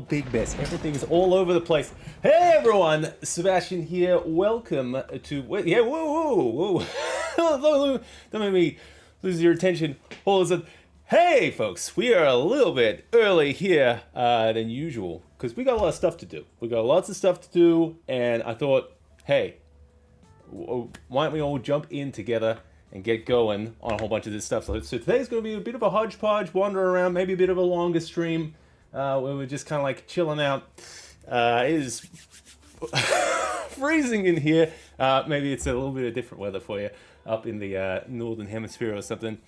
big mess. Everything is all over the place. Hey everyone, Sebastian here. Welcome to. Wait, yeah, whoa. Don't make me lose your attention. All of a sudden. Hey folks, we are a little bit early here than usual because we got a lot of stuff to do. We got lots of stuff to do, and I thought, hey, why don't we all jump in together and get going on a whole bunch of this stuff. So today's going to be a bit of a hodgepodge, wander around, maybe a bit of a longer stream where we're just kind of like chilling out. It is freezing in here. Maybe it's a little bit of different weather for you up in the northern hemisphere or something.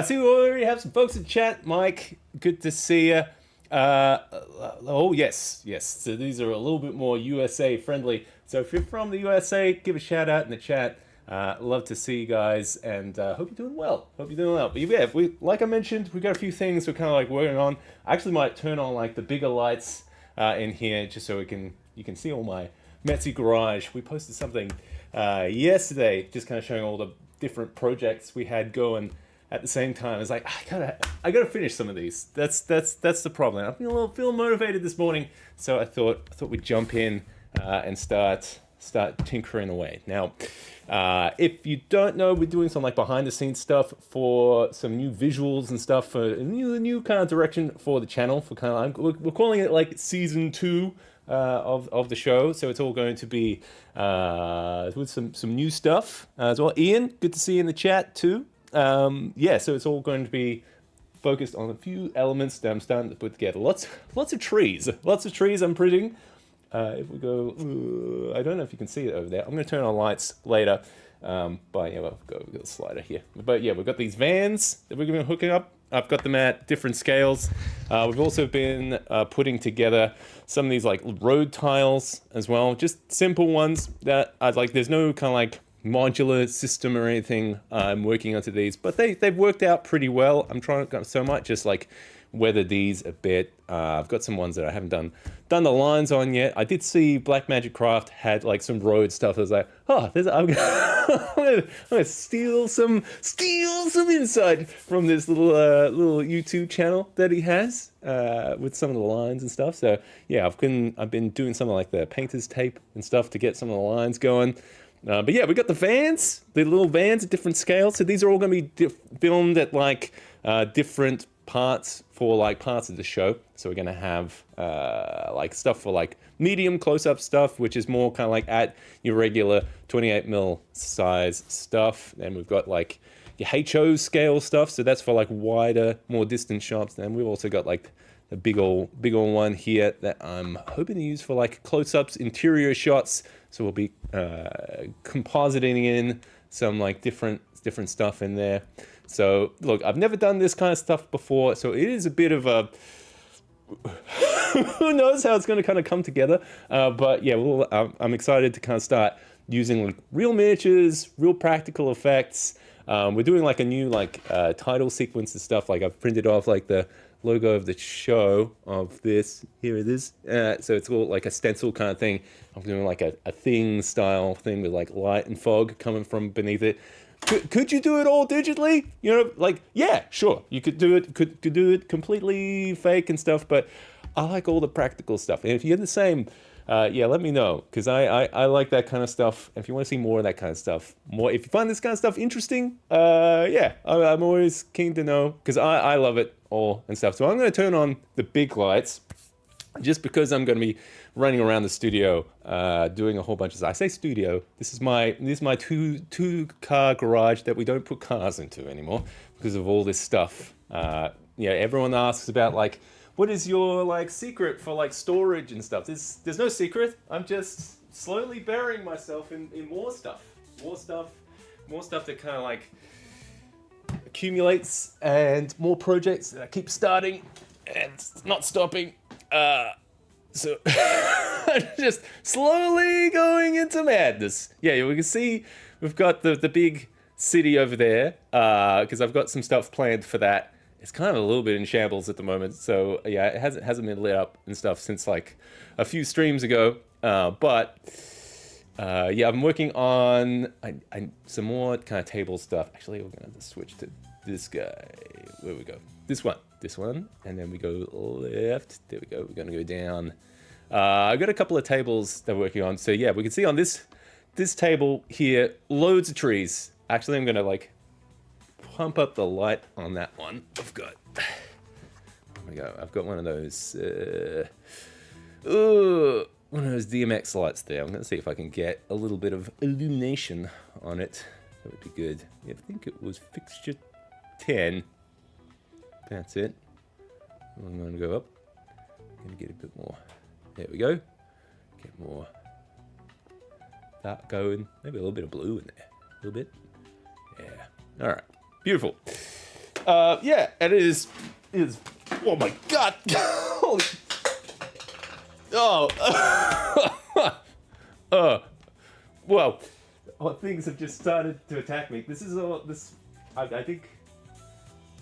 See, we already have some folks in chat. Mike, good to see you. Oh, yes. So these are a little bit more USA friendly. So if you're from the USA, give a shout out in the chat. Love to see you guys, and hope you're doing well. But yeah, like I mentioned, we got a few things we're kind of like working on. I actually might turn on like the bigger lights in here just so you can see all my messy garage. We posted something yesterday, just kind of showing all the different projects we had going at the same time. It's like I gotta finish some of these. That's the problem. I'm feeling motivated this morning, so I thought we'd jump in and start tinkering away. Now, if you don't know, we're doing some like behind the scenes stuff for some new visuals and stuff for a new kind of direction for the channel. For kind of we're calling it like season 2 of the show. So it's all going to be with some new stuff as well. Ian, good to see you in the chat too. Yeah, so it's all going to be focused on a few elements that I'm starting to put together. Lots of trees. I'm printing. If we go, I don't know if you can see it over there. I'm going to turn on lights later. But yeah, we've got the slider here. But yeah, we've got these vans that we're going to be hooking up. I've got them at different scales. We've also been putting together some of these like road tiles as well. Just simple ones that I'd like. There's no kind of like modular system or anything I'm working onto these, but they've worked out pretty well. I'm trying so much just like weather these a bit. I've got some ones that I haven't done the lines on yet. I did see Black Magic Craft had like some road stuff. I was like, oh, I'm gonna steal some insight from this little YouTube channel that he has with some of the lines and stuff. So yeah, I've been doing some of like the painter's tape and stuff to get some of the lines going. But yeah, we got the little vans at different scales. So these are all going to be filmed at like different parts for like parts of the show. So we're going to have like stuff for like medium close-up stuff, which is more kind of like at your regular 28mm size stuff. Then we've got like your HO scale stuff. So that's for like wider, more distant shots. Then we've also got like the big old one here that I'm hoping to use for like close-ups, interior shots. So we'll be compositing in some like different stuff in there. So look, I've never done this kind of stuff before, so it is a bit of a who knows how it's going to kind of come together. But yeah, I'm excited to kind of start using like real miniatures, real practical effects. We're doing like a new like title sequence and stuff. Like I've printed off like the logo of the show of this. Here it is. So it's all like a stencil kind of thing. I'm doing like a thing style thing with like light and fog coming from beneath it. Could you do it all digitally? You know, like, yeah, sure. You could do it, could do it completely fake and stuff, but I like all the practical stuff. And if you're the same, yeah, let me know, because I like that kind of stuff. If you want to see more of that kind of stuff, if you find this kind of stuff interesting, yeah, I'm always keen to know, because I love it all and stuff. So I'm going to turn on the big lights, just because I'm going to be running around the studio, doing a whole bunch of stuff. I say studio. This is my two car garage that we don't put cars into anymore because of all this stuff. Yeah, everyone asks about like, what is your like secret for like storage and stuff? There's no secret. I'm just slowly burying myself in more stuff that kind of like accumulates, and more projects that I keep starting and not stopping. So just slowly going into madness. Yeah, we can see we've got the big city over there, because I've got some stuff planned for that. It's kind of a little bit in shambles at the moment. So yeah, it hasn't been lit up and stuff since like a few streams ago. But yeah, I'm working on some more kind of table stuff. Actually, we're gonna have to switch to this guy. Where we go? This one, and then we go left. There we go. We're gonna go down. I've got a couple of tables that we're working on. So yeah, we can see on this table here, loads of trees. Actually, I'm gonna like pump up the light on that one. I've got one of those. One of those DMX lights there. I'm gonna see if I can get a little bit of illumination on it. That would be good. Yeah, I think it was fixture 10. That's it. I'm gonna go up. I'm gonna get a bit more. There we go. Get more that going. Maybe a little bit of blue in there. A little bit. Yeah. All right. Beautiful. Yeah, and it is. Oh my God! Holy. Well, things have just started to attack me. This is all. I think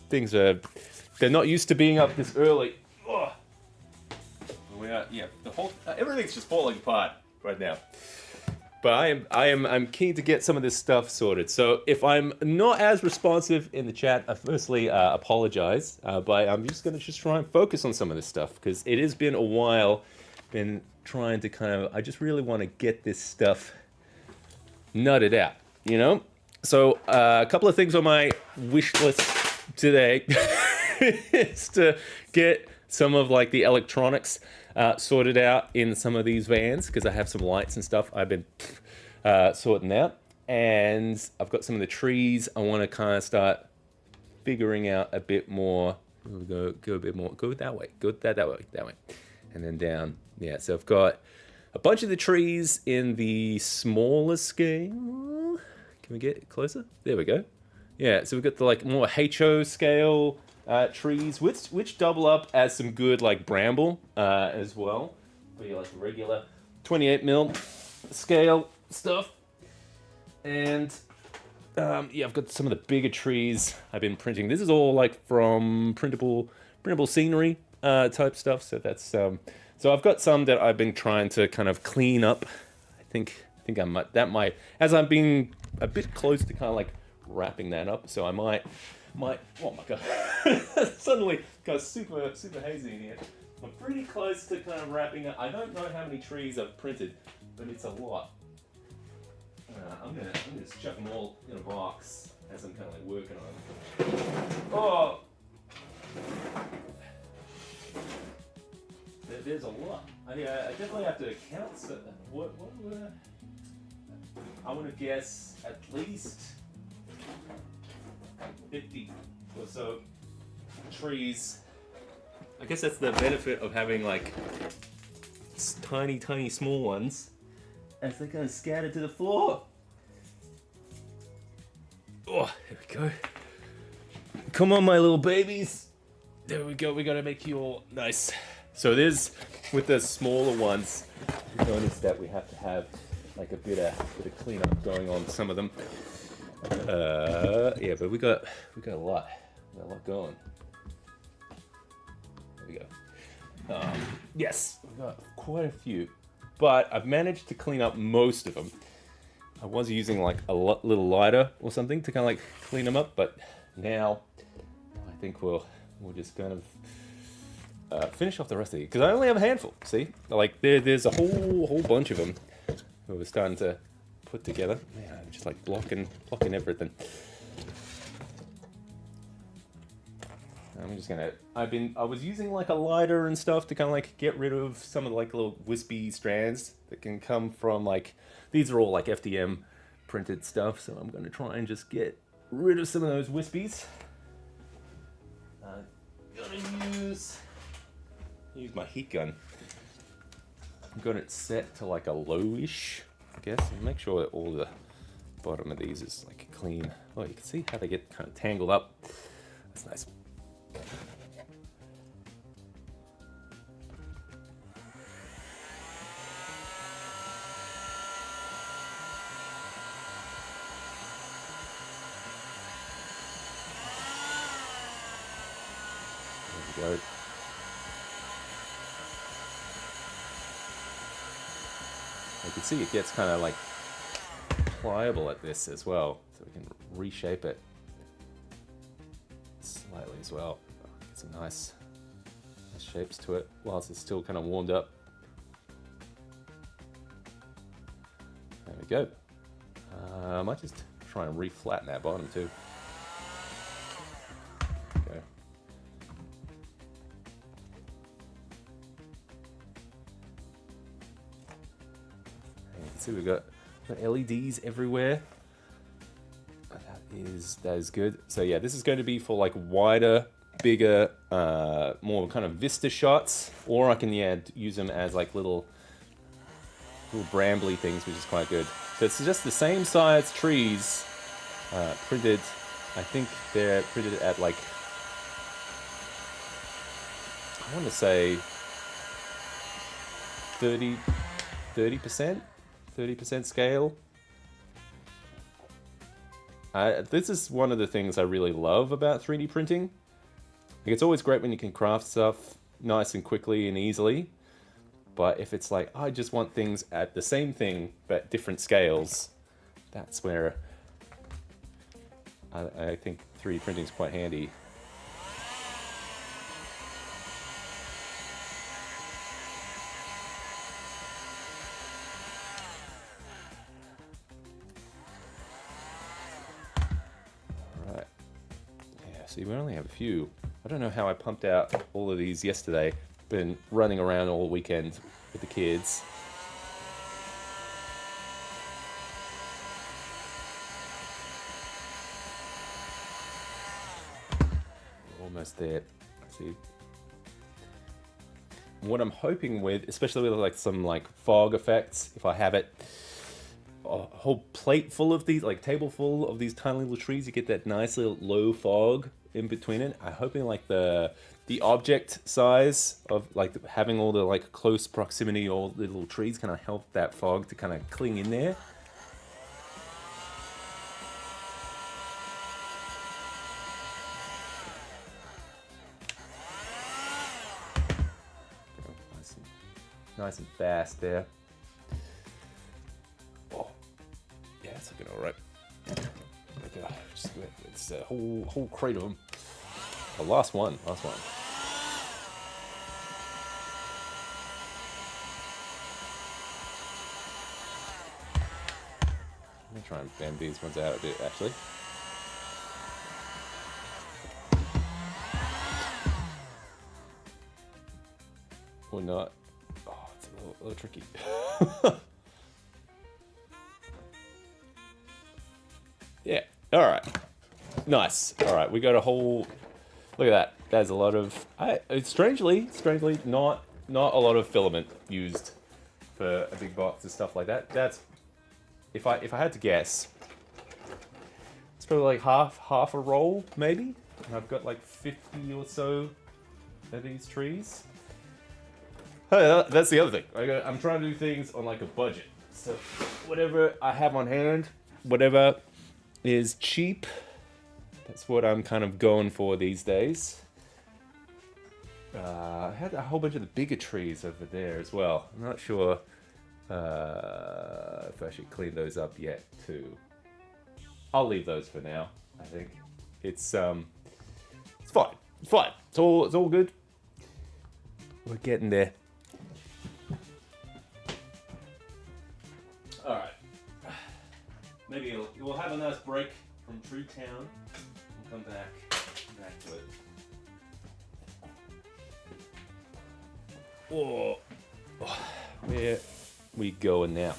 things are. They're not used to being up this early. Oh. Yeah. The whole everything's just falling apart right now. But I'm keen to get some of this stuff sorted. So if I'm not as responsive in the chat, I firstly apologize. But I'm just gonna try and focus on some of this stuff because it has been a while. Been trying to I just really want to get this stuff nutted out, you know? So a couple of things on my wish list today is to get some of like the electronics sorted out in some of these vans because I have some lights and stuff I've been sorting out, and I've got some of the trees I want to kind of start figuring out a bit more. We'll go a bit more. Go that way. Go that way, and then down. Yeah. So I've got a bunch of the trees in the smaller scale. Can we get closer? There we go. Yeah. So we've got the like more HO scale trees, which double up as some good like bramble as well, for your like regular 28 mil scale stuff. And yeah, I've got some of the bigger trees I've been printing. This is all like from printable scenery type stuff. So that's so I've got some that I've been trying to kind of clean up. I think I might as I'm being a bit close to kind of like wrapping that up. So I might. Oh my God! Suddenly got super hazy in here. I'm pretty close to kind of wrapping up. I don't know how many trees I've printed, but it's a lot. I'm gonna just chuck them all in a box as I'm kind of like working on them. Oh, there's a lot. I definitely have to count. So what I want to guess at least 50 or so trees. I guess that's the benefit of having like tiny small ones as they kind of scatter to the floor. Oh, there we go. Come on, my little babies. There we go. We gotta make you all nice. So there's, with the smaller ones, you notice that we have to have like a bit of cleanup going on some of them. Yeah, but we got a lot. We got a lot going. There we go. Yes, we got quite a few, but I've managed to clean up most of them. I was using like a little lighter or something to kind of like clean them up, but now I think we'll just kind of finish off the rest of these because I only have a handful. See, like there's a whole bunch of them who we're starting to put together. Man, I'm just like blocking everything. I'm just gonna. I was using like a lighter and stuff to kind of like get rid of some of the like little wispy strands that can come from like. These are all like FDM printed stuff, so I'm gonna try and just get rid of some of those wispies. Gonna use my heat gun. I've got it set to like a lowish, I guess, and make sure that all the bottom of these is like clean. Oh, you can see how they get kind of tangled up. That's nice. There we go. You can see it gets kind of like pliable at this as well, so we can reshape it. lightly as well. Get some nice shapes to it whilst it's still kind of warmed up. There we go. I might just try and reflatten that bottom too. Okay. And you can see we've got LEDs everywhere. That is good. So yeah, this is going to be for like wider, bigger, more kind of vista shots, or I can use them as like little brambly things, which is quite good. So it's just the same size trees printed. I think they're printed at like, I want to say 30% scale. This is one of the things I really love about 3D printing. Like, it's always great when you can craft stuff nice and quickly and easily. But if it's like, I just want things at the same thing but different scales, that's where I think 3D printing is quite handy. See, we only have a few. I don't know how I pumped out all of these yesterday. Been running around all weekend with the kids. Almost there. See, what I'm hoping with, especially with like some like fog effects, if I have it, a whole plate full of these, like table full of these tiny little trees, you get that nice little low fog in between it. I'm hoping like the object size of like having all the like close proximity, all the little trees kind of help that fog to kind of cling in there. Nice and fast there. Oh, yeah, it's looking all right. It's a whole crate of them. The last one. Let me try and bend these ones out a bit, actually. Or not. Oh, it's a little tricky. Yeah. All right. Nice. All right. We got a whole. Look at that. There's a lot of. It's strangely, not a lot of filament used for a big box and stuff like that. That's if I had to guess, it's probably like half a roll maybe. And I've got like 50 or so of these trees. That's the other thing. I'm trying to do things on like a budget. So whatever I have on hand, whatever is cheap, that's what I'm kind of going for these days. I had a whole bunch of the bigger trees over there as well. I'm not sure if I should clean those up yet too. I'll leave those for now. I think it's fine. It's fine. It's all good. We're getting there. All right. Maybe we'll have a nice break from True Town. We'll come back to it. Oh, where we going now?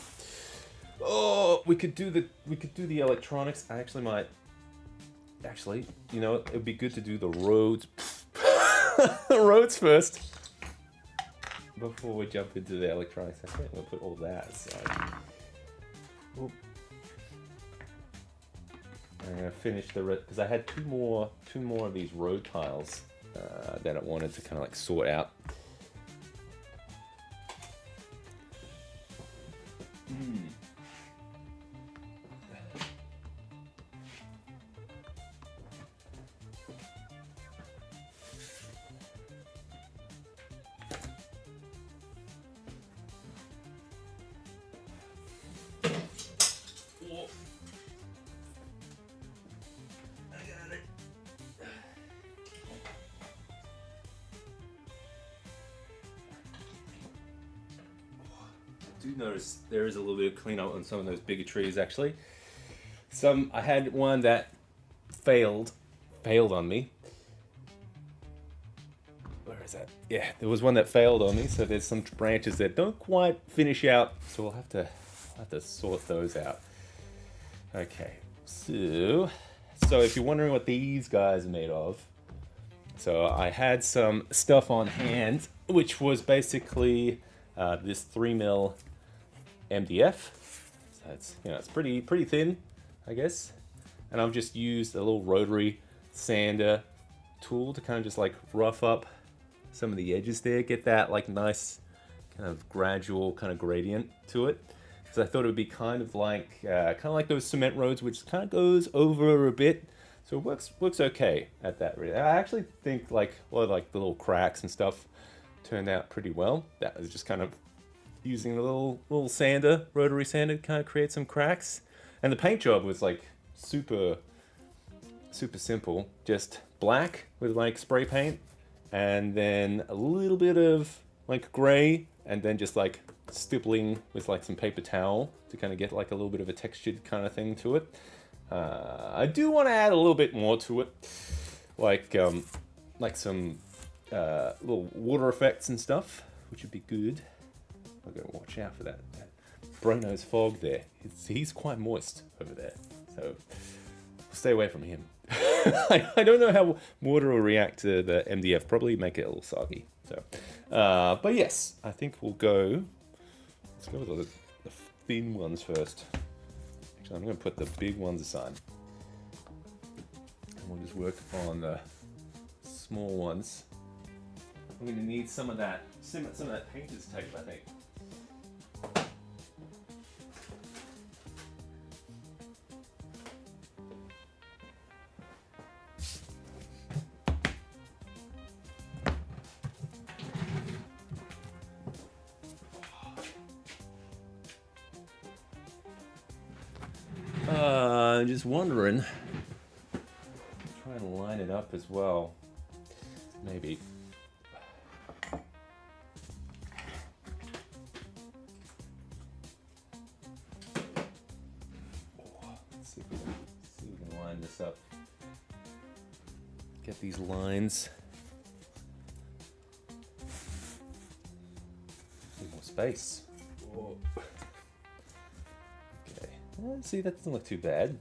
Oh, we could do the electronics. I actually might. Actually, you know, it would be good to do the roads. The roads first before we jump into the electronics. I think we'll put all that aside. Oop. I'm gonna finish the because I had two more of these road tiles that I wanted to kind of like sort out. do notice there is a little bit of cleanup on some of those bigger trees actually. I had one that failed on me. Where is that? Yeah, there was one that failed on me, so there's some branches that don't quite finish out, so we'll have to sort those out. Okay, so if you're wondering what these guys are made of, so I had some stuff on hand, which was basically this 3mm MDF. So it's pretty thin, I guess. And I've just used a little rotary sander tool to kind of just like rough up some of the edges there, get that like nice kind of gradual kind of gradient to it. Because I thought it would be kind of like those cement roads, which kind of goes over a bit. So it works okay at that. Really, I actually think like a lot of like the little cracks and stuff turned out pretty well. That was just kind of using a little sander, rotary sander, to kind of create some cracks. And the paint job was like super simple, just black with like spray paint, and then a little bit of like gray, and then just like stippling with like some paper towel to kind of get like a little bit of a textured kind of thing to it. I do want to add a little bit more to it, like some little water effects and stuff, which would be good. I've got to watch out for that Bruno's fog there. He's quite moist over there, so stay away from him. I don't know how water will react to the MDF. Probably make it a little soggy. So, but yes, I think we'll go. Let's go with the thin ones first. Actually, I'm going to put the big ones aside, and we'll just work on the small ones. I'm going to need some of that painter's tape, I think. Just wondering, try and line it up as well, maybe. Let's see if we can line this up. Get these lines. Need more space. Whoa. Okay, see, that doesn't look too bad.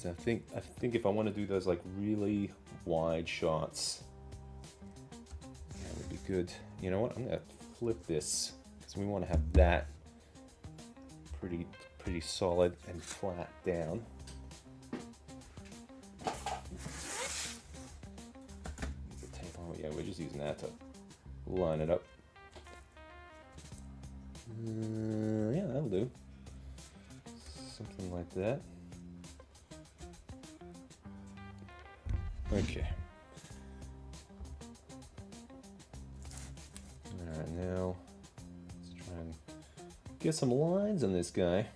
I think if I want to do those like really wide shots, that would be good. You know what? I'm gonna flip this because we want to have that pretty solid and flat down. The tape on. Yeah, we're just using that to line it up. Yeah, that'll do. Something like that. Okay. Alright, now let's try and get some lines on this guy.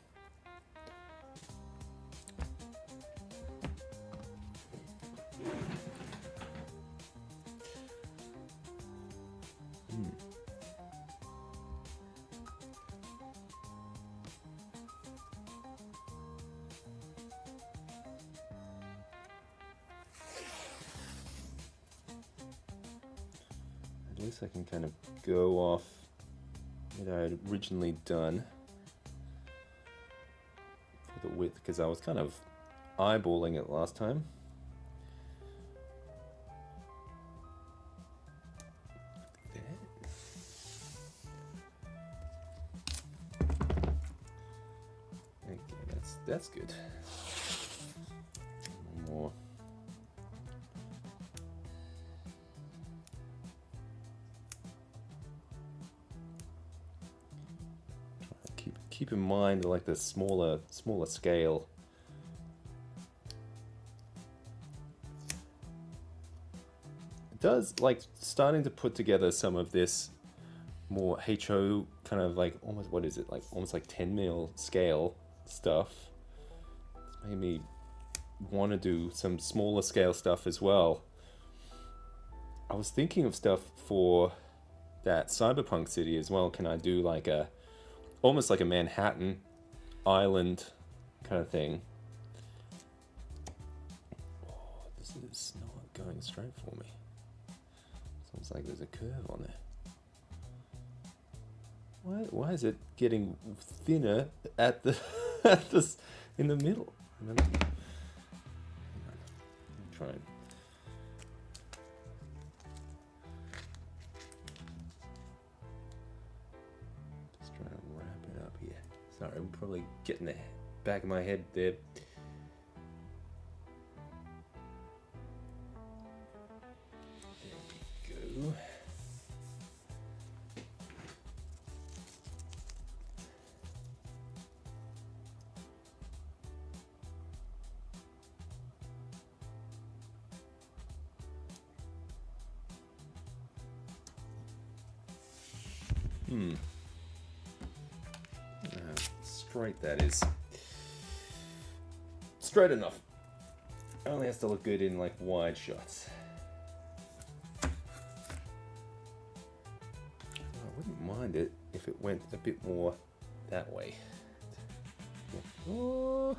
At least I can kind of go off what I had originally done for the width, because I was kind of eyeballing it last time. Okay, that's good. One more. Keep in mind like the smaller scale. It does like starting to put together some of this more HO kind of like almost, what is it, like almost like 10mm scale stuff. It's made me want to do some smaller scale stuff as well. I was thinking of stuff for that cyberpunk city as well. Can I do like a, almost like a Manhattan Island kind of thing? Oh, this is not going straight for me. Sounds like there's a curve on there. Why is it getting thinner at the in the middle? Hang on. Try and just trying to wrap it up here. Sorry, I'm probably getting the back of my head there. There we go. Straight, that is. Straight enough. Only has to look good in like wide shots. I wouldn't mind it if it went a bit more that way. Oh.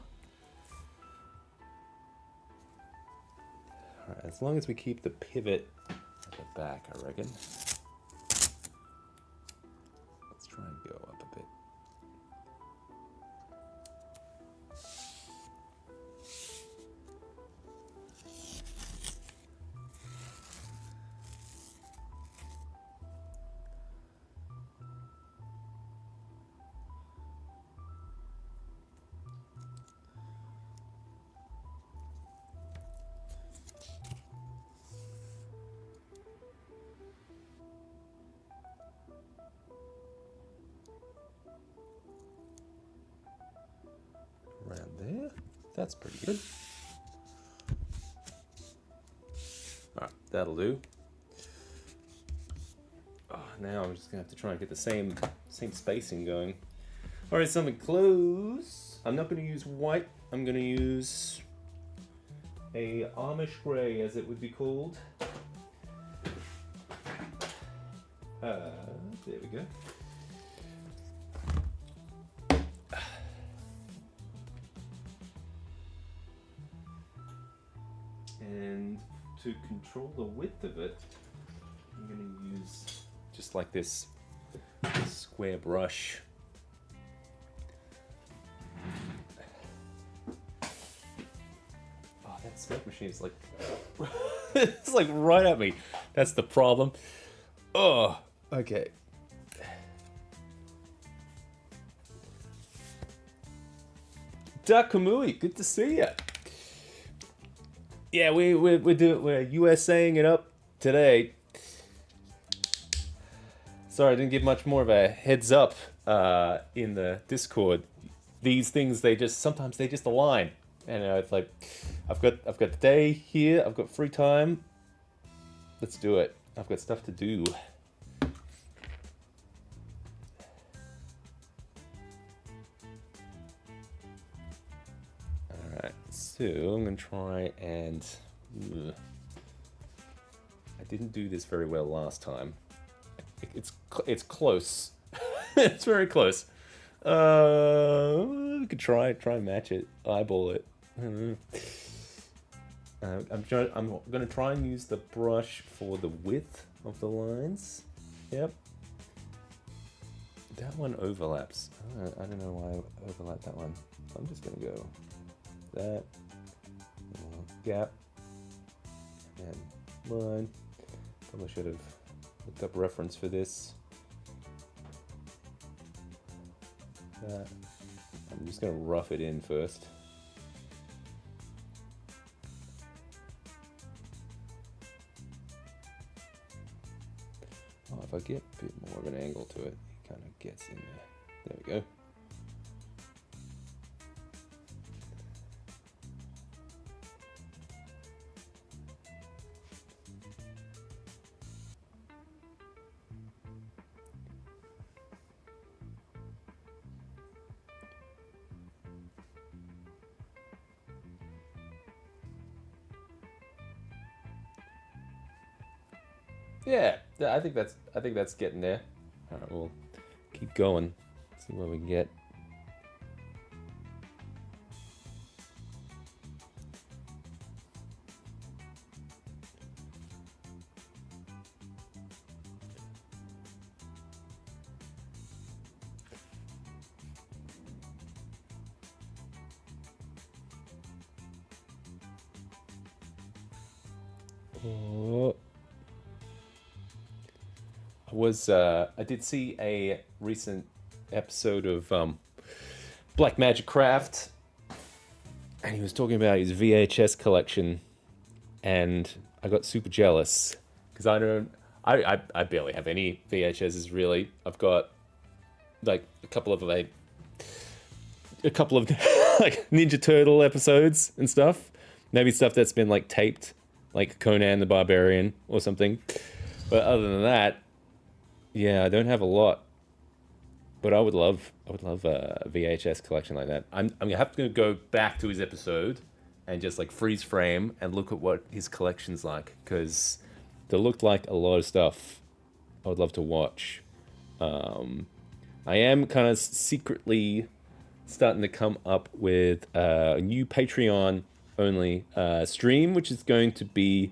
Alright, as long as we keep the pivot at the back, I reckon. Let's try and go up a bit. Around there. That's pretty good. Alright, that'll do. Oh, now I'm just gonna have to try and get the same spacing going. Alright, something close. I'm not gonna use white, I'm gonna use a Amish grey, as it would be called. There we go. And to control the width of it, I'm going to use just like this square brush. Oh, that smoke machine is like it's like right at me. That's the problem. Oh, okay. Dakamui, good to see ya. Yeah, we're USAing it up today. Sorry, I didn't give much more of a heads up in the Discord. These things, sometimes they just align, and it's like I've got the day here. I've got free time. Let's do it. I've got stuff to do. Alright, so I'm going to try and... I didn't do this very well last time. It's close. It's very close. We could try and match it, eyeball it. I don't know. I'm going to try and use the brush for the width of the lines. Yep. That one overlaps. I don't know why I overlapped that one. I'm just going to go that, gap, and line. Probably should have looked up reference for this. That. I'm just going to rough it in first. Oh, if I get a bit more of an angle to it, it kind of gets in there. There we go. Yeah, I think that's getting there. All right, we'll keep going. See what we can get. Oh. I did see a recent episode of Black Magic Craft, and he was talking about his VHS collection, and I got super jealous because I barely have any VHSs really. I've got like a couple of like like Ninja Turtle episodes and stuff, maybe stuff that's been like taped, like Conan the Barbarian or something. But other than that, yeah, I don't have a lot, but I would love a VHS collection like that. I'm gonna have to go back to his episode and just like freeze frame and look at what his collection's like, because there looked like a lot of stuff I would love to watch. I am kind of secretly starting to come up with a new Patreon only stream, which is going to be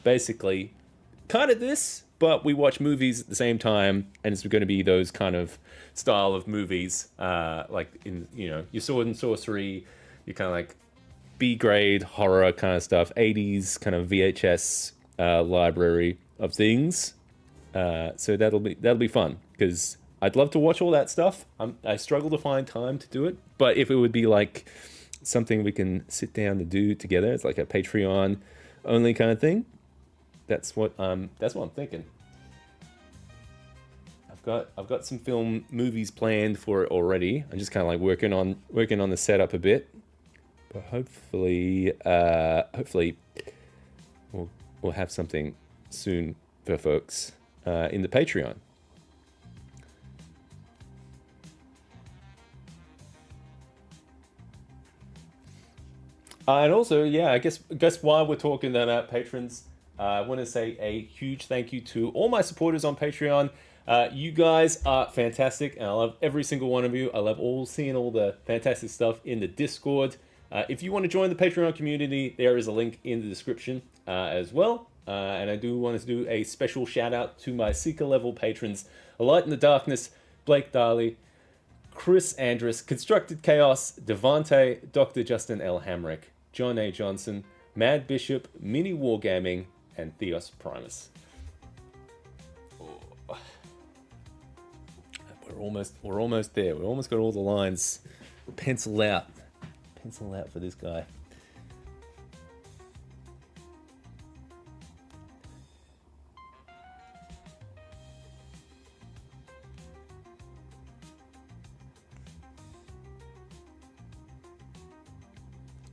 basically kind of this, but we watch movies at the same time, and it's going to be those kind of style of movies, like in your sword and sorcery, your kind of like B grade horror kind of stuff, 80s kind of VHS library of things. So that'll be fun because I'd love to watch all that stuff. I struggle to find time to do it, but if it would be like something we can sit down to do together, it's like a Patreon only kind of thing. That's what I'm thinking. I've got some film movies planned for it already. I'm just kind of like working on the setup a bit, but hopefully we'll have something soon for folks in the Patreon. And also, yeah, I guess while we're talking about patrons, I want to say a huge thank you to all my supporters on Patreon. You guys are fantastic, and I love every single one of you. I love seeing all the fantastic stuff in the Discord. If you want to join the Patreon community, there is a link in the description as well. And I do want to do a special shout out to my Seeker level patrons: A Light in the Darkness, Blake Darley, Chris Andrus, Constructed Chaos, Devante, Dr. Justin L. Hamrick, John A. Johnson, Mad Bishop, Mini Wargaming, and Theos Primus. Oh. We're almost there. We almost got all the lines penciled out. Pencil out for this guy.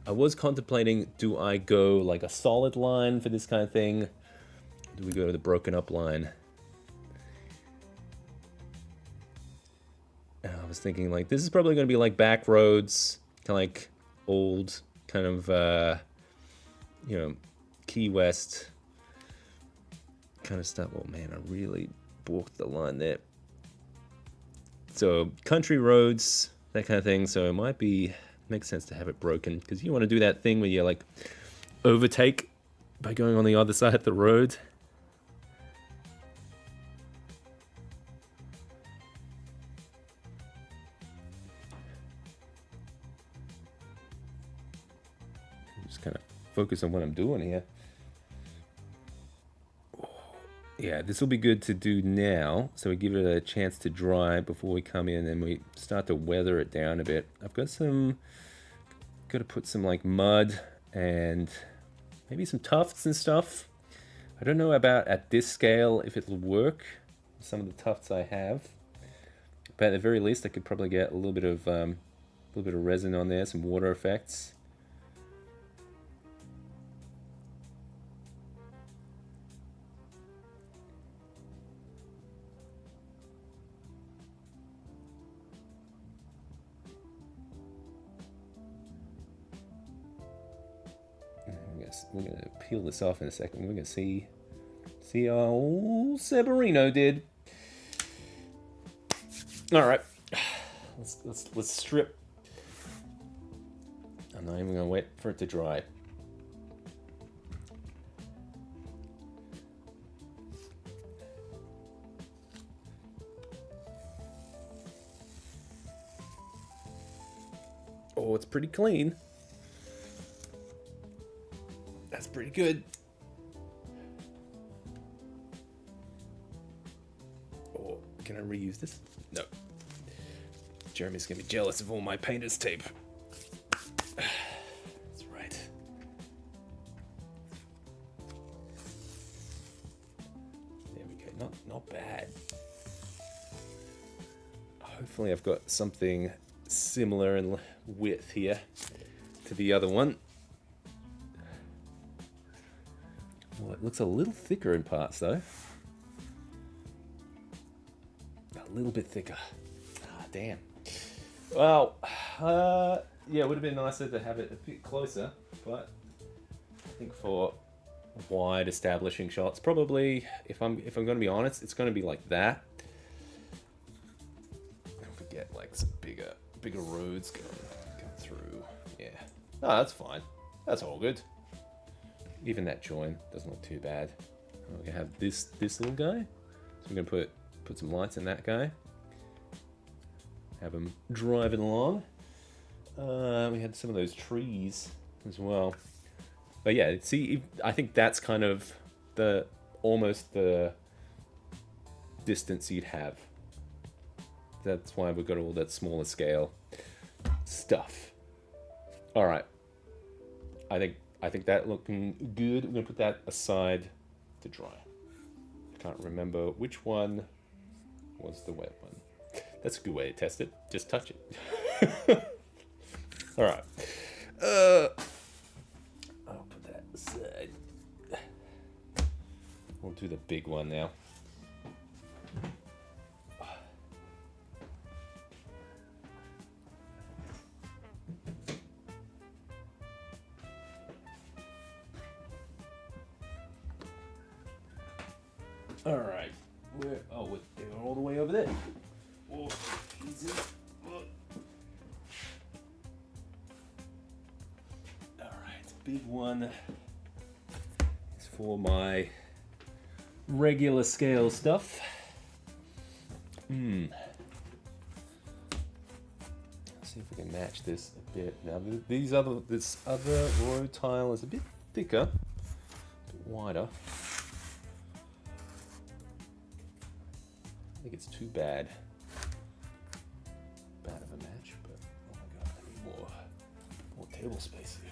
I was contemplating, do I go like a solid line for this kind of thing? Do we go to the broken up line? I was thinking like this is probably going to be like back roads, kind of like old kind of Key West kind of stuff. Oh man, I really balked the line there. So country roads, that kind of thing. So it might be makes sense to have it broken, because you want to do that thing where you like overtake by going on the other side of the road. Just kind of focus on what I'm doing here. Yeah, this will be good to do now, so we give it a chance to dry before we come in and we start to weather it down a bit. I've got to put some like mud and maybe some tufts and stuff. I don't know about at this scale if it'll work, some of the tufts I have, but at the very least I could probably get a little bit of resin on there, some water effects. We're going to peel this off in a second. We're going to see See how old Severino did. All right, let's strip. I'm not even gonna wait for it to dry. Oh, it's pretty clean. That's pretty good. Oh, can I reuse this? No. Jeremy's gonna be jealous of all my painter's tape. That's right. There we go. Not bad. Hopefully I've got something similar in width here to the other one. Well, it looks a little thicker in parts though. A little bit thicker. Ah, damn. Well, yeah, it would have been nicer to have it a bit closer, but I think for wide establishing shots, probably if I'm going to be honest, it's going to be like that. If we get like some bigger roads going through, yeah. Oh, that's fine. That's all good. Even that join doesn't look too bad. We're gonna have this little guy. So I'm gonna put some lights in that guy. Have him driving along. We had some of those trees as well. But yeah, see, I think that's kind of almost the distance you'd have. That's why we've got all that smaller scale stuff. All right. I think that looking good. I'm gonna put that aside to dry. I can't remember which one was the wet one. That's a good way to test it. Just touch it. All right. I'll put that aside. We'll do the big one now. All right, they're all the way over there. Oh, easy. Oh. All right, big one is for my regular scale stuff. Let's see if we can match this a bit. Now, this other row tile is a bit thicker, a bit wider. I think it's too bad of a match, but oh my god, I need more table space here.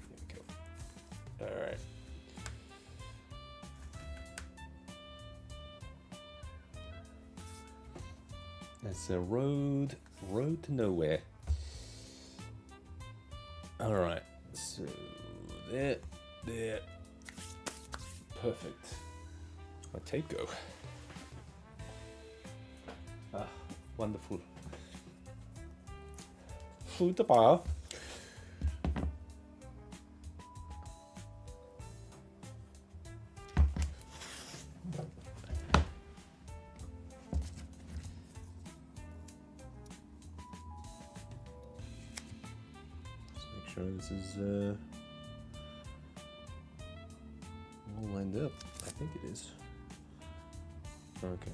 There we go. All right. That's a road to nowhere. All right, so there, perfect. My tape go. Ah, wonderful. Wunderbar. Let's make sure this is all lined up. I think it is. Okay.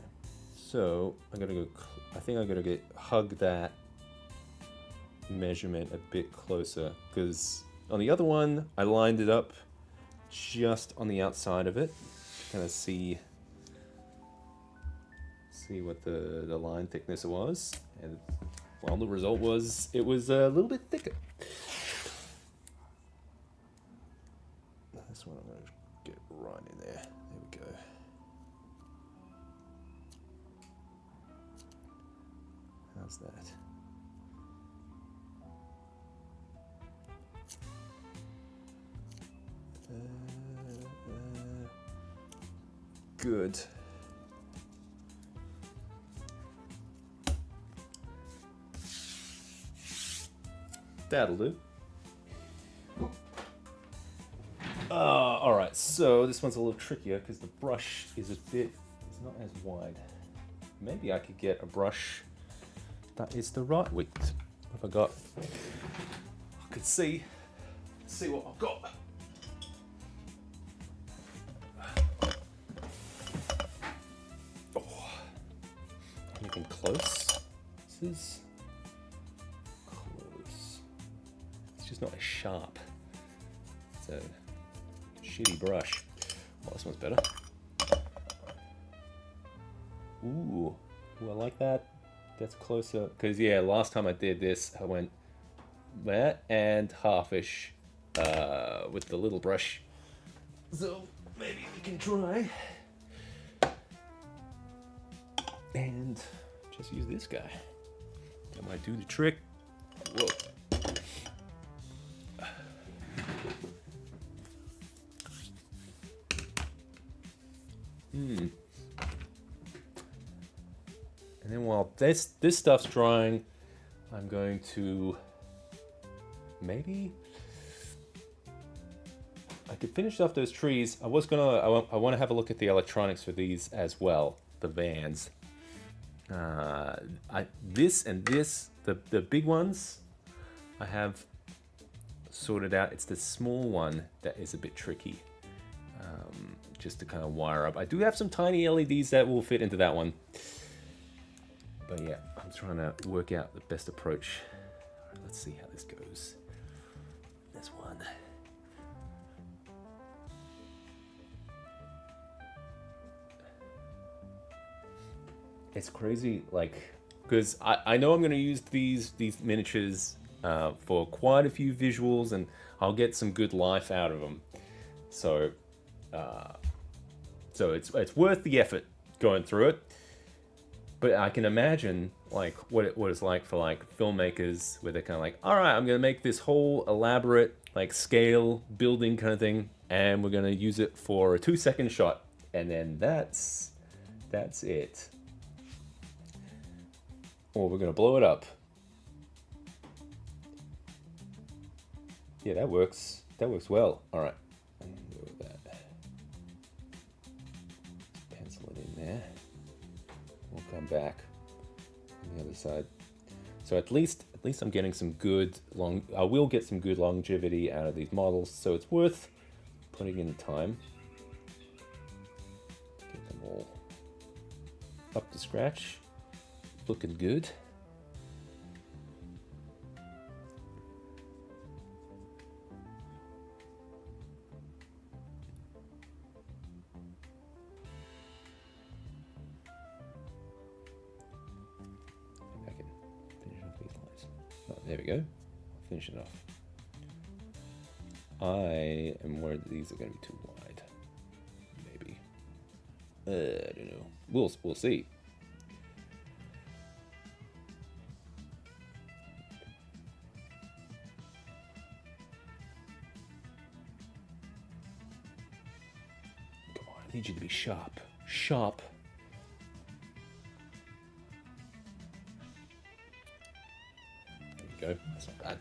So I think I'm gonna hug that measurement a bit closer, because on the other one I lined it up just on the outside of it, kind of see what the line thickness was, and well, the result was it was a little bit thicker. This one I'm gonna get right in there. There we go. How's that? Good. That'll do. Oh, All right, so this one's a little trickier because the brush is not as wide. Maybe I could get a brush that is the right width. What have I got? I could see what I've got. Oh, anything close? This is close. It's just not as sharp. It's a shitty brush. Oh, this one's better. Ooh, I like that. That's closer. Because, yeah, last time I did this, I went that and half-ish with the little brush. So, maybe we can try. And just use this guy. That might do the trick. Whoa. And then while this stuff's drying, I'm going to maybe I could finish off those trees. I want to have a look at the electronics for these as well, the vans. This and this, the big ones, I have sorted out. It's the small one that is a bit tricky, just to kind of wire up. I do have some tiny LEDs that will fit into that one. But yeah, I'm trying to work out the best approach. All right, let's see how this goes. This one. It's crazy, like, because I know I'm going to use these miniatures for quite a few visuals, and I'll get some good life out of them. So, it's worth the effort going through it. But I can imagine like what it's like for like filmmakers where they're kind of like, all right, I'm gonna make this whole elaborate like scale building kind of thing, and we're gonna use it for a 2-second shot, and then that's it. Or we're gonna blow it up. Yeah, that works. That works well. All right. I'm gonna go with that. Pencil it in there. We'll come back on the other side. So at least I'm getting some good I will get some good longevity out of these models, so it's worth putting in the time. Get them all up to scratch. Looking good. There we go. Finish it off. I am worried that these are going to be too wide. Maybe. I don't know. We'll see. Come on, I need you to be sharp. Sharp. Go. That's not bad.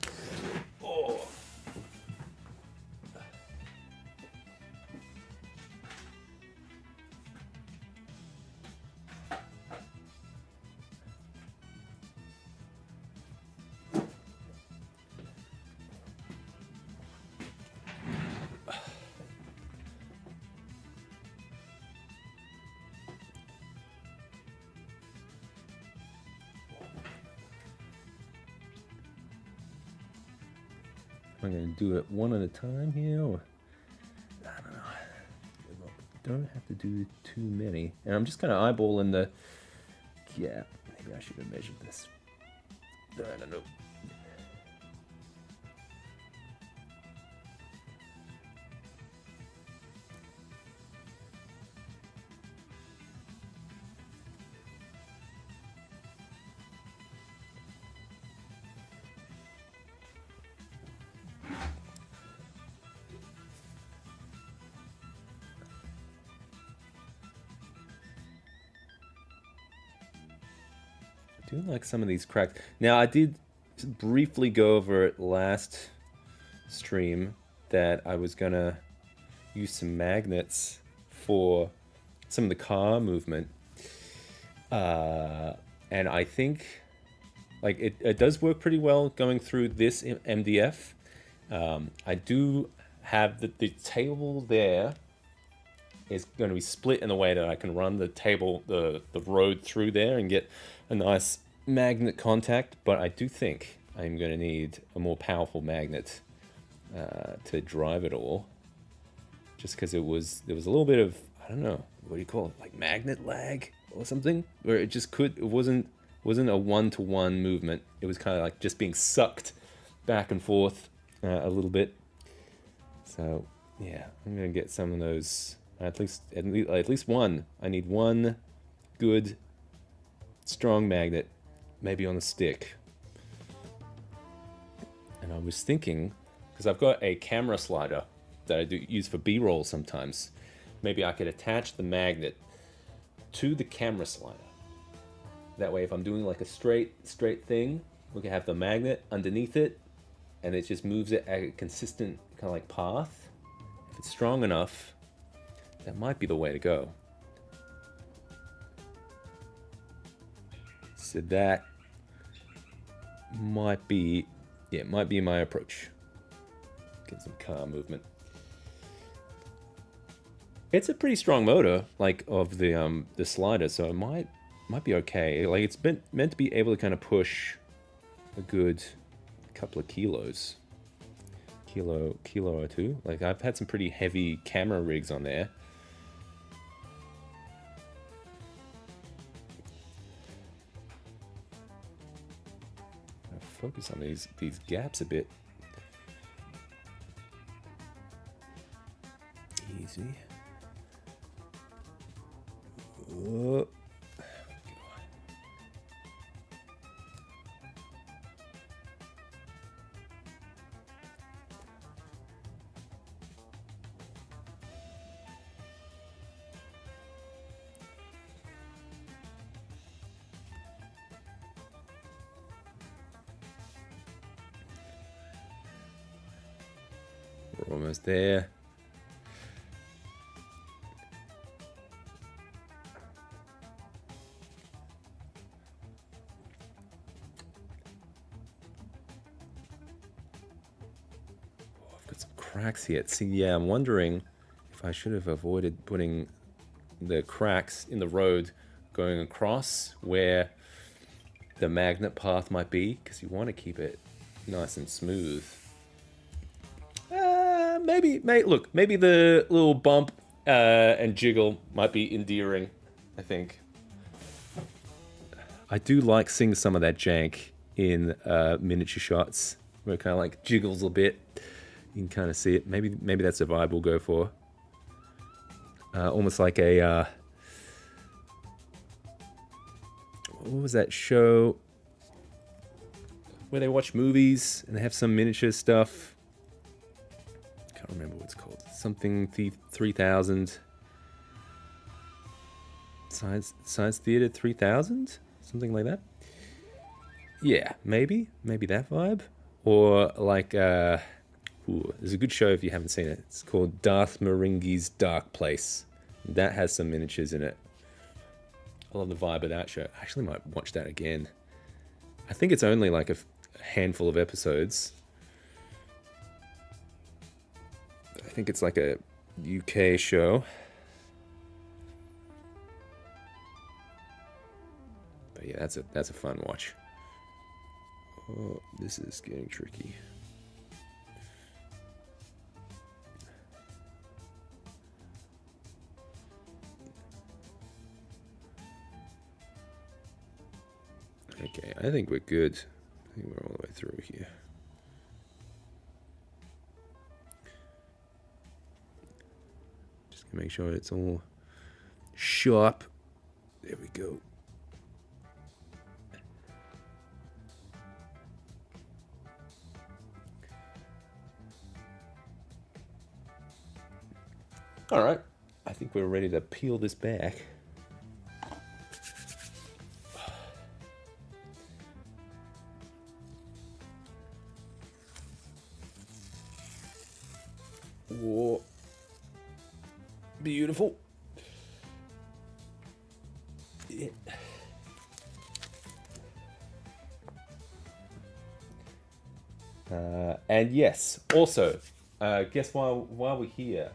Oh. I'm going to do it one at a time here, or I don't know. Don't have to do too many. And I'm just kind of eyeballing the gap. Maybe I should have measured this. I don't know. I do like some of these cracks. Now, I did briefly go over it last stream that I was gonna use some magnets for some of the car movement. And I think like it does work pretty well going through this MDF. I do have the table there is going to be split in a way that I can run the road through there and get a nice magnet contact, but I do think I'm going to need a more powerful magnet to drive it all, just because there was a little bit of, I don't know, what do you call it, like magnet lag or something, where it wasn't a one-to-one movement. It was kind of like just being sucked back and forth a little bit. So yeah, I'm gonna get some of those, at least one. I need one good strong magnet, maybe on a stick. And I was thinking, because I've got a camera slider that I do use for B-roll sometimes, maybe I could attach the magnet to the camera slider. That way, if I'm doing like a straight thing, we can have the magnet underneath it, and it just moves it at a consistent kind of like path. If it's strong enough, that might be the way to go. So that might be my approach. Get some car movement. It's a pretty strong motor, like of the slider, so it might be okay. Like it's meant to be able to kind of push a good couple of kilos, kilo or two. Like I've had some pretty heavy camera rigs on there. I'll focus on these gaps a bit. Easy. Oh. We're almost there. Cracks here. See, yeah, I'm wondering if I should have avoided putting the cracks in the road going across where the magnet path might be, because you want to keep it nice and smooth. Maybe the little bump and jiggle might be endearing, I think. I do like seeing some of that jank in miniature shots where it kind of like jiggles a bit. You can kind of see it. Maybe that's a vibe we'll go for. Almost like a what was that show where they watch movies and they have some miniature stuff? Can't remember what it's called. Something 3000. Science Theater 3000? Something like that. Yeah, maybe that vibe, or like there's a good show if you haven't seen it. It's called Darth Marenghi's Dark Place. That has some miniatures in it. I love the vibe of that show. I actually might watch that again. I think it's only like a handful of episodes. I think it's like a UK show. But yeah, that's a fun watch. Oh, this is getting tricky. Okay, I think we're good. I think we're all the way through here. Just gonna make sure it's all sharp. There we go. All right, I think we're ready to peel this back. Whoa. Beautiful. Yeah. And yes, also, guess while we're here,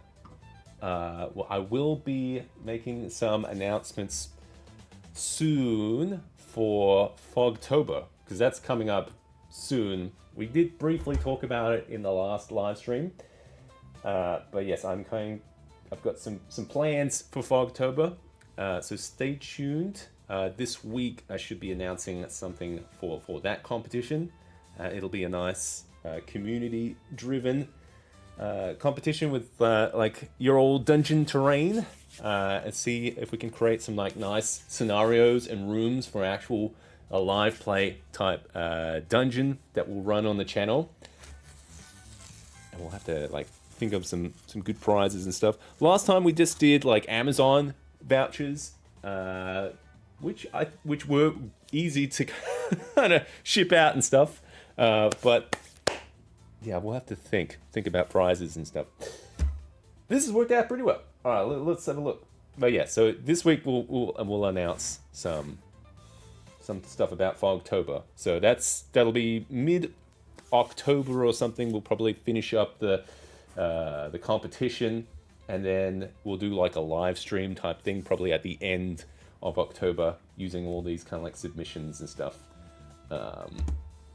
well, I will be making some announcements soon for Fogtober, because that's coming up soon. We did briefly talk about it in the last live stream, but yes, I've got some plans for Fogtober, so stay tuned. This week I should be announcing something for that competition. It'll be a nice community-driven competition with like your old dungeon terrain, and see if we can create some like nice scenarios and rooms for actual live play type dungeon that will run on the channel. And we'll have to like think of some good prizes and stuff. Last time we just did like Amazon vouchers, which were easy to kind of ship out and stuff. But yeah, we'll have to think about prizes and stuff. This has worked out pretty well. All right, let's have a look. But yeah, so this week we'll announce some stuff about Fogtober. So that'll be mid-October or something. We'll probably finish up the competition, and then we'll do like a live stream type thing probably at the end of October using all these kind of like submissions and stuff.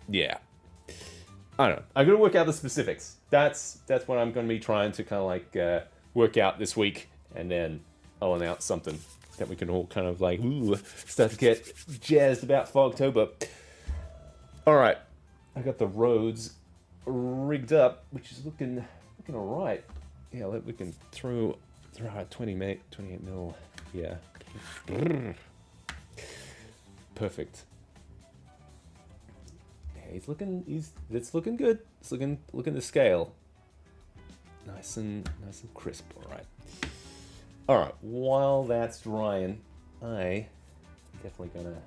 Yeah. I don't know. I'm going to work out the specifics. That's what I'm going to be trying to kind of like work out this week, and then I'll announce something that we can all kind of like start to get jazzed about Fogtober. All right, I got the roads rigged up, which is looking all right. Yeah, we can throw out 28 mil. Yeah, perfect. It's looking good. It's looking to scale. Nice and crisp. All right. While that's drying, I definitely gonna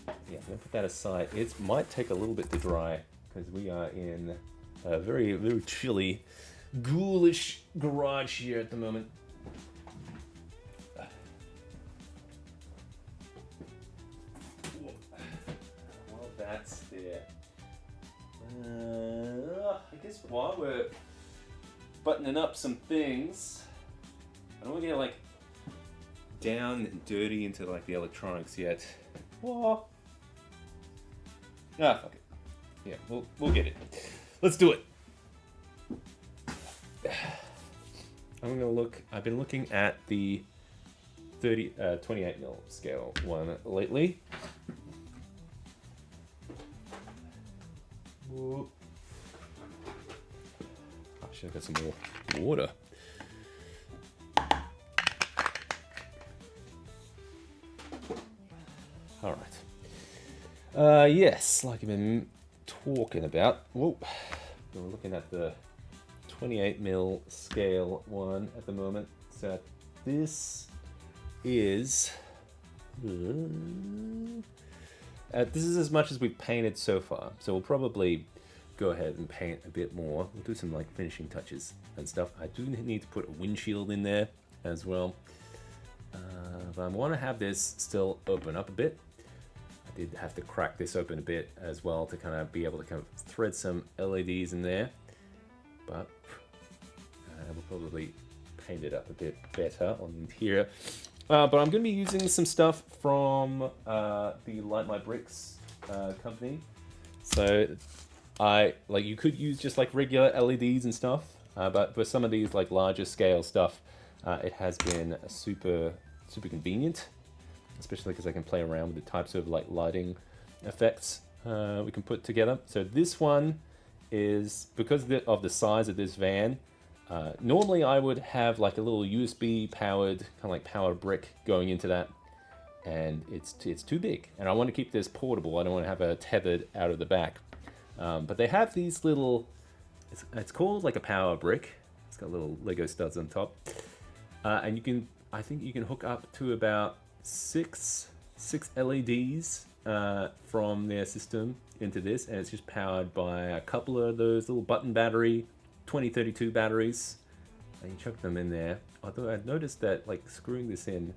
put that aside. It might take a little bit to dry because we are in a very, very chilly, ghoulish garage here at the moment. While that's there, I guess while we're buttoning up some things, I don't want to get like down and dirty into like the electronics yet. Whoa. Fuck it. Yeah, we'll get it. Let's do it. I'm gonna look. I've been looking at the 28 mil scale one lately. Whoop. I should have got some more water. All right. Yes, like I've been talking about. Whoa. We're looking at the 28 mil scale one at the moment. So this is this is as much as we've painted so far. So we'll probably go ahead and paint a bit more. We'll do some like finishing touches and stuff. I do need to put a windshield in there as well. But I want to have this still open up a bit. I did have to crack this open a bit as well to kind of be able to kind of thread some LEDs in there. But we'll probably paint it up a bit better on the interior. But I'm going to be using some stuff from the Light My Bricks company. So you could use just like regular LEDs and stuff, but for some of these like larger scale stuff, it has been super convenient, especially because I can play around with the types of like lighting effects we can put together. So this one is because of the size of this van. Normally I would have like a little USB powered kind of like power brick going into that, and it's too big, and I want to keep this portable. I don't want to have it tethered out of the back. But they have these little, it's called like a power brick. It's got little Lego studs on top, and I think you can hook up to about six LEDs from their system into this, and it's just powered by a couple of those little button battery 2032 batteries, and you chuck them in there although I noticed that like screwing this in,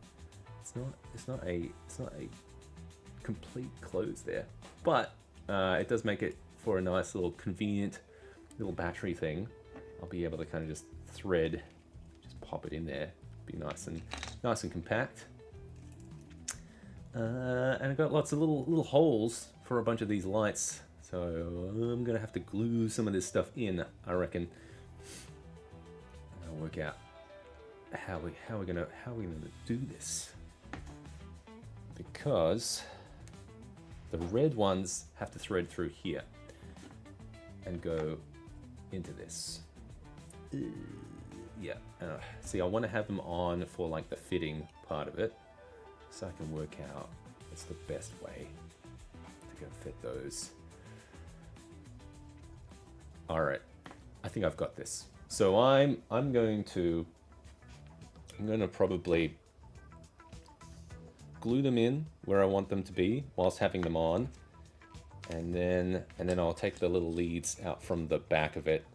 it's not a complete close there, but it does make it for a nice little convenient little battery thing. I'll be able to kind of just thread, just pop it in there, be nice and compact. And I've got lots of little holes for a bunch of these lights, so I'm gonna have to glue some of this stuff in, I reckon. And I'll work out how we're gonna do this, because the red ones have to thread through here and go into this. Yeah, see, I want to have them on for like the fitting part of it, so I can work out what's the best way to go fit those. All right, I think I've got this. So I'm going to probably glue them in where I want them to be whilst having them on, and then I'll take the little leads out from the back of it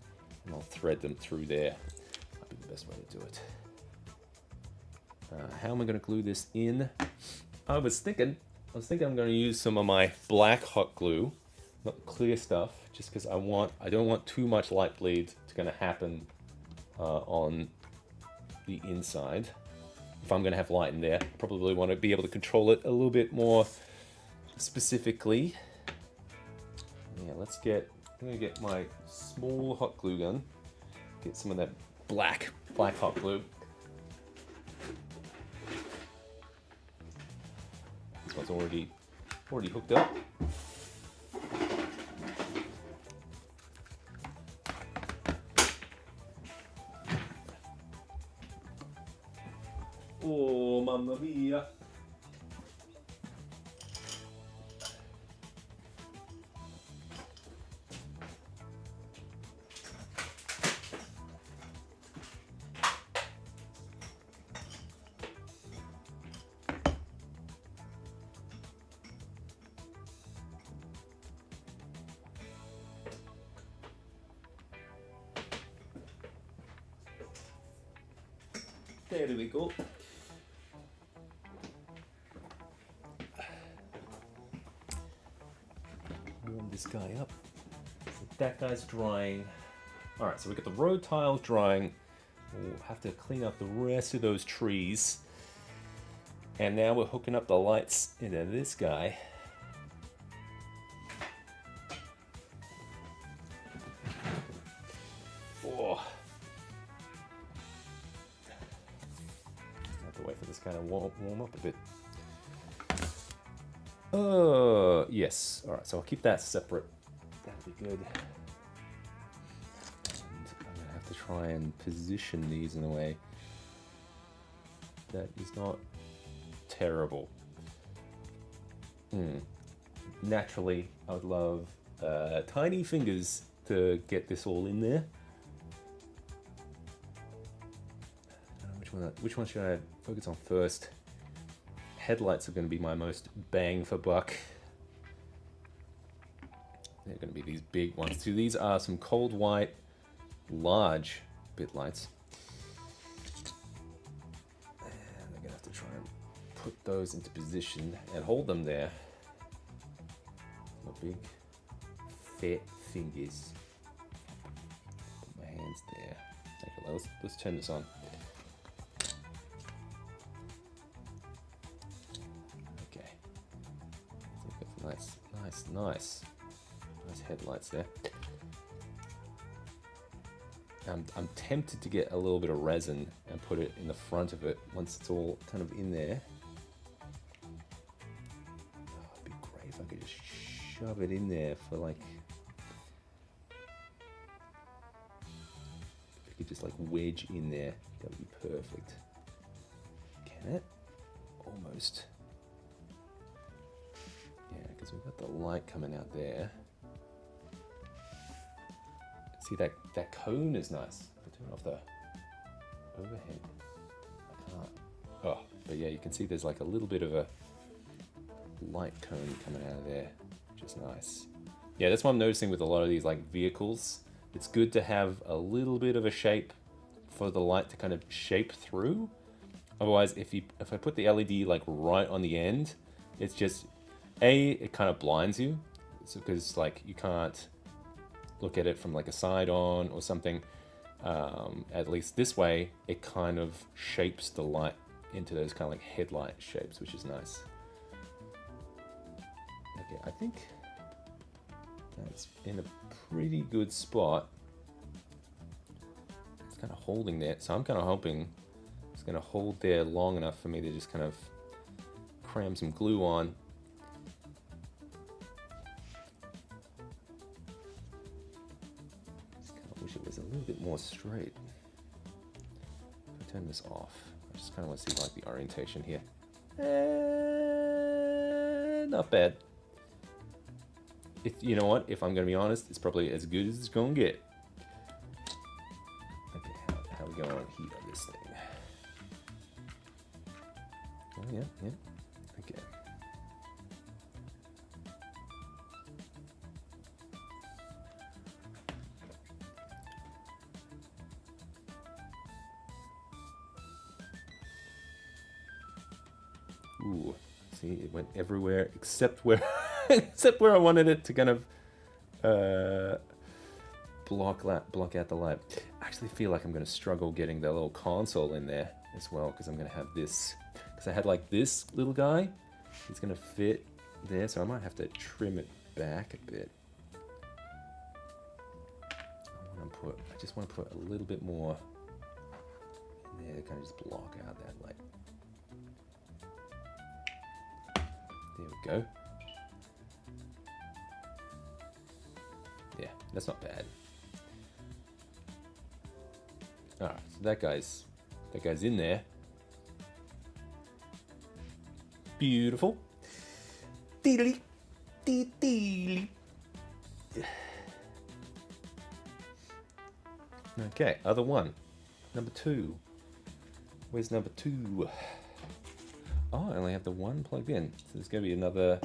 and I'll thread them through there. That'll be the best way to do it. How am I going to glue this in? I was thinking I'm going to use some of my black hot glue, not clear stuff, just because I don't want too much light bleed to going to happen on the inside. If I'm going to have light in there, I probably want to be able to control it a little bit more specifically. Yeah, I'm going to get my small hot glue gun, get some of that black hot glue. This one's already hooked up. Oh, mamma mia. There we go. Warm this guy up. So that guy's drying. All right, so we got the road tiles drying. We'll have to clean up the rest of those trees. And now we're hooking up the lights into this guy. Oh. Have to wait for this guy to warm up a bit. Yes. All right, so I'll keep that separate. That'll be good. And I'm gonna have to try and position these in a way that is not terrible. Naturally, I would love tiny fingers to get this all in there. Which one should I focus on first? Headlights are going to be my most bang for buck. They're going to be these big ones too. These are some cold white, large bit lights. And I'm going to have to try and put those into position and hold them there. My big, fat fingers. Put my hands there. Okay, let's turn this on. Nice headlights there. I'm tempted to get a little bit of resin and put it in the front of it once it's all kind of in there. Oh, it'd be great if I could just shove it in there for like, if I could just like wedge in there, that would be perfect. Can it? Almost. Yeah, because we've got the light coming out there. See, that cone is nice. I'll turn off the overhead. I can't. Oh, but yeah, you can see there's like a little bit of a light cone coming out of there, which is nice. Yeah, that's what I'm noticing with a lot of these like vehicles. It's good to have a little bit of a shape for the light to kind of shape through. Otherwise, if I put the LED like right on the end, it's just it kind of blinds you, because like you can't look at it from like a side on or something. At least this way, it kind of shapes the light into those kind of like headlight shapes, which is nice. Okay, I think that's in a pretty good spot. It's kind of holding there, so I'm kind of hoping it's going to hold there long enough for me to just kind of cram some glue on. Just kind of wish it was a little bit more straight. If I turn this off, I just kind of want to see like the orientation here. Not bad. You know what? If I'm going to be honest, it's probably as good as it's going to get. Okay, how we going on heat on this thing? Oh yeah, yeah. Okay. Ooh, see, it went everywhere except where except where I wanted it to kind of block out the light. I actually feel like I'm going to struggle getting the little console in there as well, because I'm going to have this. Because I had like this little guy, he's going to fit there, so I might have to trim it back a bit. I just want to put a little bit more in there to kind of just block out that light. There we go. Yeah, that's not bad. Alright, so that guy's in there. Beautiful. Deedly, deedly. Okay, other one. Number 2. Where's number 2? Oh, I only have the one plugged in. So there's going to be another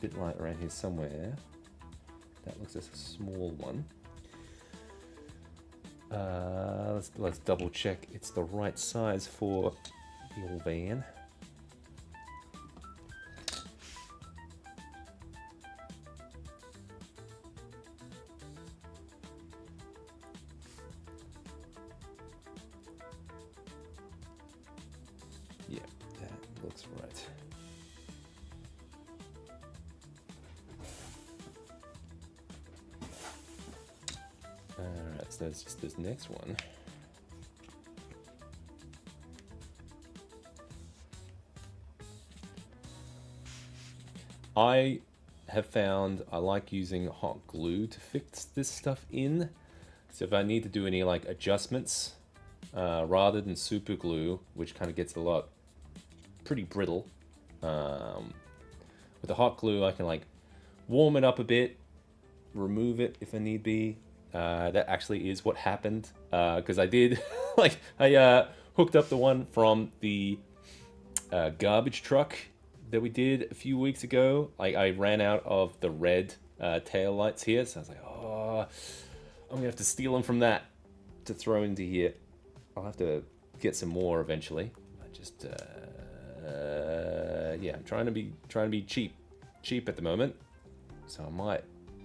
bit light around here somewhere. That looks like a small one. Let's double check it's the right size for the old van. Yeah, that looks right. Alright, so that's just this next one. I have found I like using hot glue to fix this stuff in. So if I need to do any like adjustments, rather than super glue, which kind of gets a lot pretty brittle, with the hot glue I can like warm it up a bit, remove it if I need be. That actually is what happened, because I did I hooked up the one from the garbage truck that we did a few weeks ago. Like I ran out of the red tail lights here, so I was like, oh, I'm gonna have to steal them from that to throw into here. I'll have to get some more eventually. I just yeah, I'm trying to be cheap at the moment, so I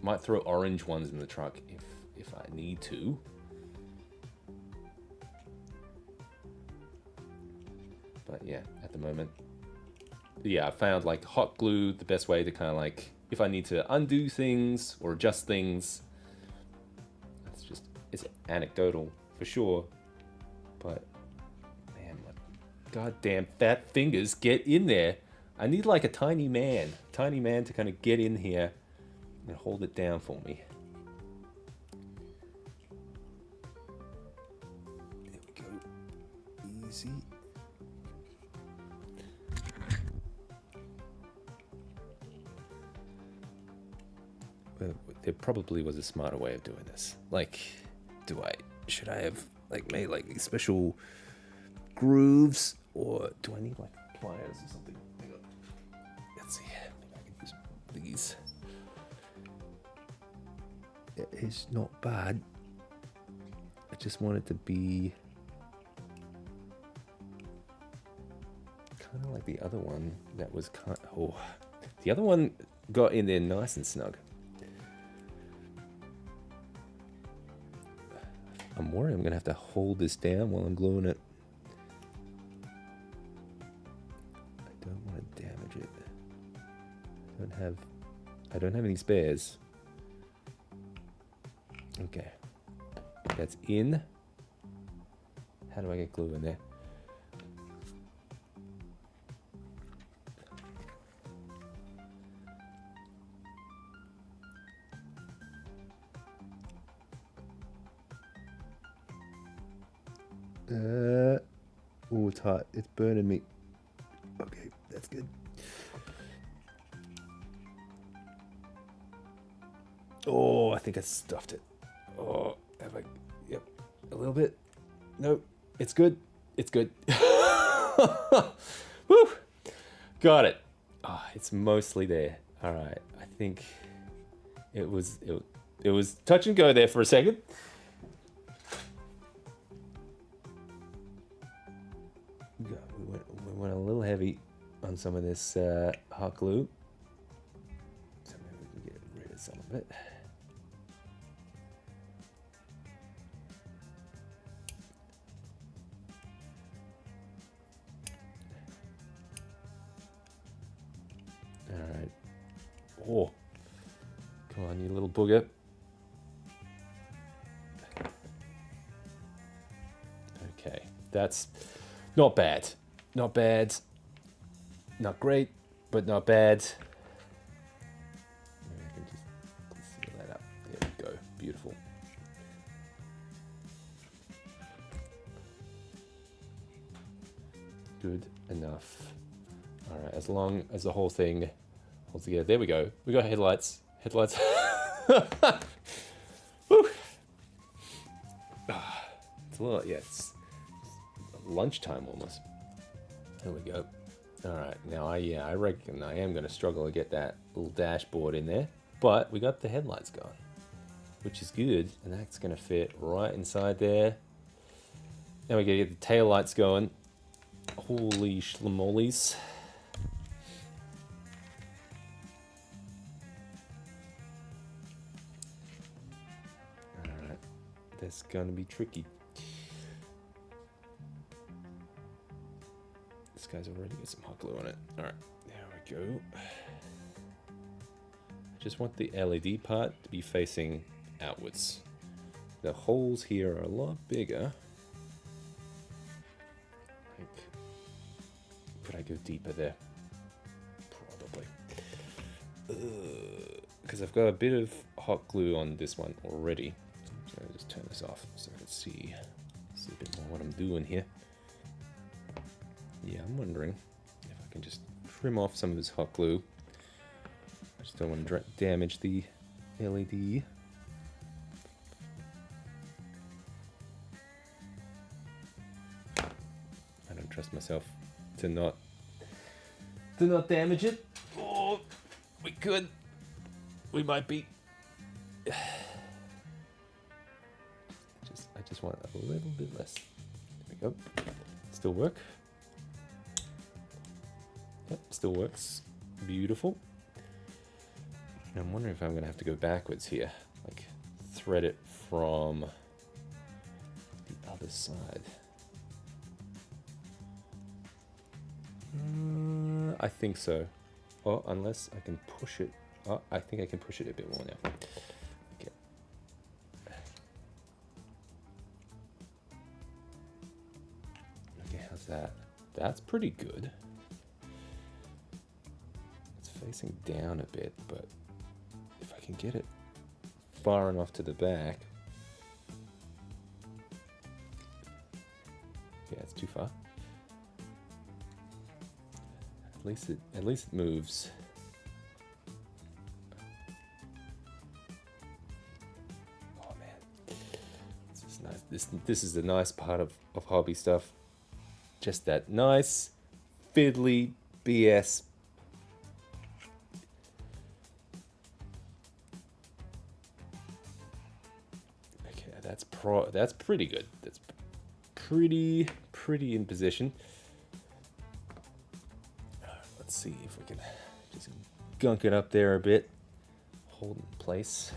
might throw orange ones in the truck if I need to. But yeah, at the moment, yeah, I found like hot glue the best way to kind of like, if I need to undo things or adjust things. It's anecdotal for sure, but man, my goddamn fat fingers get in there. I need like a tiny man to kind of get in here and hold it down for me. There we go. Easy. There probably was a smarter way of doing this. Like, should I have like made like these special grooves, or do I need like pliers or something? Hang on. Let's see. Maybe I can use these. It's not bad. I just want it to be like the other one that was the other one got in there nice and snug. I'm worried I'm gonna have to hold this down while I'm gluing it. I don't want to damage it. I don't have any spares. Okay, that's in. How do I get glue in there? Oh, it's hot. It's burning me. Okay, that's good. Oh, I think I stuffed it. Oh, have I? Yep, a little bit. Nope, it's good. It's good. Woo! Got it. Oh, it's mostly there. All right, I think it was touch and go there for a second. We went a little heavy on some of this hot glue, so maybe we can get rid of some of it. All right. Oh, come on, you little booger. Okay, that's not bad. Not bad. Not great, but not bad. Maybe I can just seal that up. There we go. Beautiful. Good enough. All right, as long as the whole thing holds together. There we go. We got headlights. Headlights. Woo. It's a little, yeah, it's lunchtime almost. There we go. All right, now I reckon I am going to struggle to get that little dashboard in there, but we got the headlights going, which is good, and that's going to fit right inside there. Now we got to get the tail lights going. Holy schlamolies. All right, that's going to be tricky. This guy's already got some hot glue on it. All right, there we go. I just want the LED part to be facing outwards. The holes here are a lot bigger. Could I go deeper there? Probably. Because I've got a bit of hot glue on this one already. So I'll just turn this off so I can see a bit more what I'm doing here. Yeah, I'm wondering if I can just trim off some of this hot glue. I just don't want to damage the LED. I don't trust myself to not damage it. Oh, we could. We might be. I just want a little bit less. There we go. Still work. Yep, still works. Beautiful. And I'm wondering if I'm going to have to go backwards here. Like, thread it from the other side. I think so. Oh, unless I can push it. Oh, I think I can push it a bit more now. Okay. Okay, how's that? That's pretty good. Facing down a bit, but if I can get it far enough to the back. Yeah, it's too far. At least it moves. Oh man. This is nice. This is the nice part of hobby stuff. Just that nice fiddly BS. That's pretty good. That's pretty in position. gunk it up there a bit. Hold in place.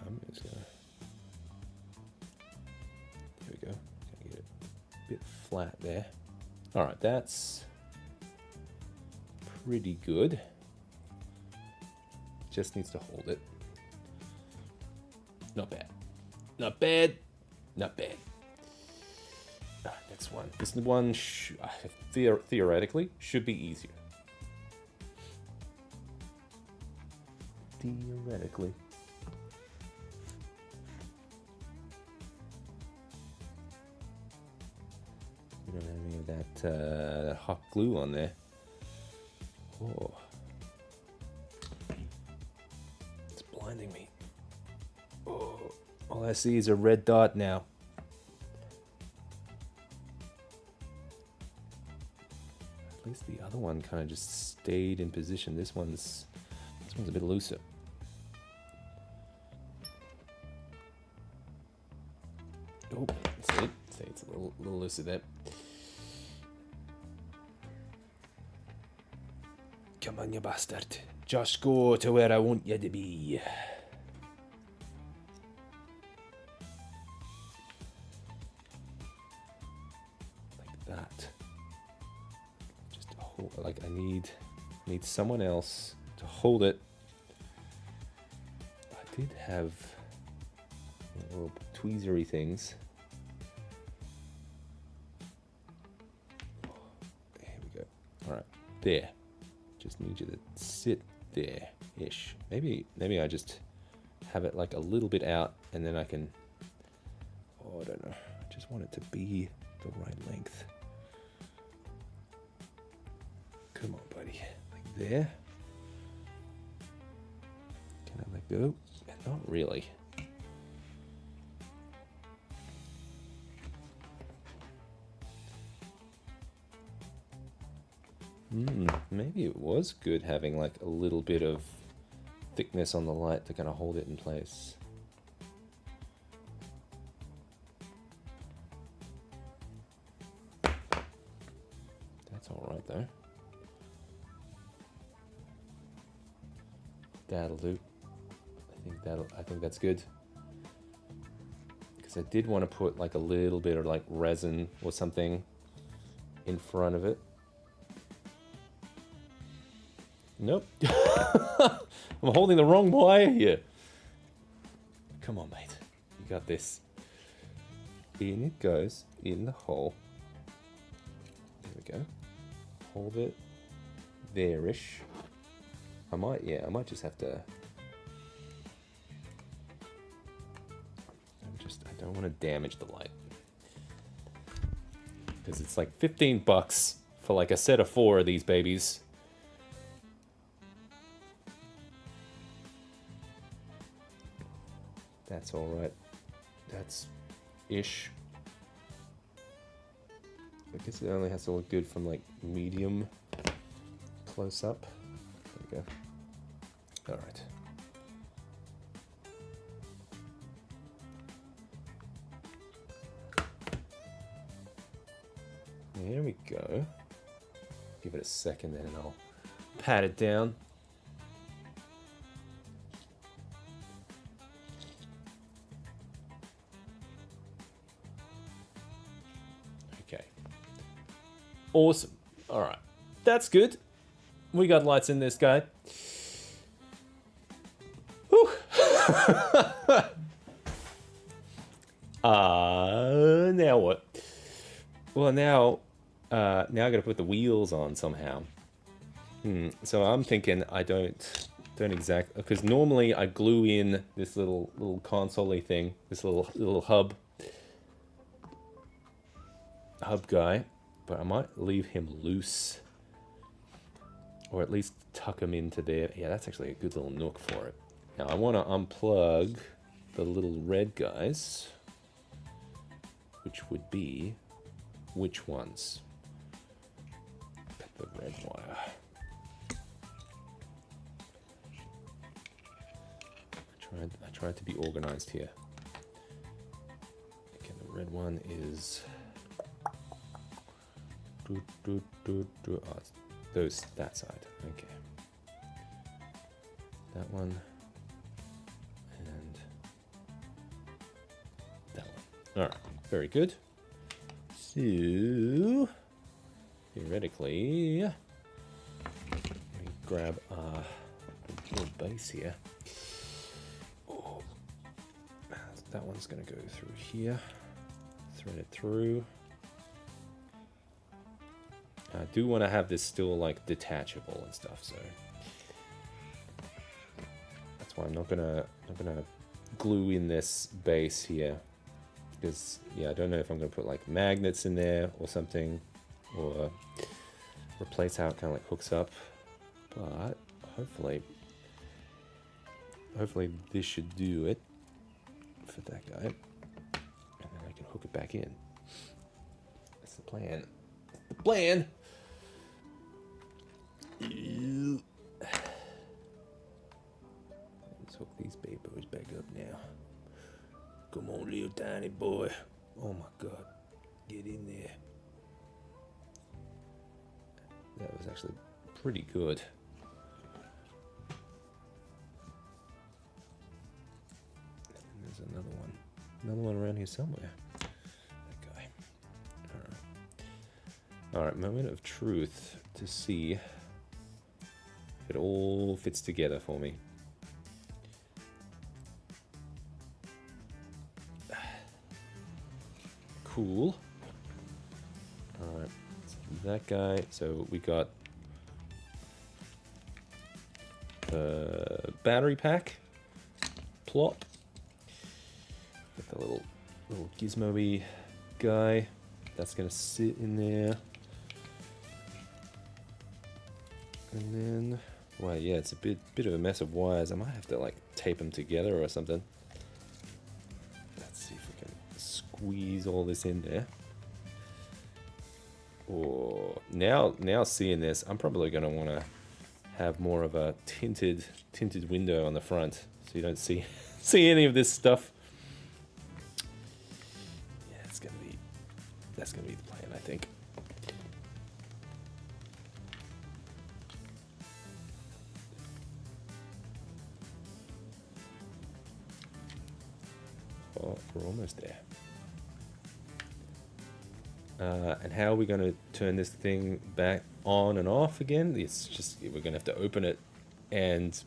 I'm just gonna. There we go. Gonna get it a bit flat there. All right, that's pretty good. Just needs to hold it. Not bad. Not bad. Not bad. Next one. This one theoretically should be easier. Theoretically. We don't have any of that hot glue on there. Oh. It's blinding me. Oh. All I see is a red dot now. At least the other one kind of just stayed in position. This one's a bit looser. Oh, see, it's a little looser there. Come on, you bastard. Just go to where I want you to be. Like that. Just hold, like I need someone else to hold it. I did have little tweezery things. Here we go. All right, there. Just need you to sit there-ish. Maybe I just have it like a little bit out, and then I can. Oh, I don't know. I just want it to be the right length. Come on, buddy. Like there. Can I let go? Not really. Maybe it was good having like a little bit of thickness on the light to kind of hold it in place. That's all right though. That'll do. I think that's good. Because I did want to put like a little bit of like resin or something in front of it. Nope. I'm holding the wrong wire here. Come on, mate. You got this. In it goes, in the hole. There we go. Hold it there-ish. I might just have to... I don't want to damage the light. Because it's like $15 for like a set of 4 of these babies. That's all right. That's ish. I guess it only has to look good from like medium close up. There we go. All right. There we go. Give it a second then and I'll pat it down. Okay. Awesome. All right. That's good. We got lights in this guy. Whew. Now what? Well, now I gotta put the wheels on somehow. So I'm thinking I don't exactly, because normally I glue in this little console-y thing, this little hub guy, but I might leave him loose, or at least tuck him into there. Yeah, that's actually a good little nook for it. Now I want to unplug the little red guys, which would be which ones? Cut the red wire. I tried to be organized here. Okay, the red one is. Oh, it's that side. Okay. That one. And that one. Alright, very good. So, theoretically, let me grab our little base here. Oh, that one's going to go through here. Thread it through. I do want to have this still like detachable and stuff, so that's why I'm not gonna glue in this base here, because yeah, I don't know if I'm gonna put like magnets in there or something, or replace how it kind of like hooks up, but hopefully this should do it for that guy, and then I can hook it back in. That's the plan. The plan. Let's hook these bad boys back up now. Come on, little tiny boy. Oh my god. Get in there. That was actually pretty good. And there's another one. Another one around here somewhere. That guy. Alright, moment of truth to see if it all fits together for me. Cool. Alright, so that guy. So we got the battery pack. Plop. Got the little gizmo-y guy. That's gonna sit in there. And then, well, yeah, it's a bit of a mess of wires. I might have to like tape them together or something. Let's see if we can squeeze all this in there. Or now seeing this, I'm probably gonna want to have more of a tinted window on the front, so you don't see any of this stuff. Yeah, that's gonna be the plan, I think. Oh, we're almost there. And how are we going to turn this thing back on and off again? It's just, we're going to have to open it, and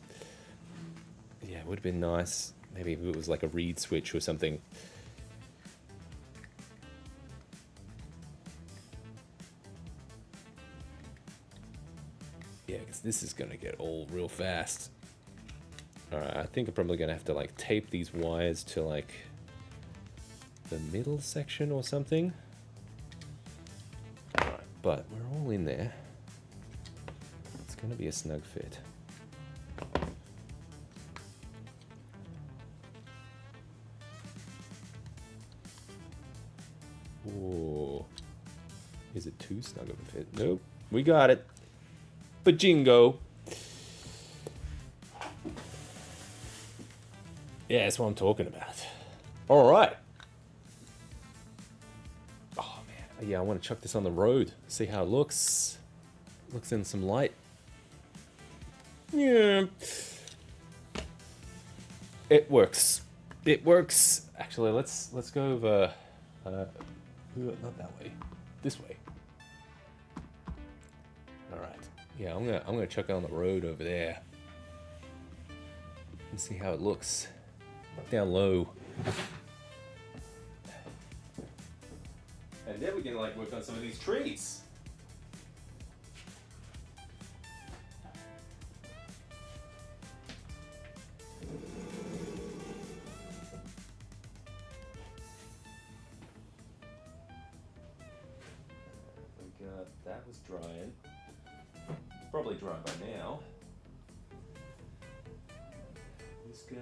yeah, it would have been nice maybe if it was like a reed switch or something. Yeah, because this is going to get old real fast. Alright, I think I'm probably going to have to like tape these wires to like the middle section or something. Alright, but we're all in there. It's going to be a snug fit. Whoa. Is it too snug of a fit? Nope. We got it. Bajingo. Yeah, that's what I'm talking about. Alright. Oh, man. Yeah, I want to chuck this on the road. See how it looks. Looks in some light. Yeah. It works. It works. Actually, let's go over... not that way. This way. Alright. Yeah, I'm gonna chuck it on the road over there. And see how it looks. Down low. And then we can like work on some of these trees. We got, that was drying. It's probably dry by now. This guy.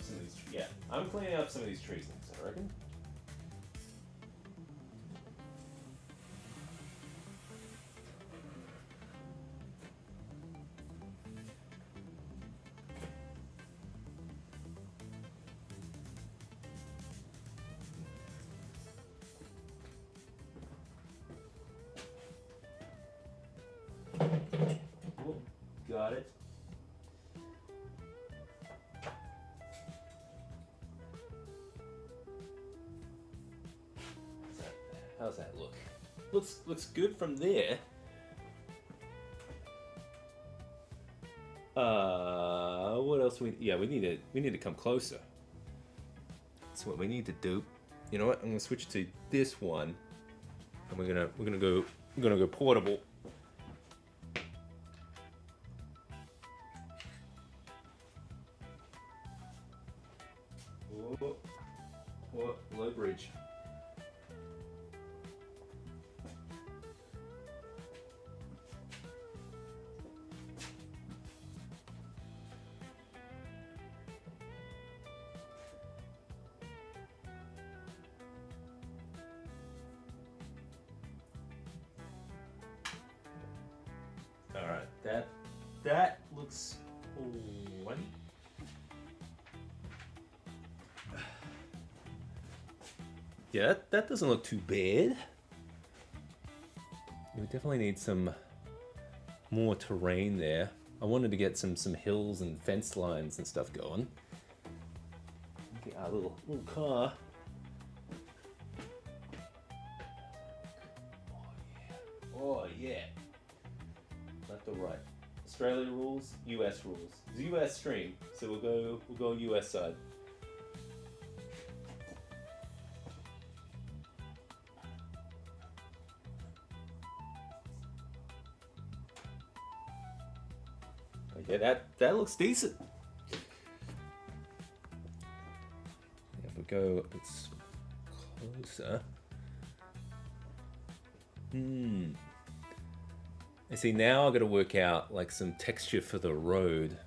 Some of these trees Yeah, I'm cleaning up some of these trees next, I reckon. Oh, got it. How's that look? Looks good from there. What else we need to come closer. That's what we need to do. You know what? I'm gonna switch to this one, and we're gonna go portable. Oh, low bridge. All right, that looks one. Yeah, that doesn't look too bad. We definitely need some more terrain there. I wanted to get some hills and fence lines and stuff going. Get our little car. Oh yeah. Left or right? Australia rules, US rules. It's a US stream, so we'll go US side. Yeah, that looks decent. If we go a bit closer. And see, now I've got to work out like some texture for the road.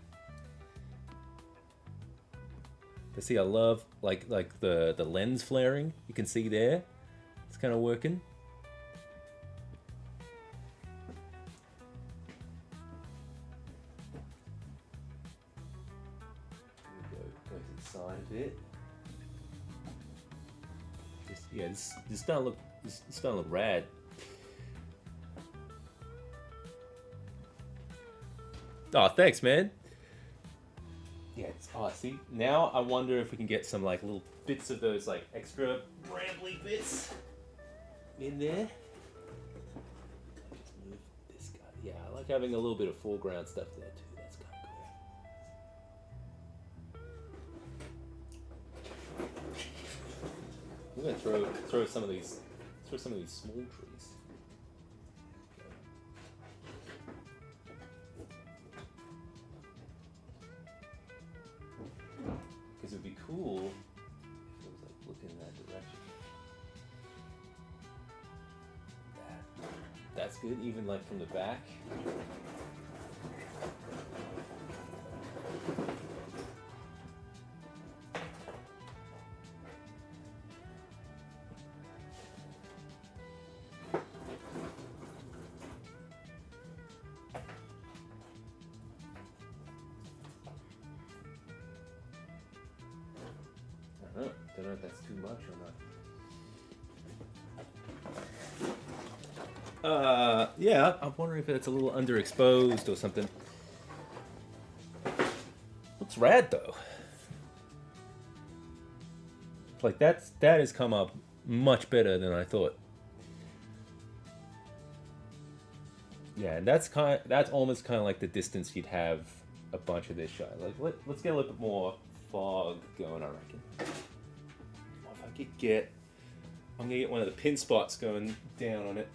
But see, I love like the lens flaring. You can see there. It's kind of working. Go to the side a bit. This starting to look rad. Oh, thanks, man. Yeah, see, now I wonder if we can get some like little bits of those like extra brambly bits in there. Let's move this guy. Yeah, I like having a little bit of foreground stuff there too. That's kind of cool. I'm gonna throw some of these small trees. Because it would be cool if it was like looking in that direction. That's good, even like from the back. Don't know if that's too much or not. Yeah, I'm wondering if it's a little underexposed or something. Looks rad though. Like that has come up much better than I thought. Yeah, and that's almost kind of like the distance you'd have a bunch of this shot. Like let's get a little bit more fog going, I reckon. I'm gonna get one of the pin spots going down on it.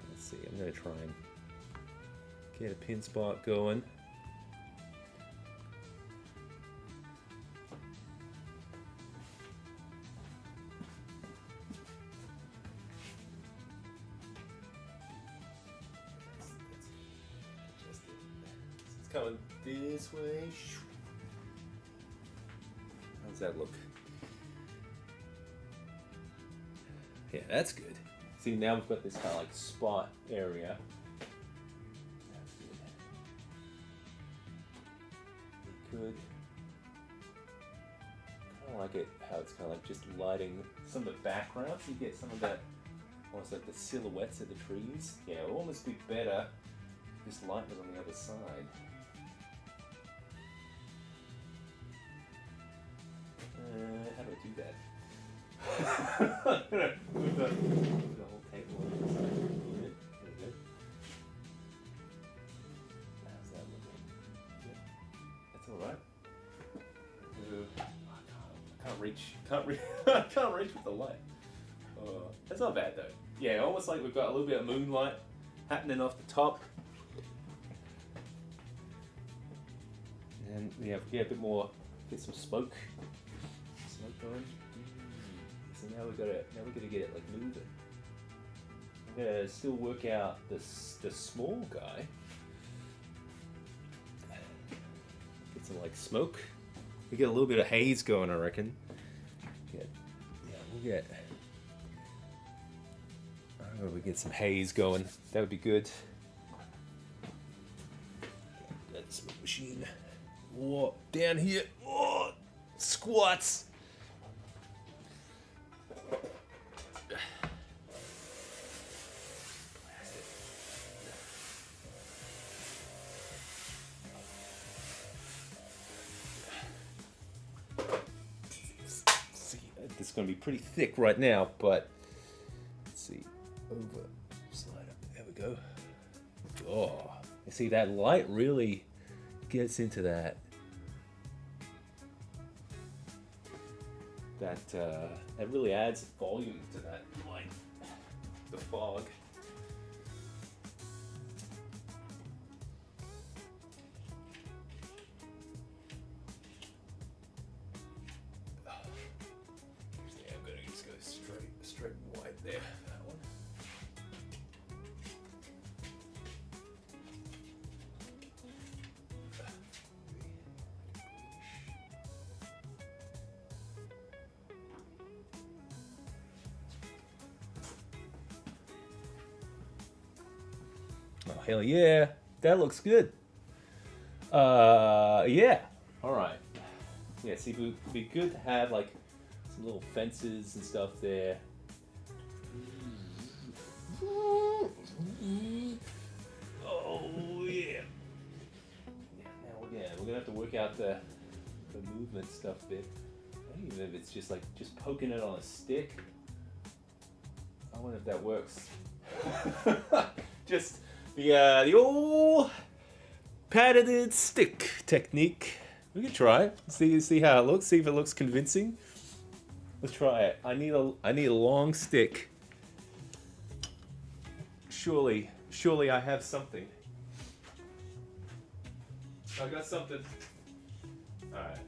Let's see, I'm gonna try and get a pin spot going. It's coming. this way. How's that look? Yeah, that's good. See, now we've got this kind of like spot area. That's good. You could kind of like it how it's kind of like just lighting some of the background, so you get some of that, almost like the silhouettes of the trees. Yeah, it would almost be better just lighten it on the other side. How do I do that? I'm gonna move the whole table on the side. There we go. How's that looking? Yeah, that's all right. I can't reach. I can't reach with the light. That's not bad though. Yeah, almost like we've got a little bit of moonlight happening off the top. And yeah, a bit more. Get some smoke. Smoke going. So now we gotta get it like moving. I'm gonna still work out the small guy. Get some like smoke. We get a little bit of haze going, I reckon. We'll get. Oh, we get some haze going. That would be good. That smoke machine. Whoa, down here. Oh, squats. This is going to be pretty thick right now, but let's see. Over, slide up. There we go. Oh, you see that light really gets into that. That really adds volume to that light. The fog. Yeah, I'm gonna just go straight white there. That one. Oh, hell yeah. That looks good. Yeah. Alright. Yeah, see, it would be good to have, like, some little fences and stuff there. Oh, yeah. Now, we're gonna have to work out the movement stuff bit. Even if it's just, like, just poking it on a stick. I wonder if that works. Just the old patented stick technique. We can try it. See how it looks. See if it looks convincing. Let's try it. I need a long stick. Surely I have something. I got something. All right.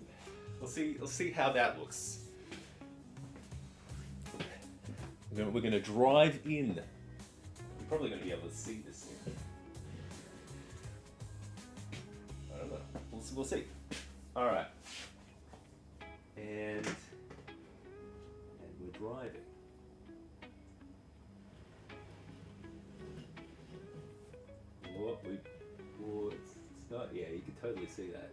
We'll see how that looks. We're gonna drive in. You're probably gonna be able to see this here. I don't know. We'll see. All right. And we're driving. It's not. Yeah, you can totally see that.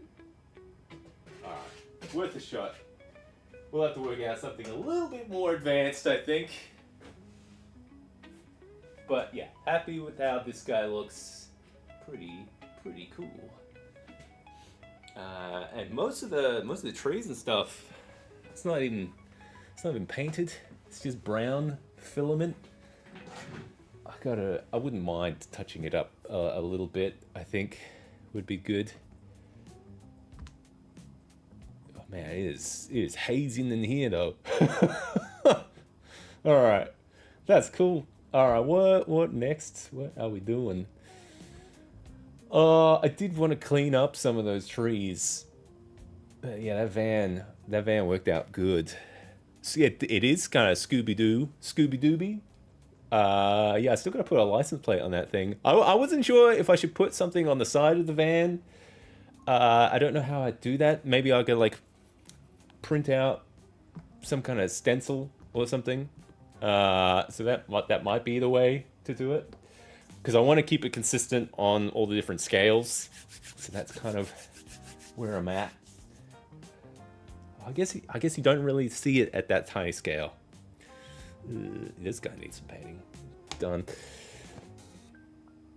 All right. Worth a shot. We'll have to work out something a little bit more advanced, I think. But yeah, happy with how this guy looks. Pretty cool. And most of the trees and stuff, it's not even painted. It's just brown filament. I wouldn't mind touching it up a little bit. I think would be good. Oh man, it is hazing in here though. All right, that's cool. All right, what next? What are we doing? I did want to clean up some of those trees. Yeah, that van worked out good. So yeah, it is kind of Scooby-Dooby. Yeah, I still gotta put a license plate on that thing. I wasn't sure if I should put something on the side of the van, I don't know how I do that. Maybe I could like print out some kind of stencil or something. So that might be the way to do it, because I want to keep it consistent on all the different scales. So that's kind of where I'm at. I guess you don't really see it at that tiny scale. This guy needs some painting done.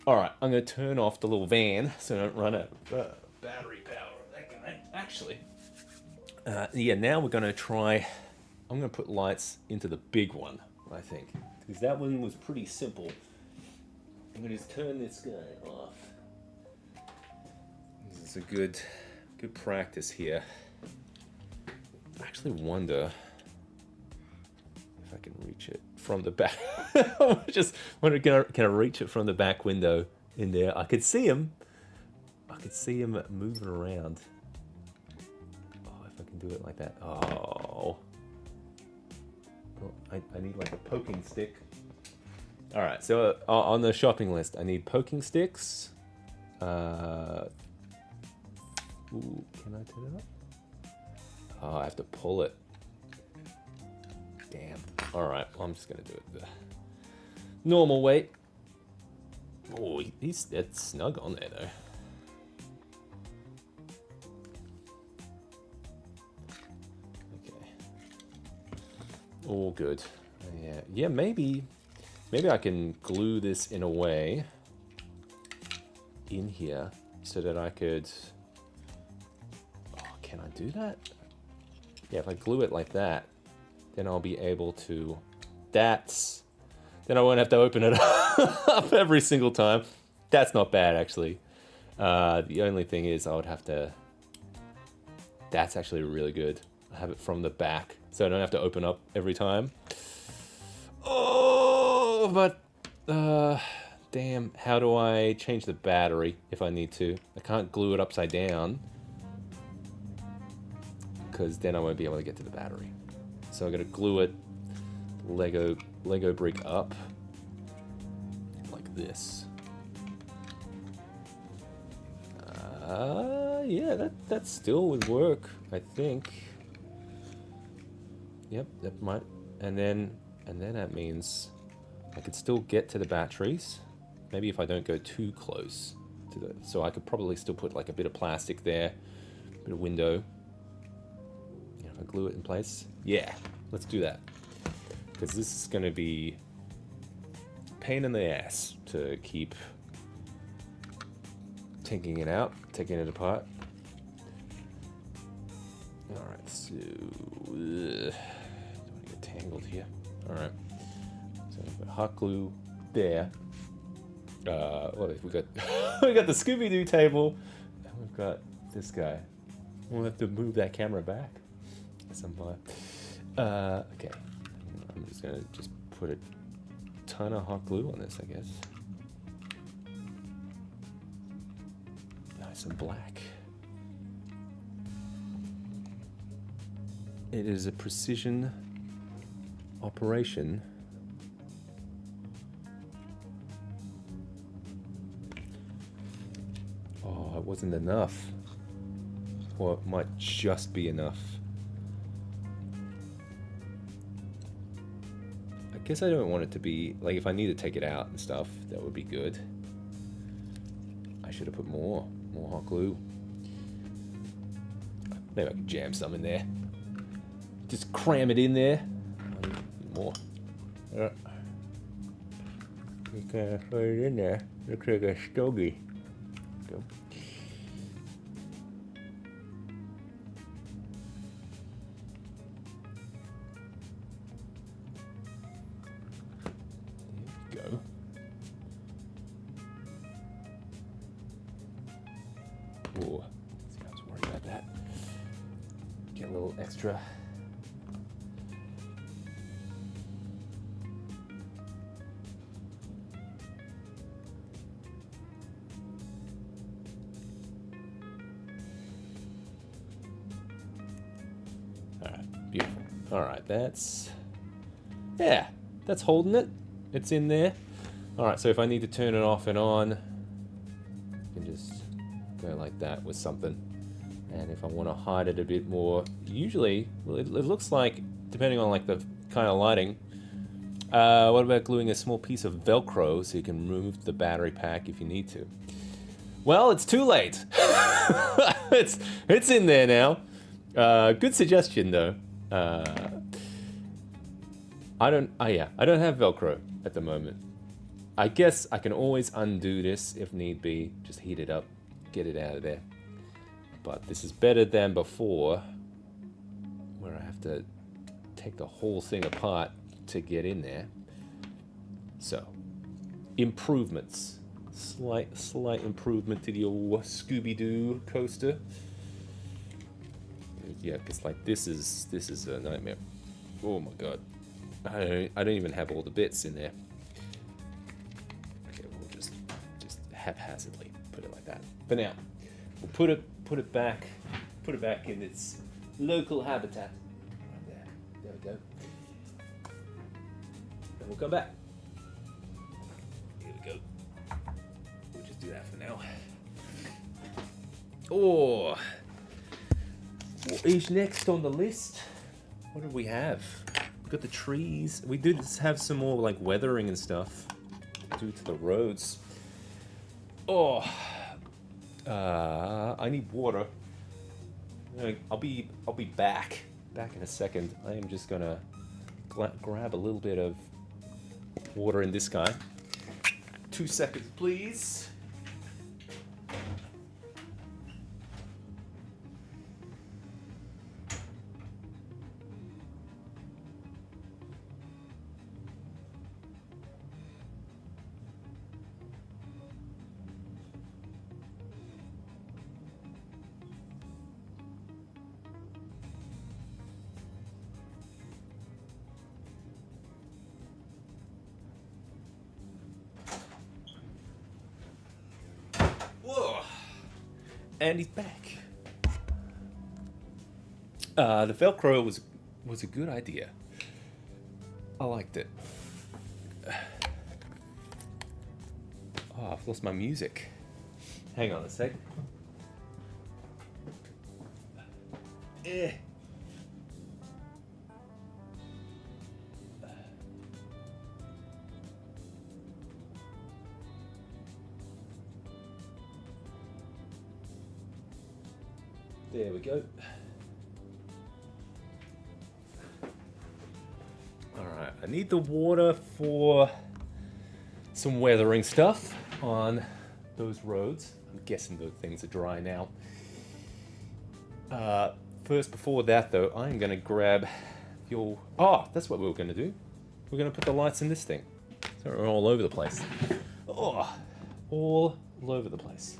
All right, I'm gonna turn off the little van so I don't run out of battery power of that guy. Actually, yeah. Now we're gonna try. I'm gonna put lights into the big one, I think, because that one was pretty simple. I'm gonna just turn this guy off. This is a good practice here. I actually wonder if I can reach it from the back. I just wonder, can I reach it from the back window in there? I could see him. I could see him moving around. Oh, if I can do it like that. Oh. Well, I need like a poking stick. All right, so on the shopping list, I need poking sticks. Ooh, can I turn it up? Oh, I have to pull it. Damn. All right, well, I'm just gonna do it the normal way. Oh, it's snug on there though. Okay. All good. Yeah. Maybe I can glue this in a way in here so that I could. Oh, can I do that? Yeah, if I glue it like that, then I'll be able to. Then I won't have to open it up every single time. That's not bad, actually. The only thing is I would have to. That's actually really good. I have it from the back, so I don't have to open up every time. Oh, but damn, how do I change the battery if I need to? I can't glue it upside down, because then I won't be able to get to the battery. So I'm gonna glue it Lego brick up like this. Yeah, that still would work, I think. Yep, that might, and then that means I could still get to the batteries. Maybe if I don't go too close to the, so I could probably still put like a bit of plastic there, a bit of window. Yeah, if I glue it in place. Yeah, let's do that. Because this is going to be a pain in the ass to keep taking it out, taking it apart. Alright, so don't want to get tangled here. Alright, so I've got hot glue there. What we got? We got the Scooby-Doo table, and we've got this guy. We'll have to move that camera back sometime. Okay, I'm just gonna put a ton of hot glue on this, I guess. Nice and black. It is a precision operation. Oh, it wasn't enough. Or it might just be enough. I guess I don't want it to be, like, if I need to take it out and stuff, that would be good. I should have put more hot glue. Maybe I could jam some in there. Just cram it in there. More. You can put it in there. Looks like a stogie. Go. There you go. Oh, I was worried about that. Get a little extra. Alright, that's holding it. It's in there. Alright, so if I need to turn it off and on, I can just go like that with something. And if I want to hide it a bit more, usually, well, it looks like, depending on like the kind of lighting, what about gluing a small piece of Velcro so you can remove the battery pack if you need to? Well, it's too late. it's in there now. Good suggestion though. I don't have Velcro at the moment. I guess I can always undo this if need be. Just heat it up, get it out of there. But this is better than before, where I have to take the whole thing apart to get in there. So, improvements. Slight improvement to the old Scooby-Doo coaster. Yeah, because like this is a nightmare. Oh my god. I don't even have all the bits in there. Okay, we'll just haphazardly put it like that. For now, we'll put it back in its local habitat. Right there. There we go. And we'll come back. Here we go. We'll just do that for now. Oh, what is next on the list? What do we have? We've got the trees. We did have some more like weathering and stuff due to the roads. Oh, I need water. I'll be back in a second. I am just gonna grab a little bit of water in this guy. 2 seconds, please. And he's back. The Velcro was a good idea. I liked it. Oh, I've lost my music. Hang on a sec. There we go. Alright, I need the water for some weathering stuff on those roads. I'm guessing those things are dry now. First, before that though, I'm going to grab your... Oh, that's what we were going to do. We're going to put the lights in this thing. So we're all over the place. Oh, all over the place.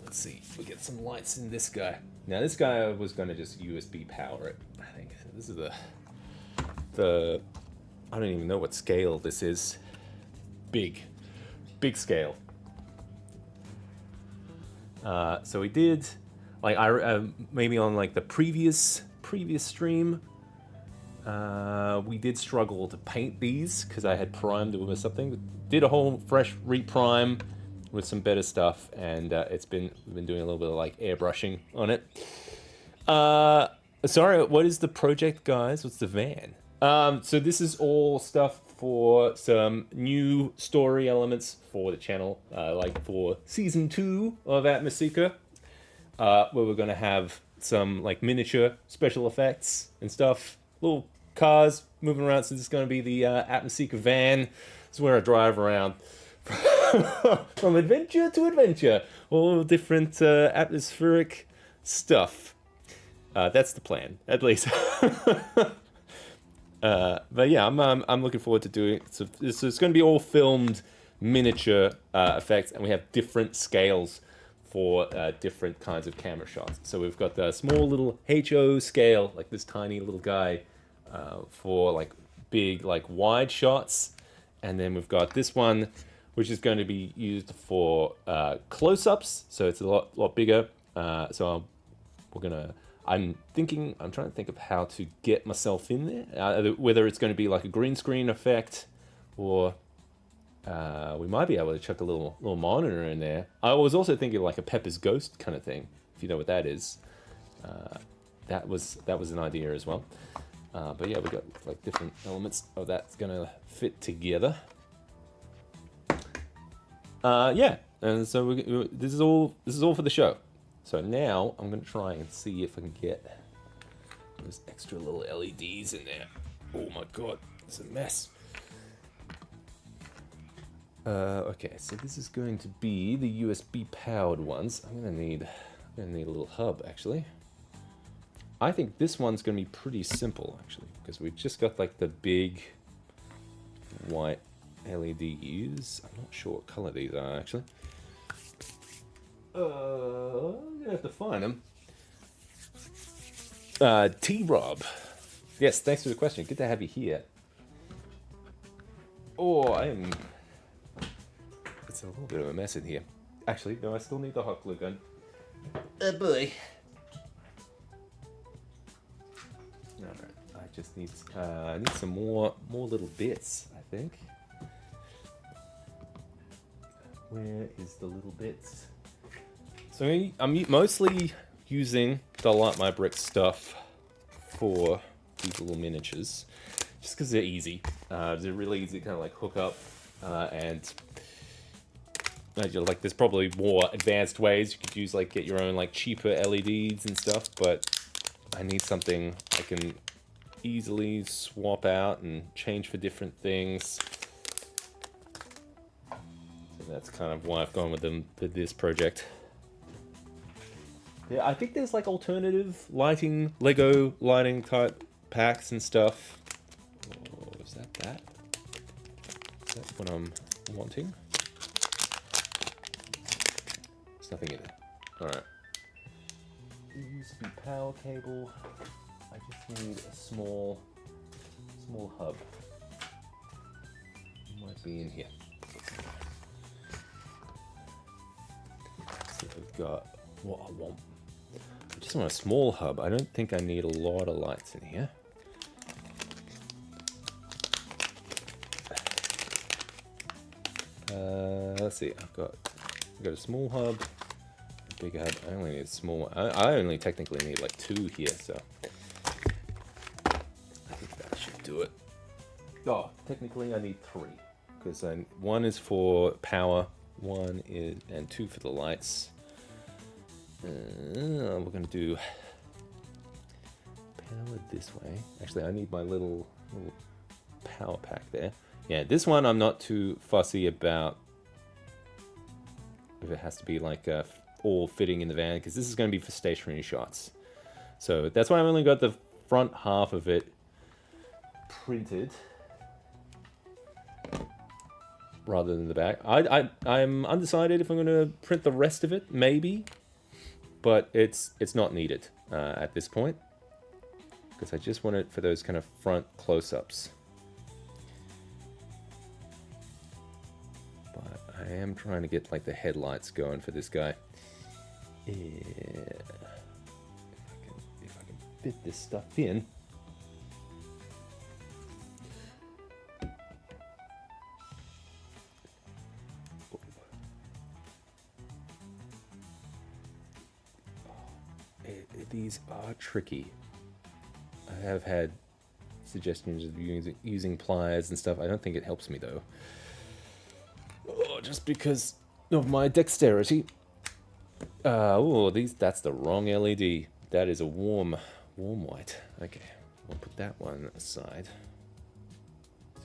Let's see. We get some lights in this guy. Now this guy was going to just USB power it. I think this is the I don't even know what scale this is. Big scale. So we did, like maybe on like the previous stream, we did struggle to paint these because I had primed it with something. Did a whole fresh reprime with some better stuff, and we've been doing a little bit of like airbrushing on it. Sorry, what is the project, guys? What's the van? So this is all stuff for some new story elements for the channel, like for season 2 of Atmoseeker, where we're gonna have some like miniature special effects and stuff, little cars moving around. So this is gonna be the Atmoseeker van. This is where I drive around. From adventure to adventure, all different atmospheric stuff. That's the plan, at least. But yeah, I'm looking forward to doing it. So it's going to be all filmed miniature effects, and we have different scales for different kinds of camera shots. So we've got the small little HO scale, like this tiny little guy, for like big, like wide shots, and then we've got this one, which is going to be used for close-ups, so it's a lot bigger. So I'm trying to think of how to get myself in there, whether it's going to be like a green screen effect or we might be able to chuck a little monitor in there. I was also thinking like a Pepper's Ghost kind of thing, if you know what that is. That was an idea as well. But yeah, we got like different elements of that's gonna fit together. Yeah, and so this is all for the show. So now I'm gonna try and see if I can get those extra little LEDs in there. Oh my god, it's a mess. Okay, so this is going to be the USB powered ones. I'm gonna need a little hub actually. I think this one's gonna be pretty simple actually, because we've just got like the big white LEDs. I'm not sure what color these are actually. I'm gonna have to find them. T-Rob. Yes, thanks for the question. Good to have you here. Oh, it's a little bit of a mess in here. Actually, no, I still need the hot glue gun. Oh boy. Alright, I just need some more little bits, I think. Where is the little bits? So I'm mostly using the Light My Brick stuff for these little miniatures, just because they're easy. They're really easy to kind of like hook up, and like there's probably more advanced ways you could use, like get your own like cheaper LEDs and stuff, but I need something I can easily swap out and change for different things. So that's kind of why I've gone with them for this project. Yeah, I think there's like alternative lighting, Lego lighting type packs and stuff. Oh, is that? Is that what I'm wanting? There's nothing in it. Alright. USB power cable. I just need a small hub. It might be in here. So we've got what I want. I just want a small hub. I don't think I need a lot of lights in here. Let's see. I've got a small hub, a big hub. I only need a small. I only technically need like 2 here, so I think that should do it. Oh, technically I need 3 because 1 is for power, 1 is and 2 for the lights. We're gonna do power this way. Actually, I need my little power pack there. Yeah, this one I'm not too fussy about if it has to be like all fitting in the van, because this is going to be for stationary shots. So that's why I've only got the front half of it printed rather than the back. I'm undecided if I'm going to print the rest of it, maybe, but it's not needed at this point, because I just want it for those kind of front close-ups. But I am trying to get like the headlights going for this guy. Yeah. If I can fit this stuff in. These are tricky. I have had suggestions of using pliers and stuff. I don't think it helps me though. Oh, just because of my dexterity. Oh, that's the wrong LED. That is a warm white. Okay, we'll put that one aside.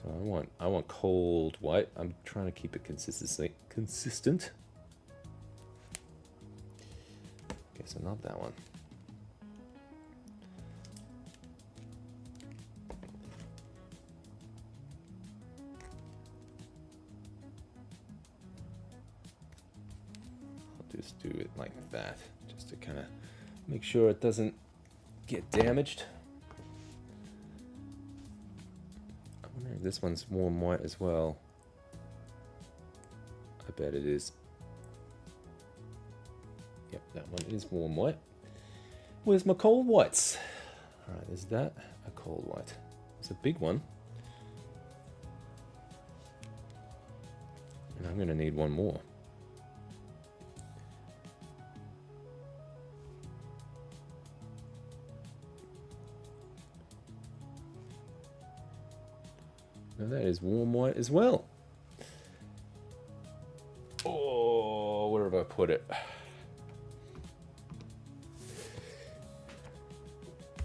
So I want cold white. I'm trying to keep it consistent. Okay, so not that one. Just do it like that, just to kind of make sure it doesn't get damaged. I wonder if this one's warm white as well. I bet it is. Yep, that one is warm white. Where's my cold whites? Alright, is that a cold white? It's a big one. I'm going to need one more. Now that is warm white as well. Oh, where have I put it?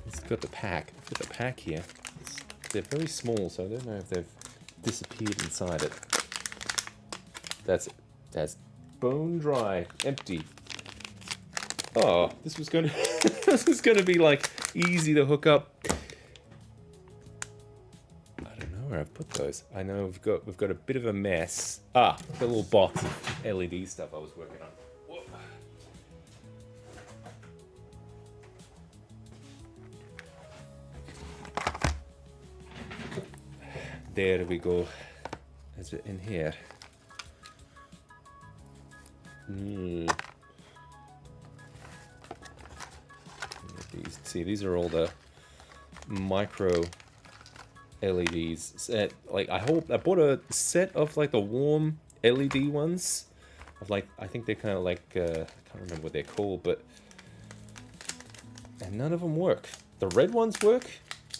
It's got the pack. I've got the pack here. They're very small, so I don't know if they've disappeared inside it. That's it. That's bone dry, empty. Oh, this was gonna this is gonna be like easy to hook up. I don't know where I've put those. I know we've got a bit of a mess. Ah, the little box of LED stuff I was working on. Whoa. There we go. Is it in here? These are all the micro LEDs. Like I bought a set of like the warm LED ones. Of like I think they're kind of like I can't remember what they're called, but and none of them work. The red ones work.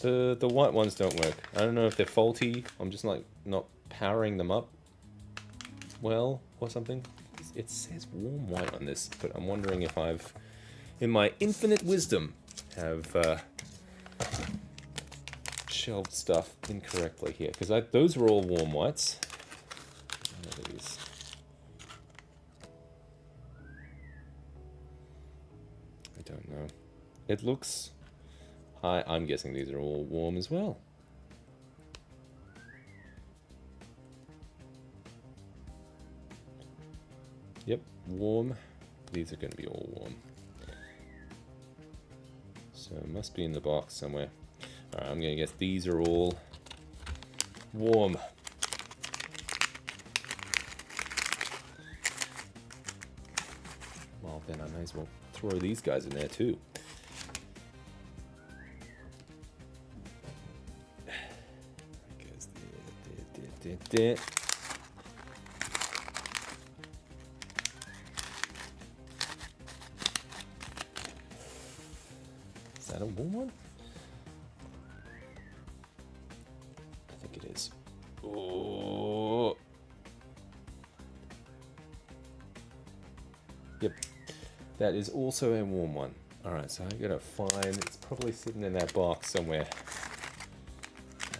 The white ones don't work. I don't know if they're faulty. I'm just like not powering them up well or something. It says warm white on this, but I'm wondering if I've, in my infinite wisdom, have shelved stuff incorrectly here. Because those were all warm whites. What are these? I don't know. It looks... I'm guessing these are all warm as well. Yep, warm. These are going to be all warm. So it must be in the box somewhere. Alright, I'm going to guess these are all warm. Well, then I may as well throw these guys in there too. There. Is that a warm one? I think it is. Oh. Yep. That is also a warm one. Alright, so I gotta find, it's probably sitting in that box somewhere.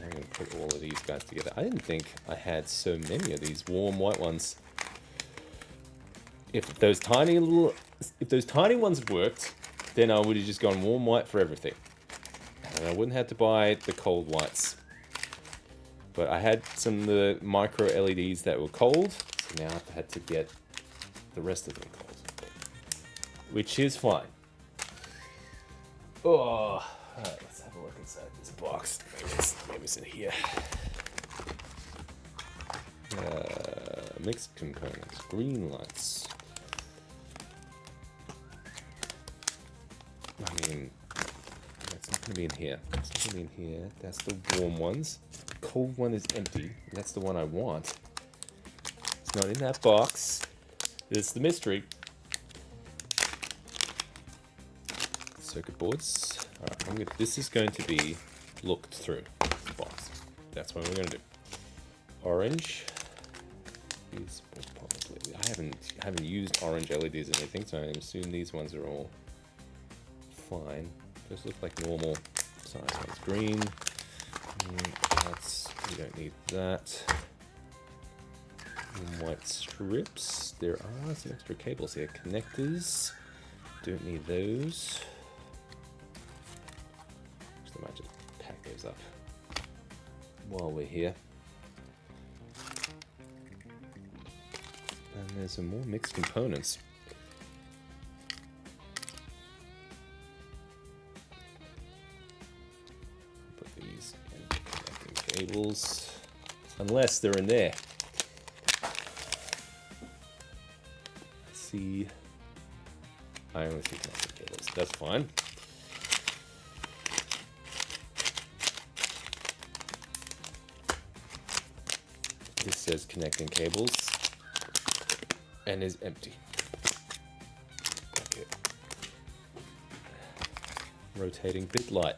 I'm going to put all of these guys together. I didn't think I had so many of these warm white ones. If those tiny ones worked, then I would have just gone warm white for everything. And I wouldn't have to buy the cold whites. But I had some of the micro LEDs that were cold, so now I had to get the rest of them cold. Which is fine. Oh, alright, let's have a look inside this box. Maybe it's in here. Mixed components, green lights. I mean, that's not going to be in here. It's not going to be in here. That's the warm ones. The cold one is empty. That's the one I want. It's not in that box. It's the mystery. Circuit boards. Alright, this is going to be looked through the box. That's what we're going to do. Orange. These probably. I haven't used orange LEDs or anything, so I assume these ones are all fine. Those look like normal size ones. Green. We don't need that. And white strips. There are some extra cables here. Connectors. Don't need those. I might just pack those up while we're here. And there's some more mixed components. Put these in connecting cables, unless they're in there. See, I only see connecting cables. That's fine. This says connecting cables. and is empty. Okay. Rotating bit light.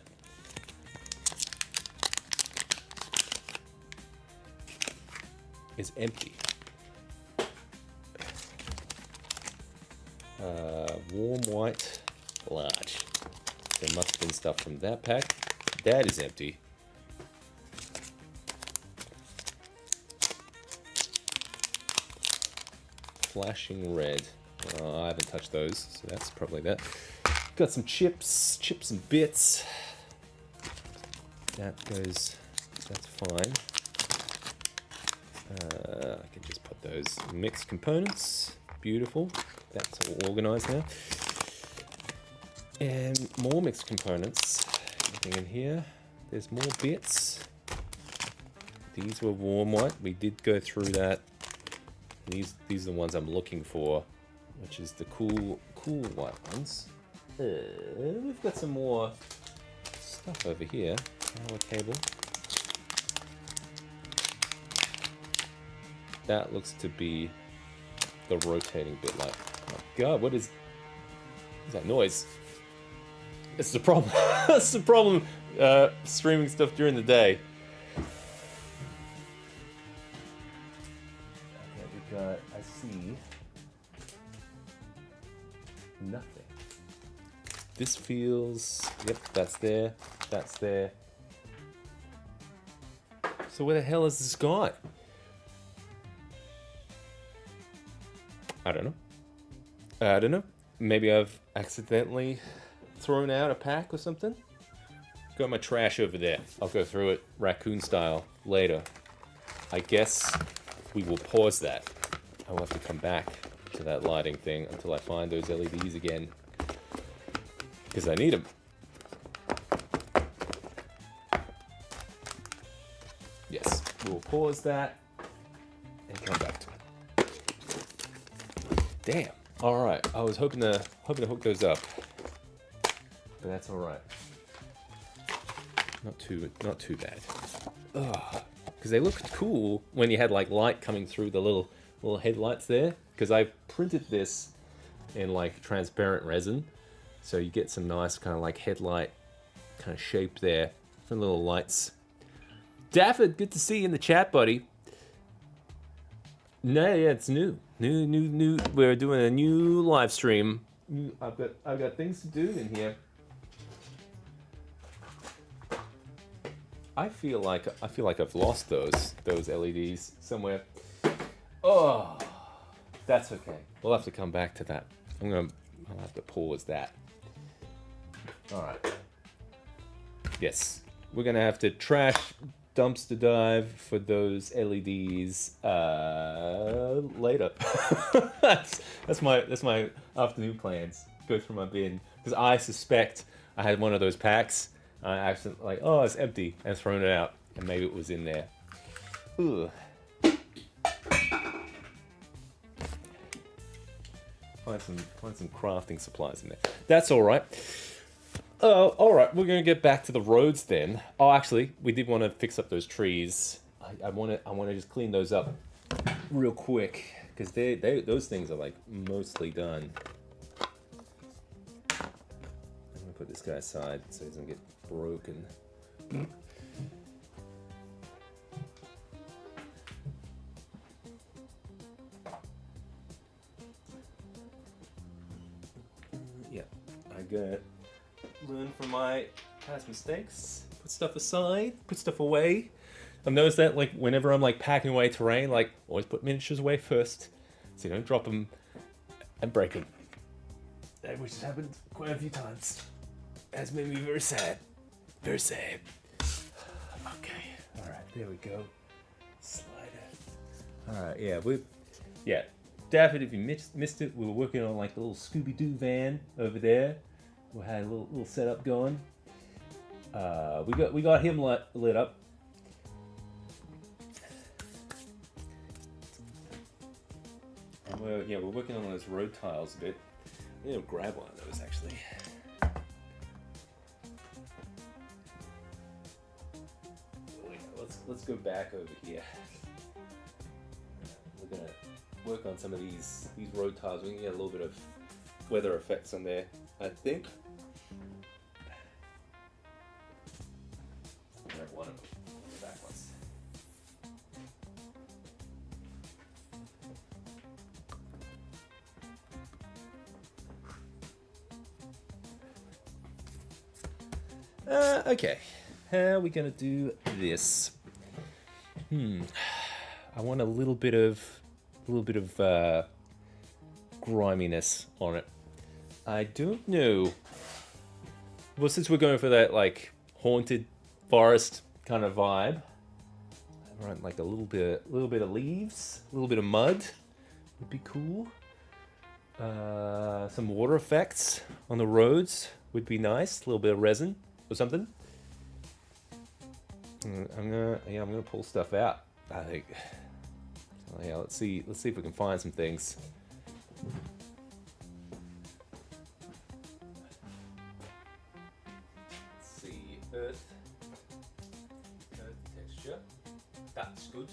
Is empty. Warm white, large. There must have been stuff from that pack. That is empty. Flashing red. I haven't touched those, so that's probably that. Got some chips and bits. That goes, that's fine. I can just put those mixed components. Beautiful. That's all organized now. And more mixed components. Anything in here? There's more bits. These were warm white. We did go through that. These are the ones I'm looking for, which is the cool white ones. We've got some more stuff over here. Power cable. That looks to be the rotating bit light. Oh my god, what is that noise? It's the problem. That's the problem. Streaming stuff during the day. Okay, we got. I see nothing. This feels. Yep, that's there. That's there. So where the hell is this guy? I don't know. Maybe I've accidentally thrown out a pack or something. Got my trash over there. I'll go through it raccoon style later. I guess we will pause that. I will have to come back to that lighting thing until I find those LEDs again. Because I need them. Yes, we'll pause that and come back to it. Damn. All right. I was hoping to hook those up, but that's all right. Not too bad. Ugh. Because they looked cool when you had like light coming through the little headlights there. Because I printed this in like transparent resin, so you get some nice kind of like headlight kind of shape there. Some little lights. Dafford, good to see you in the chat, buddy. No, yeah, it's new. New. We're doing a new live stream. I've got things to do in here. I feel like I've lost those LEDs somewhere. Oh, that's okay. We'll have to come back to that. I'll have to pause that. All right. Yes, we're gonna have to trash dumpster dive for those LEDs later. that's my afternoon plans. Go through my bin because I suspect I had one of those packs. I accidentally like, oh, it's empty, and thrown it out, and maybe it was in there. Ugh. Find some crafting supplies in there. That's all right. All right, we're gonna get back to the roads then. Oh, actually, we did want to fix up those trees. I want to just clean those up real quick because those things are like mostly done. I'm gonna put this guy aside so he doesn't get broken. Yeah, I got. Learn from my past mistakes. Put stuff aside. Put stuff away. I've noticed that like whenever I'm like packing away terrain, like always put miniatures away first, so you don't drop them and break them. Which has happened quite a few times. That's made me very sad. Very sad. Okay. All right. There we go. Slide it. All right. Yeah. David, if you missed it, we were working on like a little Scooby-Doo van over there. We had a little setup going. We got him lit up. And we're working on those road tiles a bit. I need to grab one of those actually. Oh, yeah, let's go back over here. We're gonna work on some of these road tiles. We can get a little bit of weather effects on there, I think. Grab one of them. The back ones. Okay, how are we gonna do this? I want a little bit of griminess on it. I don't know. Well, since we're going for that like haunted forest kind of vibe, I want like a little bit of leaves, a little bit of mud would be cool. Some water effects on the roads would be nice. A little bit of resin or something. I'm gonna pull stuff out, I think. So yeah, let's see if we can find some things. Let's see, earth texture. That's good.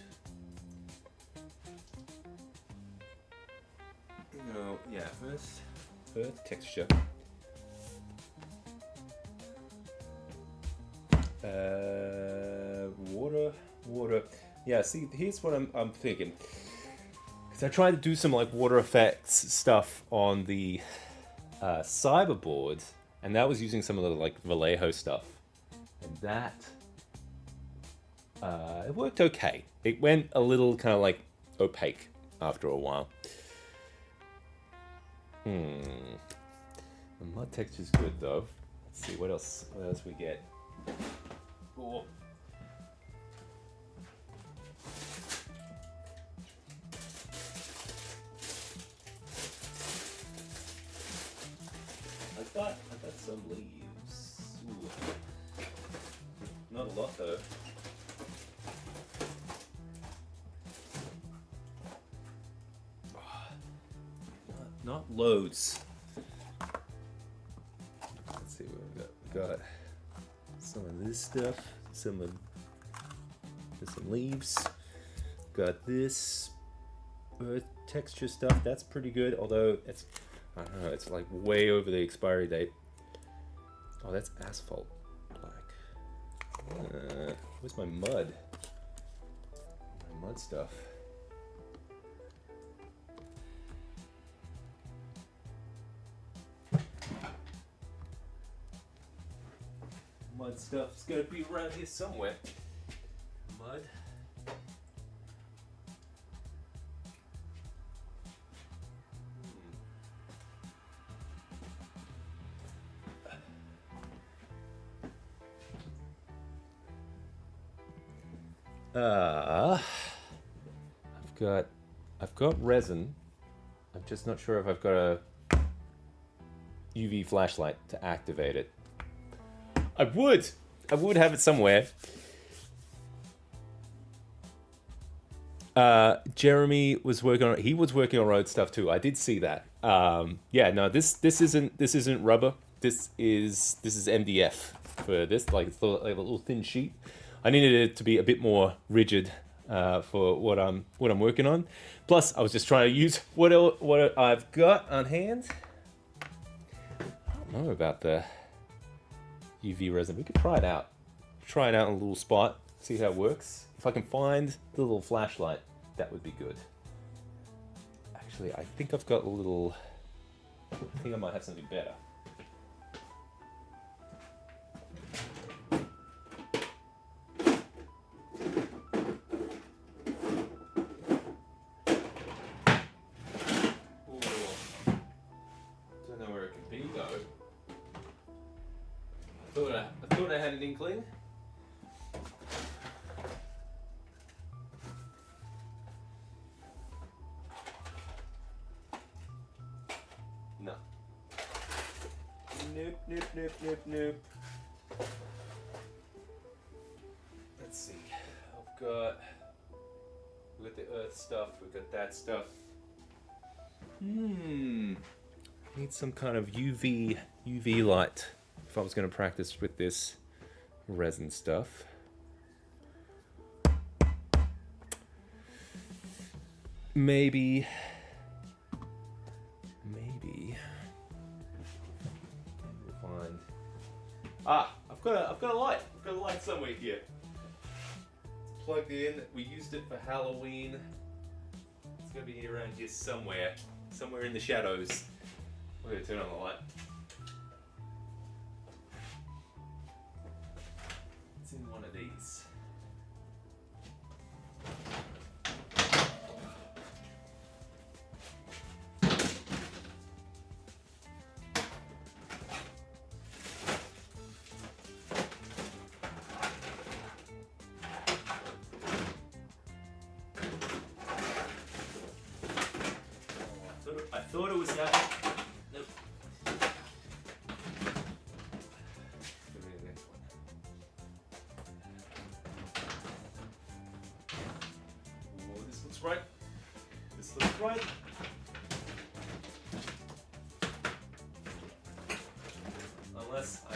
No, yeah, earth texture. Water. Yeah, see, here's what I'm thinking. Because I tried to do some like water effects stuff on the cyberboard, and that was using some of the like Vallejo stuff, and that it worked okay. It went a little kind of like opaque after a while. The mud texture's good though. Let's see what else we get. Oh. I got some leaves. Ooh. Not a lot though. Not loads. Let's see what we got. We got some of this stuff, some leaves. Got this earth texture stuff. That's pretty good, although it's, I don't know, it's like way over the expiry date. Oh, that's asphalt black. Where's my mud? My mud stuff. Mud stuff's gonna be around here somewhere. Mud. I've got resin. I'm just not sure if I've got a UV flashlight to activate it. I would have it somewhere. Jeremy was working on road stuff too. I did see that. Yeah, no, this isn't rubber. This is MDF for this. Like it's a little thin sheet. I needed it to be a bit more rigid for what I'm working on. Plus, I was just trying to use what I've got on hand. I don't know about the UV resin. We could try it out. Try it out in a little spot. See how it works. If I can find the little flashlight, that would be good. Actually, I think I've got a little. I think I might have something better. I thought I had an inkling. No. Nope. Let's see. We've got the earth stuff. We've got that stuff. Need some kind of UV light. If I was going to practice with this resin stuff. maybe. We'll find. I've got a light. I've got a light somewhere here. It's plugged in. We used it for Halloween. It's gonna be around here somewhere in the shadows. We're gonna turn on the light. It's in one of these. I thought it was that. Nope. Give me the next one. Oh, this looks right. This looks right. Unless I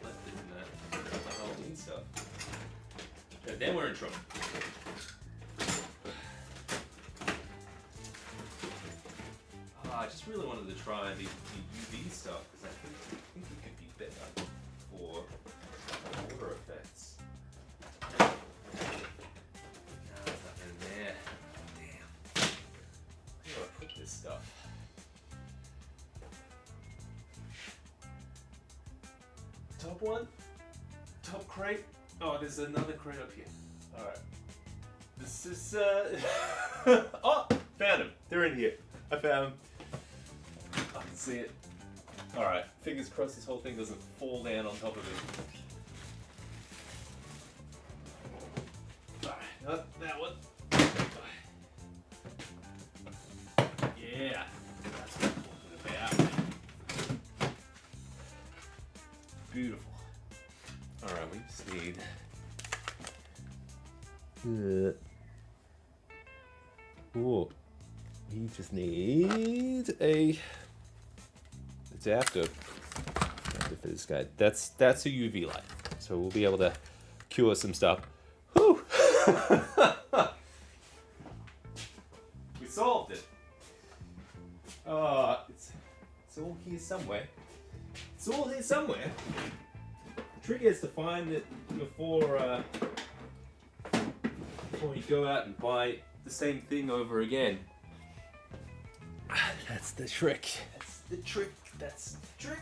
left it in the Halloween stuff. And then we're in trouble. I just really wanted to try the UV stuff because I think it could be better for water effects. No, there's nothing in there. Damn. Where do I put this stuff? Top one? Top crate? Oh, there's another crate up here. Alright. This is, oh! Found them. They're in here. I found them. I can see it. Alright, fingers crossed this whole thing doesn't fall down on top of it. Alright, not that one. Yeah, that's what I'm talking about. Beautiful. Alright, we just need... Ooh. We just need a adapter for this guy. That's a UV light, so we'll be able to cure some stuff. Whew. We solved it. It's all here somewhere. It's all here somewhere. The trick is to find it before you go out and buy the same thing over again. That's the trick. That's the trick. That's the trick.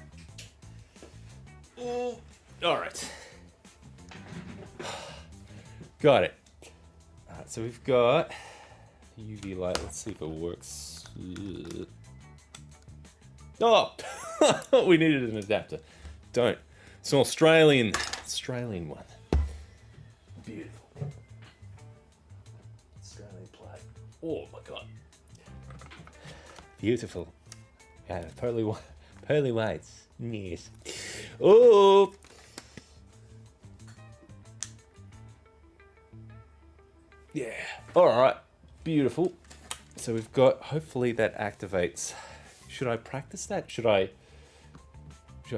Oh, all right. Got it. All right, so we've got UV light. Let's see if it works. Oh, we needed an adapter. Don't. It's an Australian one. Beautiful. Australian plug. Oh my god. Beautiful. Yeah, pearly whites. Yes. Oh. Yeah. All right. Beautiful. So we've got. Hopefully that activates. Should I practice that? Should I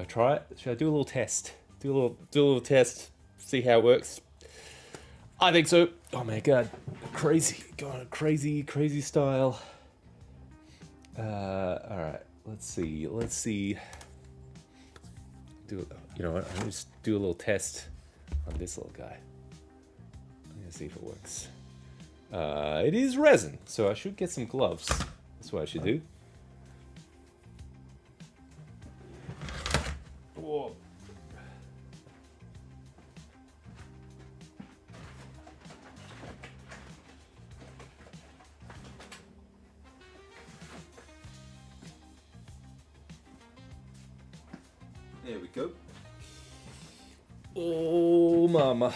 try it? Should I do a little test? Do a little test. See how it works. I think so. Oh my god. Crazy. Going crazy style. Alright, let's see. You know what? I'm gonna just do a little test on this little guy. I'm gonna see if it works. It is resin, so I should get some gloves. That's what I should do. Whoa. There we go. Oh, mama.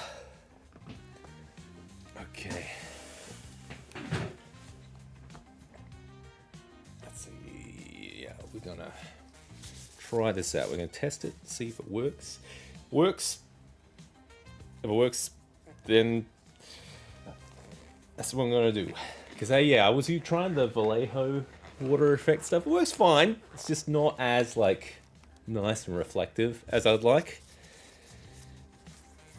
Okay. Let's see. Yeah, we're gonna try this out. We're gonna test it, see if it works. Works. If it works, then that's what I'm gonna do. Because I was trying the Vallejo water effect stuff. It works fine. It's just not as like nice and reflective as I'd like.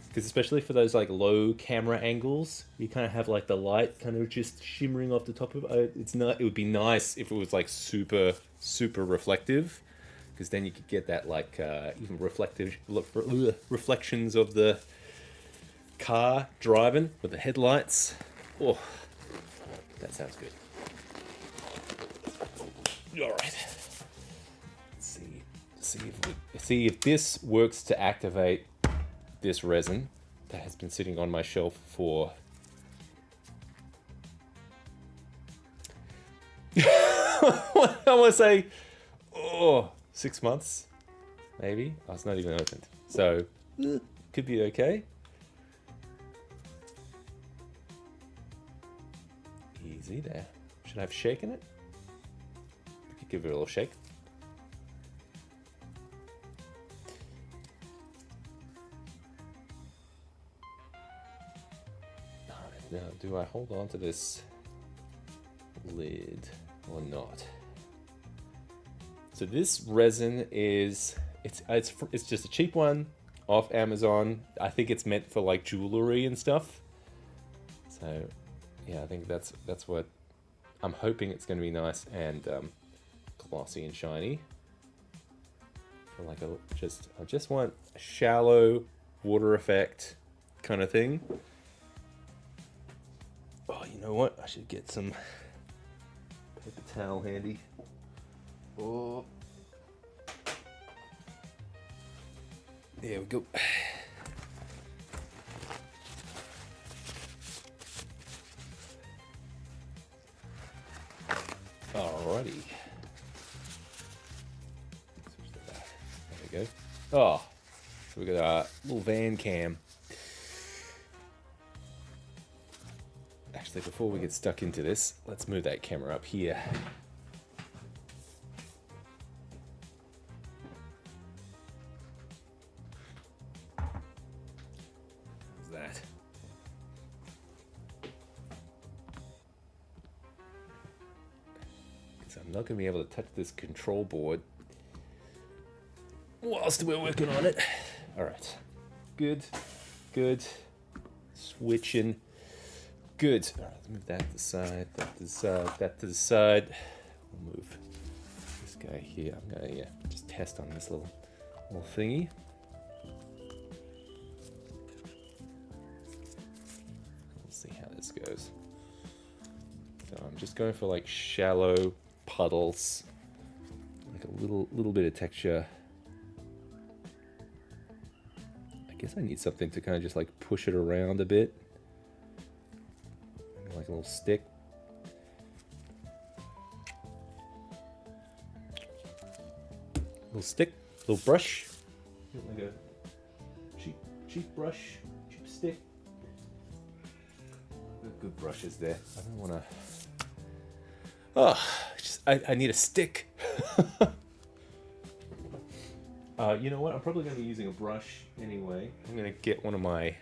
because especially for those like low camera angles, you kind of have like the light kind of just shimmering off the top of it. It's not. It would be nice if it was like super reflective, because then you could get that like even reflections of the car driving with the headlights. Oh, that sounds good. All right. See if this works to activate this resin that has been sitting on my shelf for I want to say 6 months, maybe. Oh, it's not even opened, so could be okay. Easy there. Should I have shaken it? We could give it a little shake. Now, do I hold on to this lid or not? So this resin is it's just a cheap one off Amazon. I think it's meant for like jewelry and stuff. So yeah, I think that's what I'm hoping. It's going to be nice and glossy and shiny. For like I just want a shallow water effect kind of thing. Oh, you know what? I should get some paper towel handy. Oh, there we go. Alrighty. Switch to that. There we go. Oh, so we got a little van cam. Actually, before we get stuck into this, let's move that camera up here. How's that? Because I'm not going to be able to touch this control board whilst we're working on it. All right. Good. Good. Switching. Good. All right, let's move that to the side, that to the side, that to the side. We'll move this guy here. I'm gonna just test on this little thingy. We'll see how this goes. So I'm just going for like shallow puddles, like a little bit of texture. I guess I need something to kind of just like push it around a bit. Like a little stick. Little brush. Like a cheap brush, cheap stick. Good brushes there. I don't want to. Oh, I need a stick. You know what? I'm probably going to be using a brush anyway. I'm going to get one of my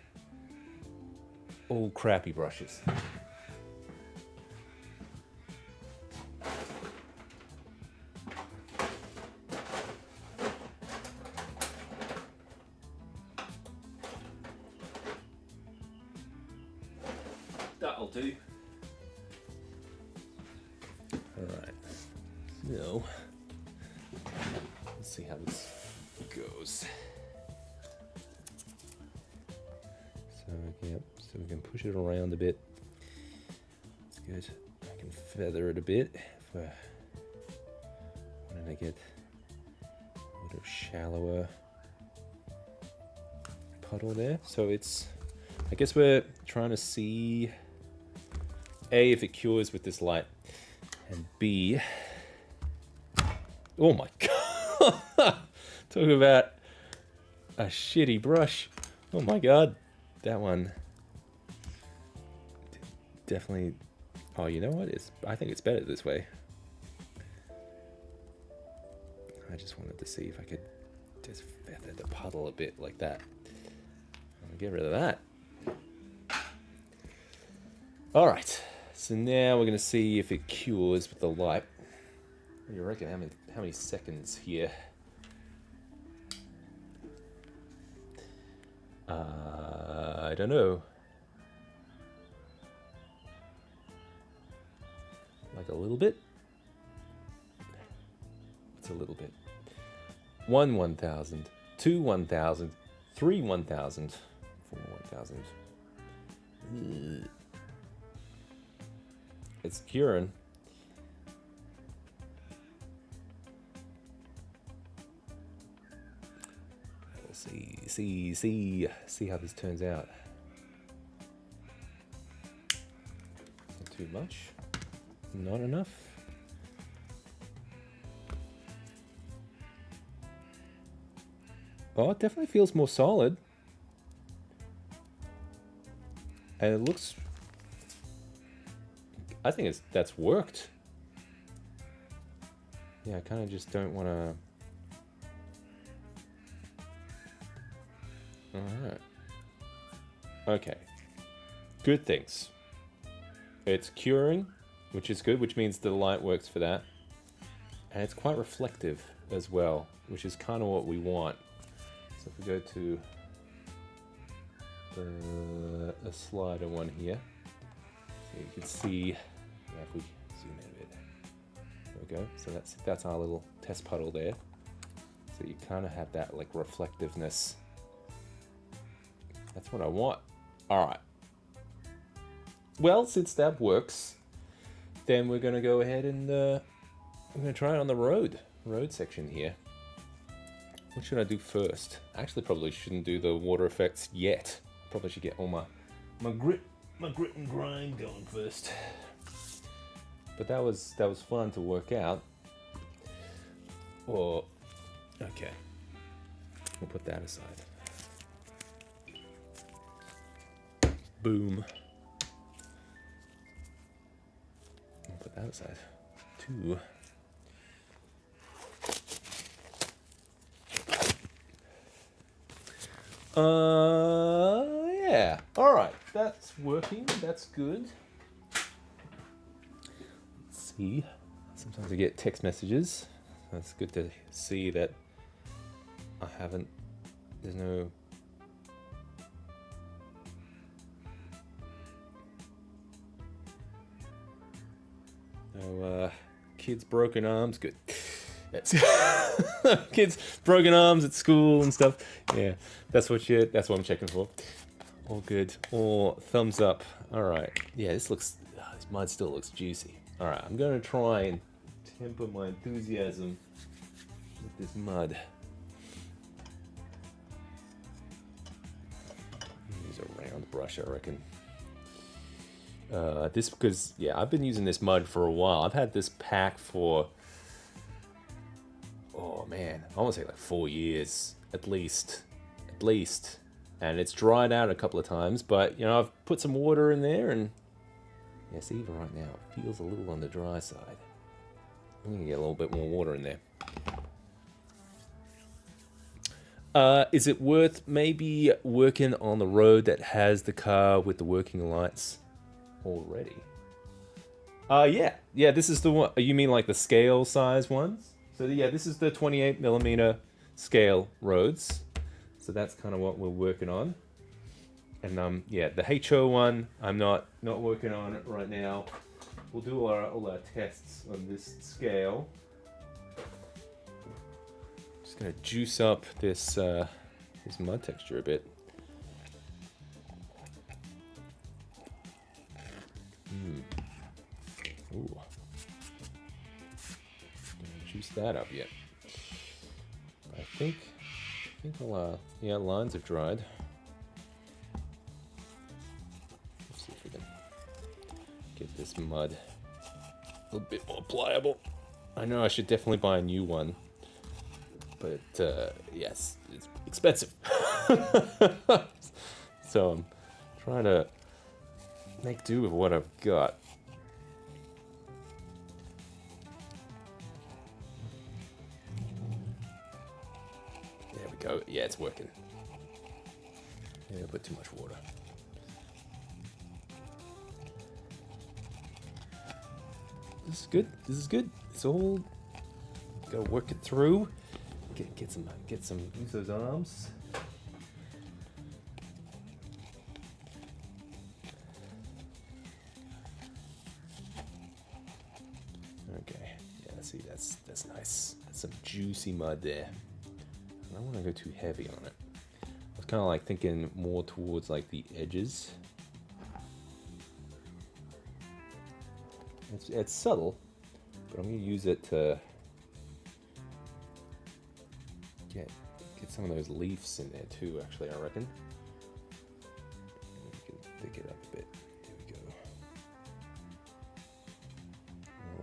old crappy brushes. That'll do. Alright. So, let's see how this goes. So, yep, so we can push it around a bit. That's good. I can feather it a bit if I wanted to get a little shallower puddle there. So it's, I guess we're trying to see A, if it cures with this light, and B, oh my god, talk about a shitty brush. Oh my god, that one definitely, oh, you know what, I think it's better this way. I just wanted to see if I could just feather the puddle a bit like that. I'll get rid of that. All right, so now we're going to see if it cures with the light. What do you reckon? How many seconds here? don't know. Like a little bit? It's a little bit. 1 1,000, 2 1,000, 3 1,000, 4 1,000. It's curing. We'll see how this turns out. Not too much. Not enough. Oh, it definitely feels more solid. And it looks... I think that's worked. Yeah, I kind of just don't want to... Alright. Okay. Good things. It's curing, which is good, which means the light works for that. And it's quite reflective as well, which is kind of what we want. So if we go to the slider one here, so you can see, yeah, if we zoom in a bit, there we go. So that's our little test puddle there. So you kind of have that like reflectiveness. That's what I want. All right. Well, since that works, then we're going to go ahead and we're going to try it on the road section here. What should I do first? Actually, probably shouldn't do the water effects yet. Probably should get all my grit and grind going first. But that was fun to work out. Or okay, we'll put that aside. Boom. We'll put that aside. 2. Yeah. All right. That's working. That's good. Let's see. Sometimes I get text messages. That's good to see that I haven't. There's no. No kids broken arms. Good. That's kids broken arms at school and stuff. Yeah, that's what I'm checking for. All good. All thumbs up. All right. Yeah, this mud still looks juicy. All right, I'm gonna try and temper my enthusiasm with this mud. Use a round brush, I reckon. Because I've been using this mud for a while. I've had this pack for. Oh man, I want to say like 4 years at least, and it's dried out a couple of times. But I've put some water in there, and yes, even right now it feels a little on the dry side. I'm gonna get a little bit more water in there. Is it worth maybe working on the road that has the car with the working lights already? Yeah. This is the one. You mean like the scale size ones? So yeah, this is the 28mm scale roads. So that's kind of what we're working on. And the HO one, I'm not working on it right now. We'll do all our tests on this scale. Just gonna juice up this mud texture a bit. Ooh. Juice that up yet. I think all lines have dried. Let's see if we can get this mud a little bit more pliable. I know I should definitely buy a new one, but yes, it's expensive. So I'm trying to make do with what I've got. Go. Yeah, it's working. Yeah, I put too much water. This is good. It's all. Gotta work it through. Get some. Use those arms. juicy mud there. I don't want to go too heavy on it. I was kind of like thinking more towards like the edges. It's subtle, but I'm going to use it to get some of those leaves in there too, actually, I reckon. We can thick it up a bit. There we go. A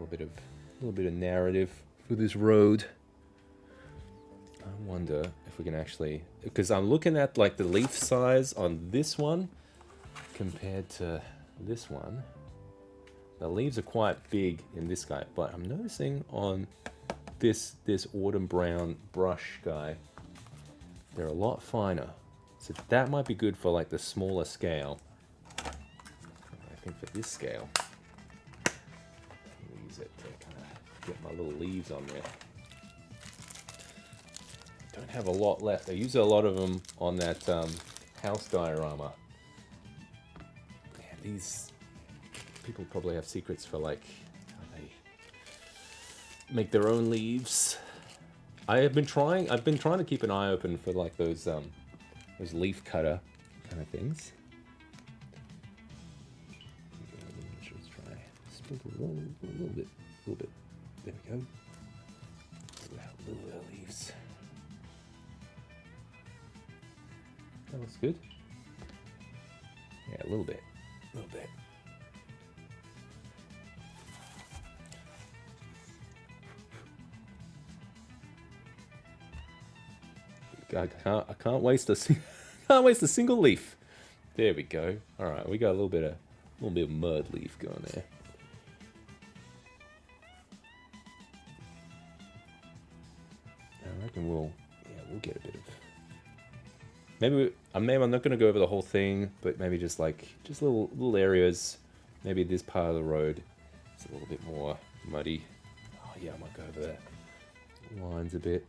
little bit of narrative for this road. I wonder if we can actually, because I'm looking at like the leaf size on this one compared to this one. The leaves are quite big in this guy, but I'm noticing on this autumn brown brush guy, they're a lot finer. So that might be good for like the smaller scale. I think for this scale, I'll use it to kind of get my little leaves on there. Don't have a lot left. I use a lot of them on that house diorama. Man, these people probably have secrets for like how they make their own leaves. I've been trying to keep an eye open for like those leaf cutter kind of things. Let's try sprinkle a little bit. There we go. A little bit of leaves. That looks good. Yeah, a little bit. I can't waste a single leaf. There we go. All right, we got a little bit of mud leaf going there. I reckon we'll get a bit of. Maybe I'm not going to go over the whole thing, but maybe just little areas. Maybe this part of the road is a little bit more muddy. Oh yeah, I might go over the lines a bit.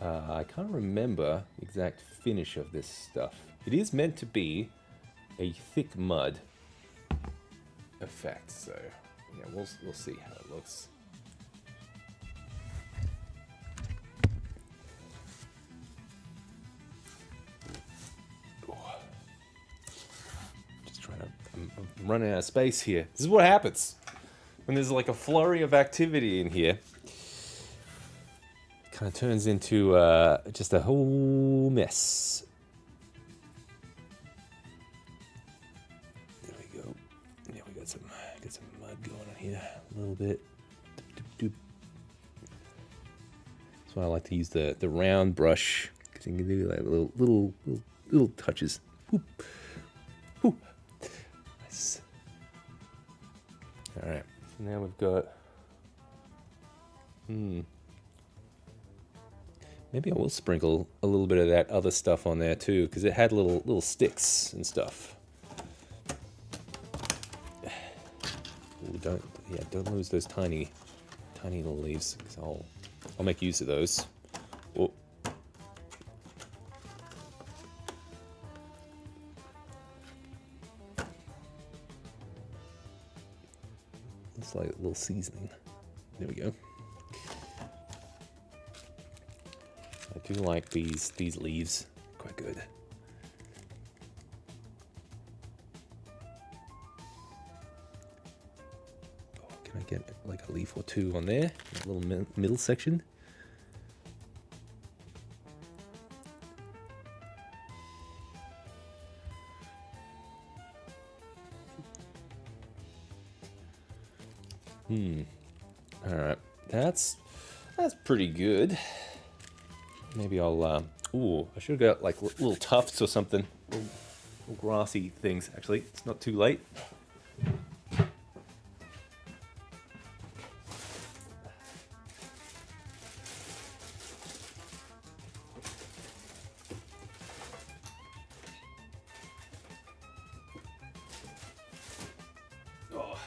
I can't remember the exact finish of this stuff. It is meant to be a thick mud effect, so yeah, we'll see how it looks. Just trying to, I'm running out of space here. This is what happens when there's like a flurry of activity in here. Kind of turns into just a whole mess. There we go. Yeah, we got some mud going on here a little bit. That's why I like to use the round brush, because you can do like little touches. Whoop. Whoop. Nice. All right. So now we've got. Maybe I will sprinkle a little bit of that other stuff on there too, because it had little sticks and stuff. Ooh, don't lose those tiny little leaves, because I'll make use of those. Oh. It's like a little seasoning. There we go. I do like these leaves, quite good. Oh, can I get like a leaf or two on there? A little middle section. All right, that's pretty good. Maybe I'll, I should have got like little tufts or something. Little grassy things, actually. It's not too late. Oh,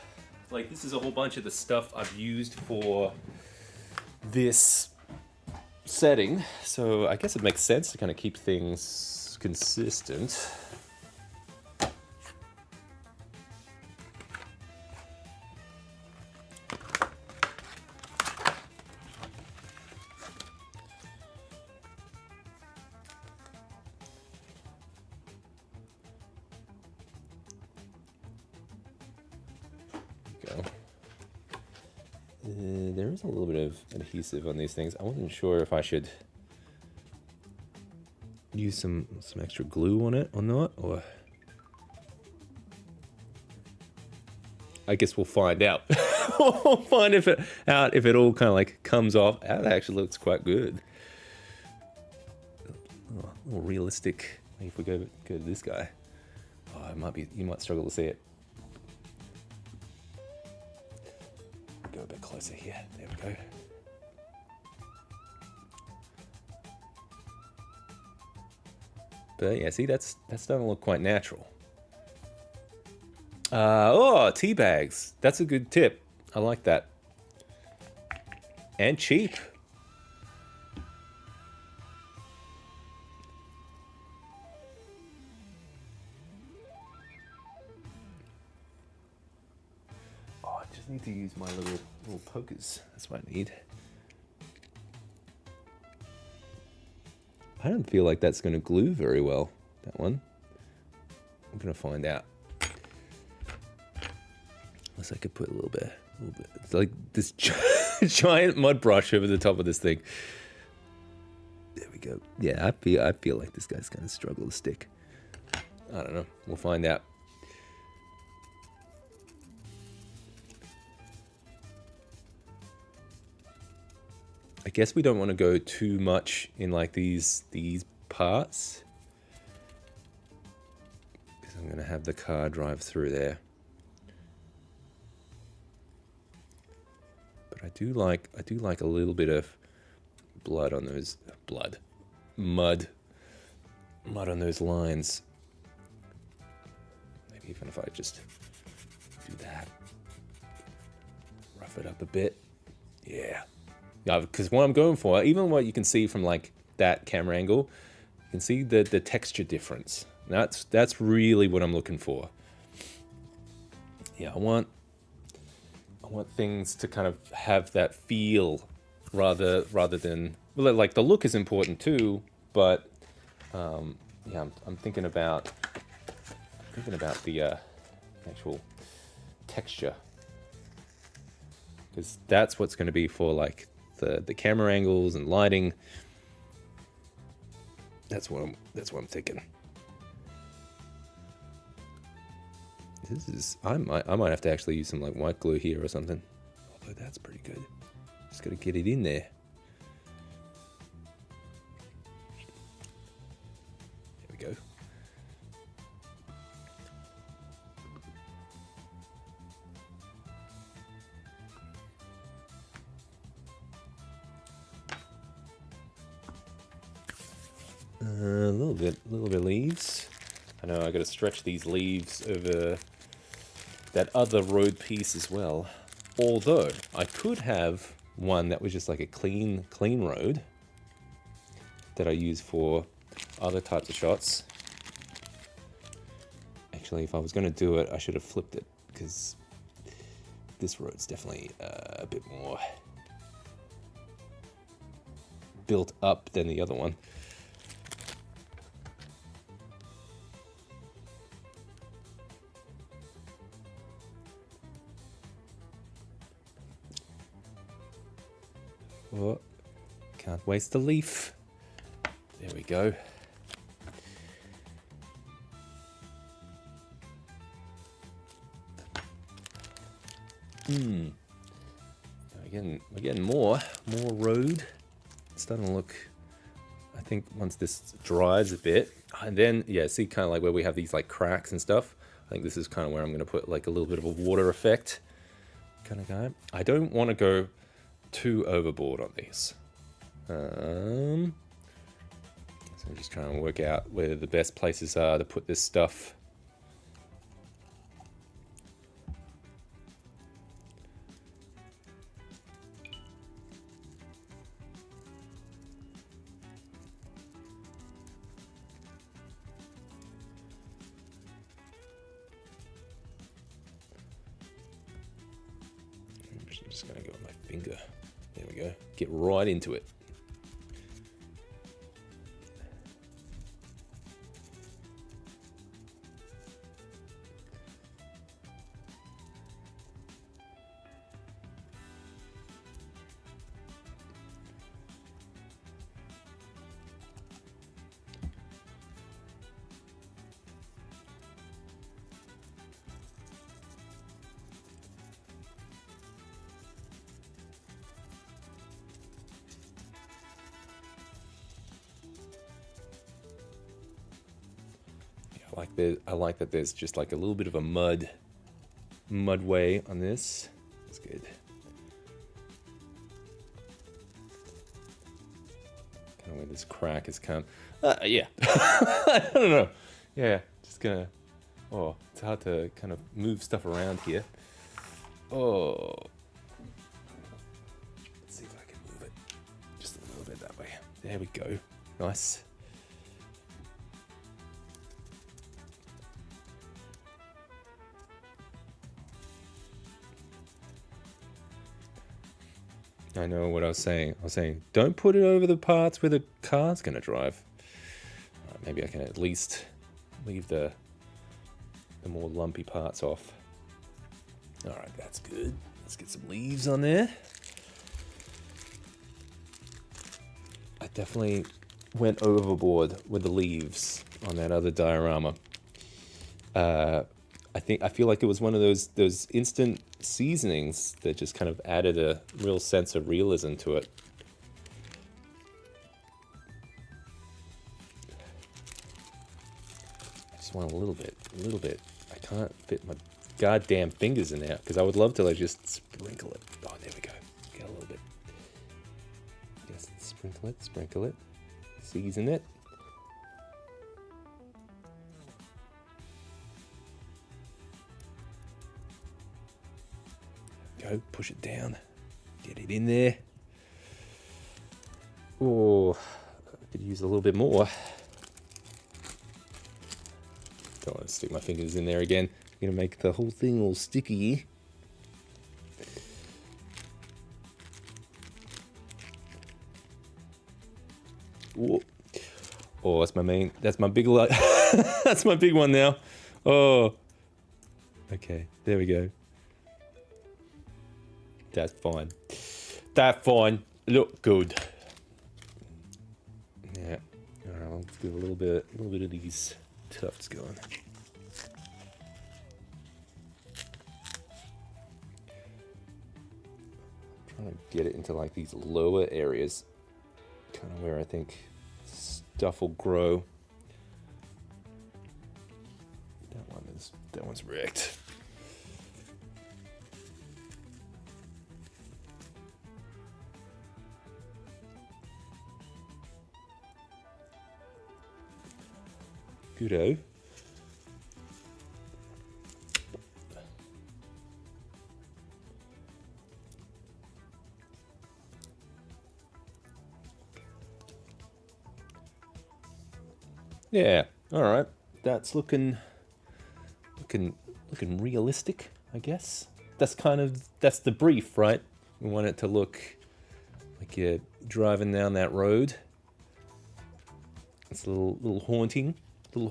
like this is a whole bunch of the stuff I've used for this setting, so I guess it makes sense to kind of keep things consistent. There is a little bit of adhesive on these things. I wasn't sure if I should use some extra glue on it or not, or I guess we'll find out. We'll find if it all kind of like comes off. That actually looks quite good. Oh, a little realistic. If we go to this guy, you might struggle to see it. Go a bit closer here. There we go. But yeah, see, that's starting to look quite natural. Tea bags. That's a good tip. I like that. And cheap. Oh, I just need to use my little pokers. That's what I need. I don't feel like that's going to glue very well, that one. I'm going to find out. Unless I could put a little bit. It's like this giant mud brush over the top of this thing. There we go. Yeah, I feel like this guy's going to struggle to stick. I don't know. We'll find out. I guess we don't want to go too much in like these parts, because I'm going to have the car drive through there. But I do like a little bit of mud on those lines. Maybe even if I just do that, rough it up a bit. Yeah. Yeah, because what I'm going for, even what you can see from like that camera angle, you can see the texture difference. That's really what I'm looking for. Yeah, I want things to kind of have that feel rather than, well, like the look is important too, but yeah, I'm thinking about the actual texture, because that's what's going to be for like the camera angles and lighting. That's what I'm thinking. I might have to actually use some like white glue here or something. Although that's pretty good. Just gotta get it in there. There we go. A little bit of leaves. I know I got to stretch these leaves over that other road piece as well. Although I could have one that was just like a clean road that I use for other types of shots. Actually, if I was going to do it, I should have flipped it, because this road's definitely a bit more built up than the other one. Oh, can't waste the leaf. There we go. We're getting more road. It's starting to look, I think once this dries a bit, and then, yeah, see kind of like where we have these like cracks and stuff. I think this is kind of where I'm going to put like a little bit of a water effect kind of guy. I don't want to go too overboard on these. So I'm just trying to work out where the best places are to put this stuff. I'm just going to go with my finger. There we go. Get right into it. I like that there's just like a little bit of a mud way on this. That's good. Kind of where this crack has come. Yeah. I don't know. Yeah, just gonna. Oh, it's hard to kind of move stuff around here. Oh. Let's see if I can move it just a little bit that way. There we go. Nice. I know what I was saying. I was saying, don't put it over the parts where the car's going to drive. Maybe I can at least leave the more lumpy parts off. All right, that's good. Let's get some leaves on there. I definitely went overboard with the leaves on that other diorama. I feel like it was one of those instant seasonings that just kind of added a real sense of realism to it. I just want a little bit. I can't fit my goddamn fingers in there because I would love to like just sprinkle it. Oh, there we go. Get a little bit. Just sprinkle it, season it. Go, push it down, get it in there. Oh, I could use a little bit more. Don't want to stick my fingers in there again. I'm gonna make the whole thing all sticky. Whoa. Oh, that's my big light. That's my big one now. Oh, okay, there we go. That's fine. That fine. Look good. Yeah. All right. Let's give a little bit of these tufts going. Trying to get it into like these lower areas, kind of where I think stuff will grow. That one's wrecked. Goodo. Yeah, all right. That's looking realistic, I guess. That's the brief, right? We want it to look like you're driving down that road. It's a little haunting. Well,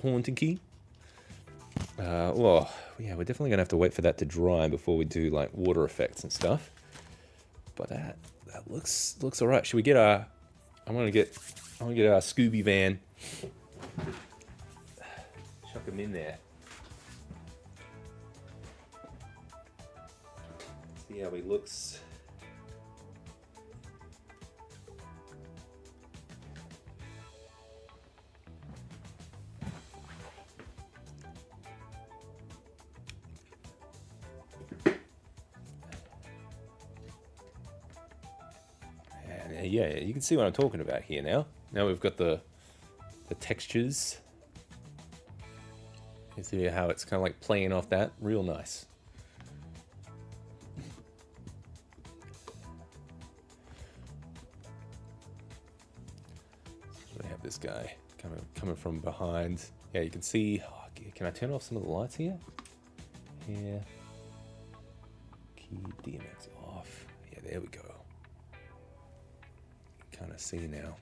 yeah, we're definitely gonna have to wait for that to dry before we do like water effects and stuff. But that looks all right. Should we get I want to get our Scooby van. Chuck him in there. See how he looks. Yeah, you can see what I'm talking about here now. Now we've got the textures. You see how it's kind of like playing off that. Real nice. So we have this guy coming from behind. Yeah, you can see. Oh, can I turn off some of the lights here? Yeah. Keep DMX off. Yeah, there we go. Kind of see now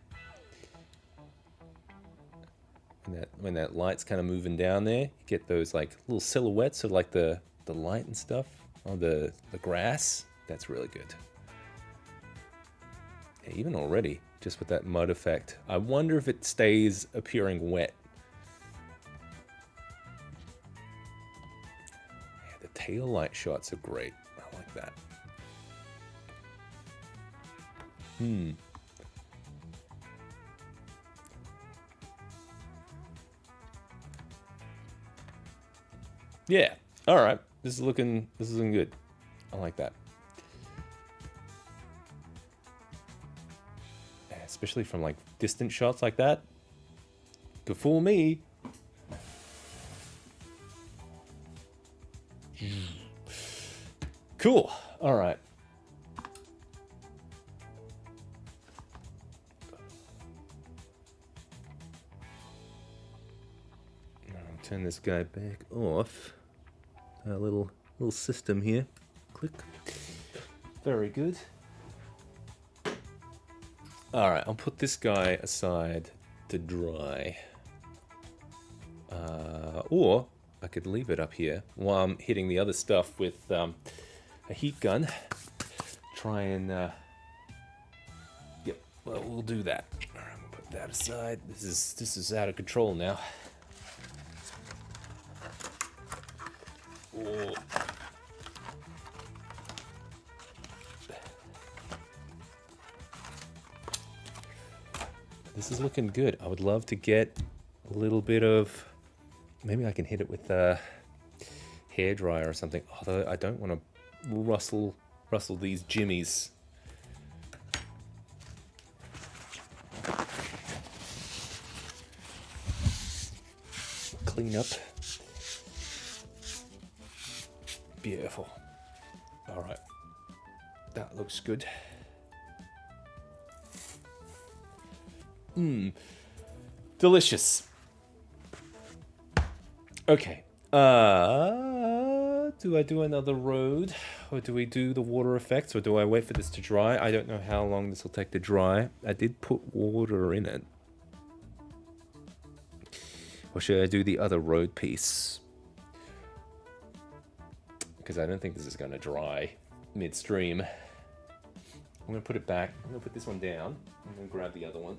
when that light's kind of moving down there, you get those like little silhouettes of like the light and stuff on the grass. That's really good. Yeah, even already just with that mud effect, I wonder if it stays appearing wet. Yeah, the tail light shots are great. I like that. Yeah. All right. This is looking good. I like that. Especially from like distant shots like that. Good fool me. Cool. All right. Turn this guy back off. Our little system here. Click. Very good. All right, I'll put this guy aside to dry. Or I could leave it up here while I'm hitting the other stuff with a heat gun. Try and yep. Well, we'll do that. All right, we'll put that aside. This is out of control now. Oh. This is looking good. I would love to get a little bit of... Maybe I can hit it with a hairdryer or something. Although I don't want to rustle these jimmies. Clean up. Beautiful. All right. That looks good. Delicious. Okay. Do I do another road? Or do we do the water effects? Or do I wait for this to dry? I don't know how long this will take to dry. I did put water in it. Or should I do the other road piece? Because I don't think this is going to dry midstream. I'm going to put it back. I'm going to put this one down. I'm going to grab the other one.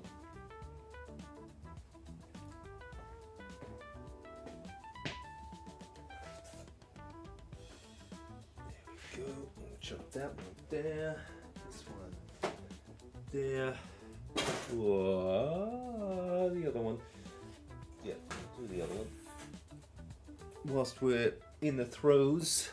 There we go. Chop that one there. This one there. Whoa, the other one. Yeah, do the other one. Whilst we're in the throes.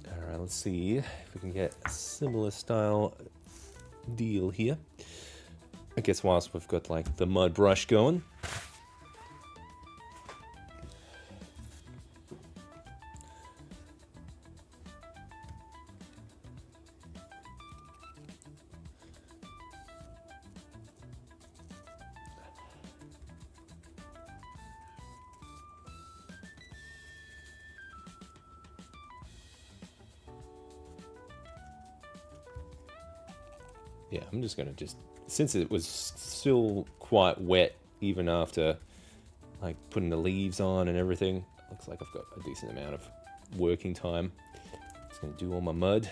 Alright, let's see if we can get a similar style deal here. I guess whilst we've got like the mud brush going. Yeah, I'm just gonna since it was still quite wet even after like putting the leaves on and everything, looks like I've got a decent amount of working time. Just gonna do all my mud.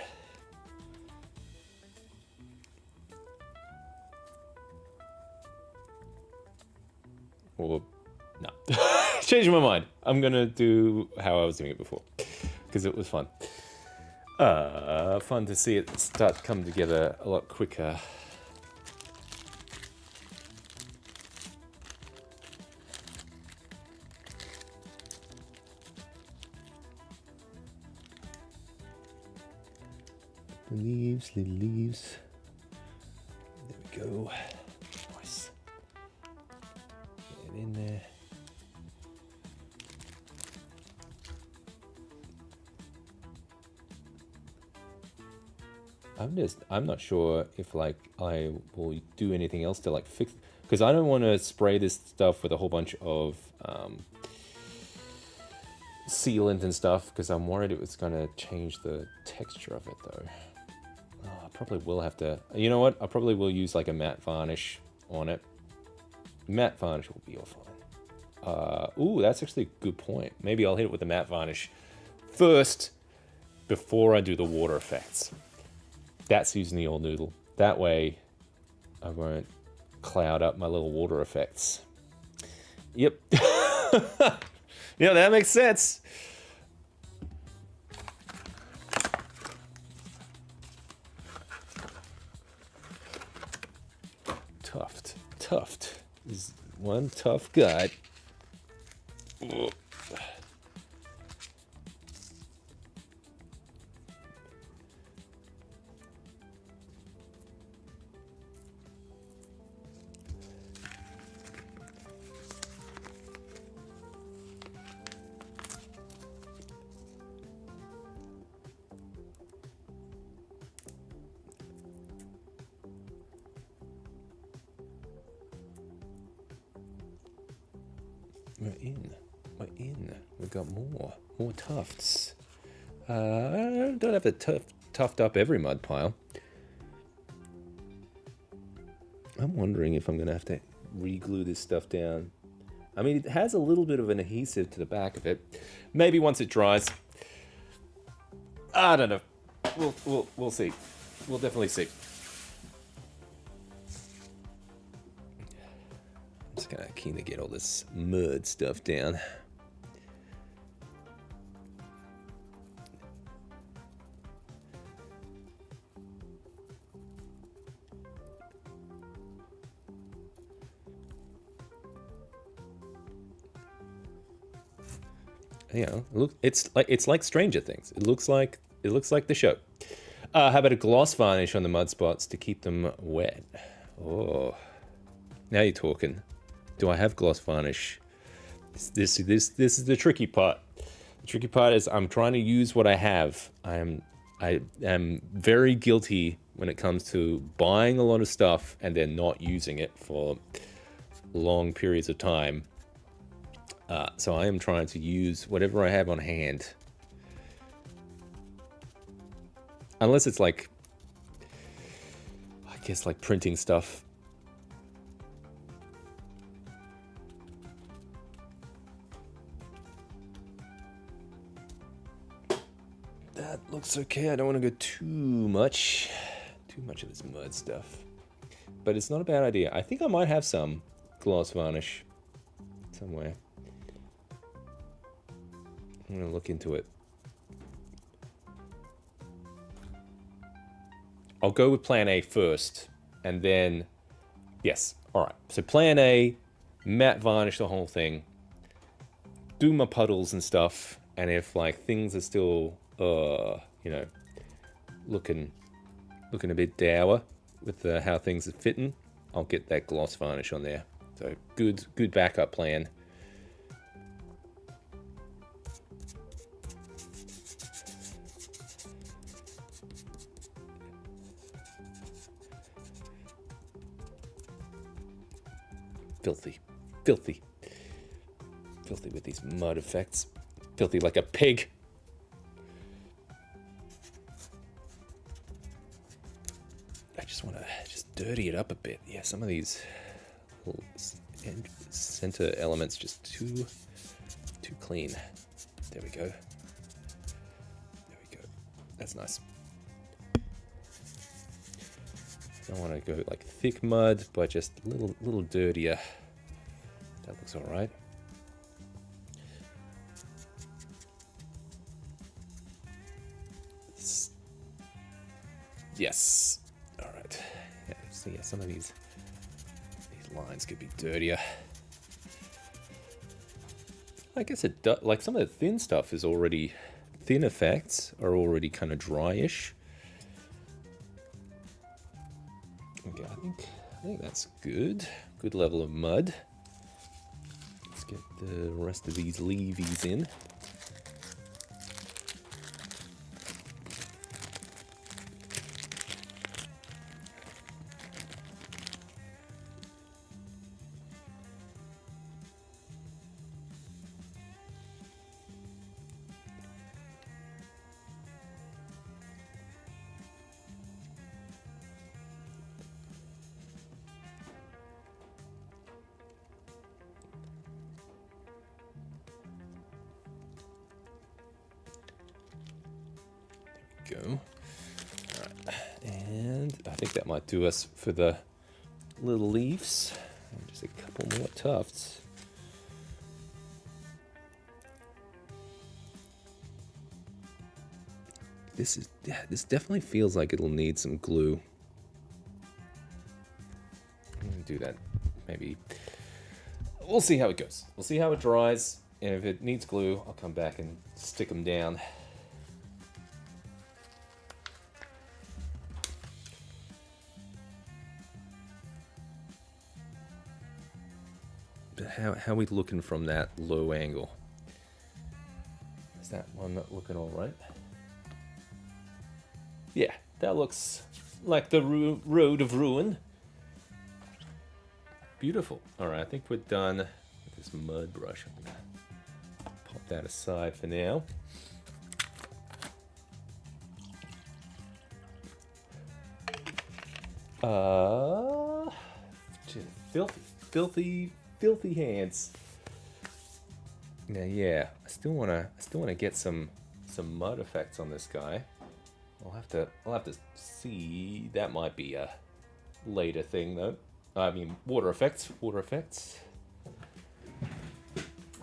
Or no, changing my mind. I'm gonna do how I was doing it before because it was fun. Fun to see it start to come together a lot quicker. The leaves, little leaves. There we go. Nice. Get it in there. I'm not sure if like I will do anything else to like fix, because I don't want to spray this stuff with a whole bunch of sealant and stuff, because I'm worried it was going to change the texture of it though. I probably will have to, you know what, I probably will use like a matte varnish on it. Matte varnish will be all fine. Ooh, that's actually a good point. Maybe I'll hit it with the matte varnish first before I do the water effects. That's using the old noodle. That way I won't cloud up my little water effects. Yep. Yeah, that makes sense. Tuft is one tough guy. Oh. We're in. We've got more tufts. I don't have to tuft up every mud pile. I'm wondering if I'm going to have to re-glue this stuff down. I mean, it has a little bit of an adhesive to the back of it. Maybe once it dries. I don't know. We'll see. We'll definitely see. I'm just kind of keen to get all this mud stuff down. You know, look, it's like Stranger Things. It looks like the show. How about a gloss varnish on the mud spots to keep them wet? Oh, now you're talking. Do I have gloss varnish? This is the tricky part. The tricky part is I'm trying to use what I have. I am very guilty when it comes to buying a lot of stuff and then not using it for long periods of time. So I am trying to use whatever I have on hand. Unless it's like, I guess like printing stuff. That looks okay. I don't want to go too much of this mud stuff. But it's not a bad idea. I think I might have some gloss varnish somewhere. I'm going to look into it. I'll go with plan A first, and then, yes, all right. So plan A, matte varnish the whole thing, do my puddles and stuff, and if like things are still, you know, looking a bit dour with how things are fitting, I'll get that gloss varnish on there. So good backup plan. Filthy with these mud effects. Filthy like a pig. I just want to dirty it up a bit. Yeah, some of these little center elements just too clean. There we go. That's nice. Don't want to go like thick mud, but just a little dirtier. That looks all right. Yes. All right. Yeah, so yeah, some of these lines could be dirtier. I guess it does. Like some of the thin stuff is already, thin effects are already kind of dryish. Okay, I think that's good. Good level of mud. Let's get the rest of these leavies in. Go. All right. And I think that might do us for the little leaves. And just a couple more tufts. This definitely feels like it'll need some glue. do that. Maybe we'll see how it goes. We'll see how it dries, and if it needs glue, I'll come back and stick them down. But how are we looking from that low angle? Is that one not looking all right? Yeah, that looks like the road of ruin. Beautiful. All right, I think we're done with this mud brush. I'm gonna pop that aside for now. Filthy hands. Now, yeah, I still wanna get some mud effects on this guy. I'll have to see. That might be a later thing, though. I mean, water effects. I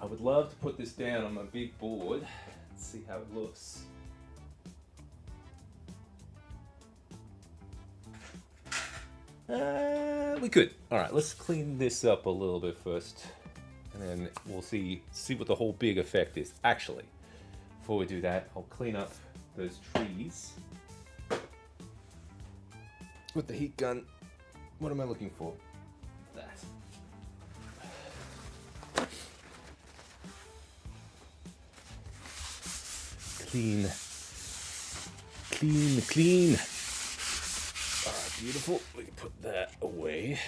would love to put this down on my big board and see how it looks. We could. All right, let's clean this up a little bit first, and then we'll see what the whole big effect is. Actually, before we do that, I'll clean up those trees with the heat gun. What am I looking for? That. Clean. Alright, beautiful. We can put that away.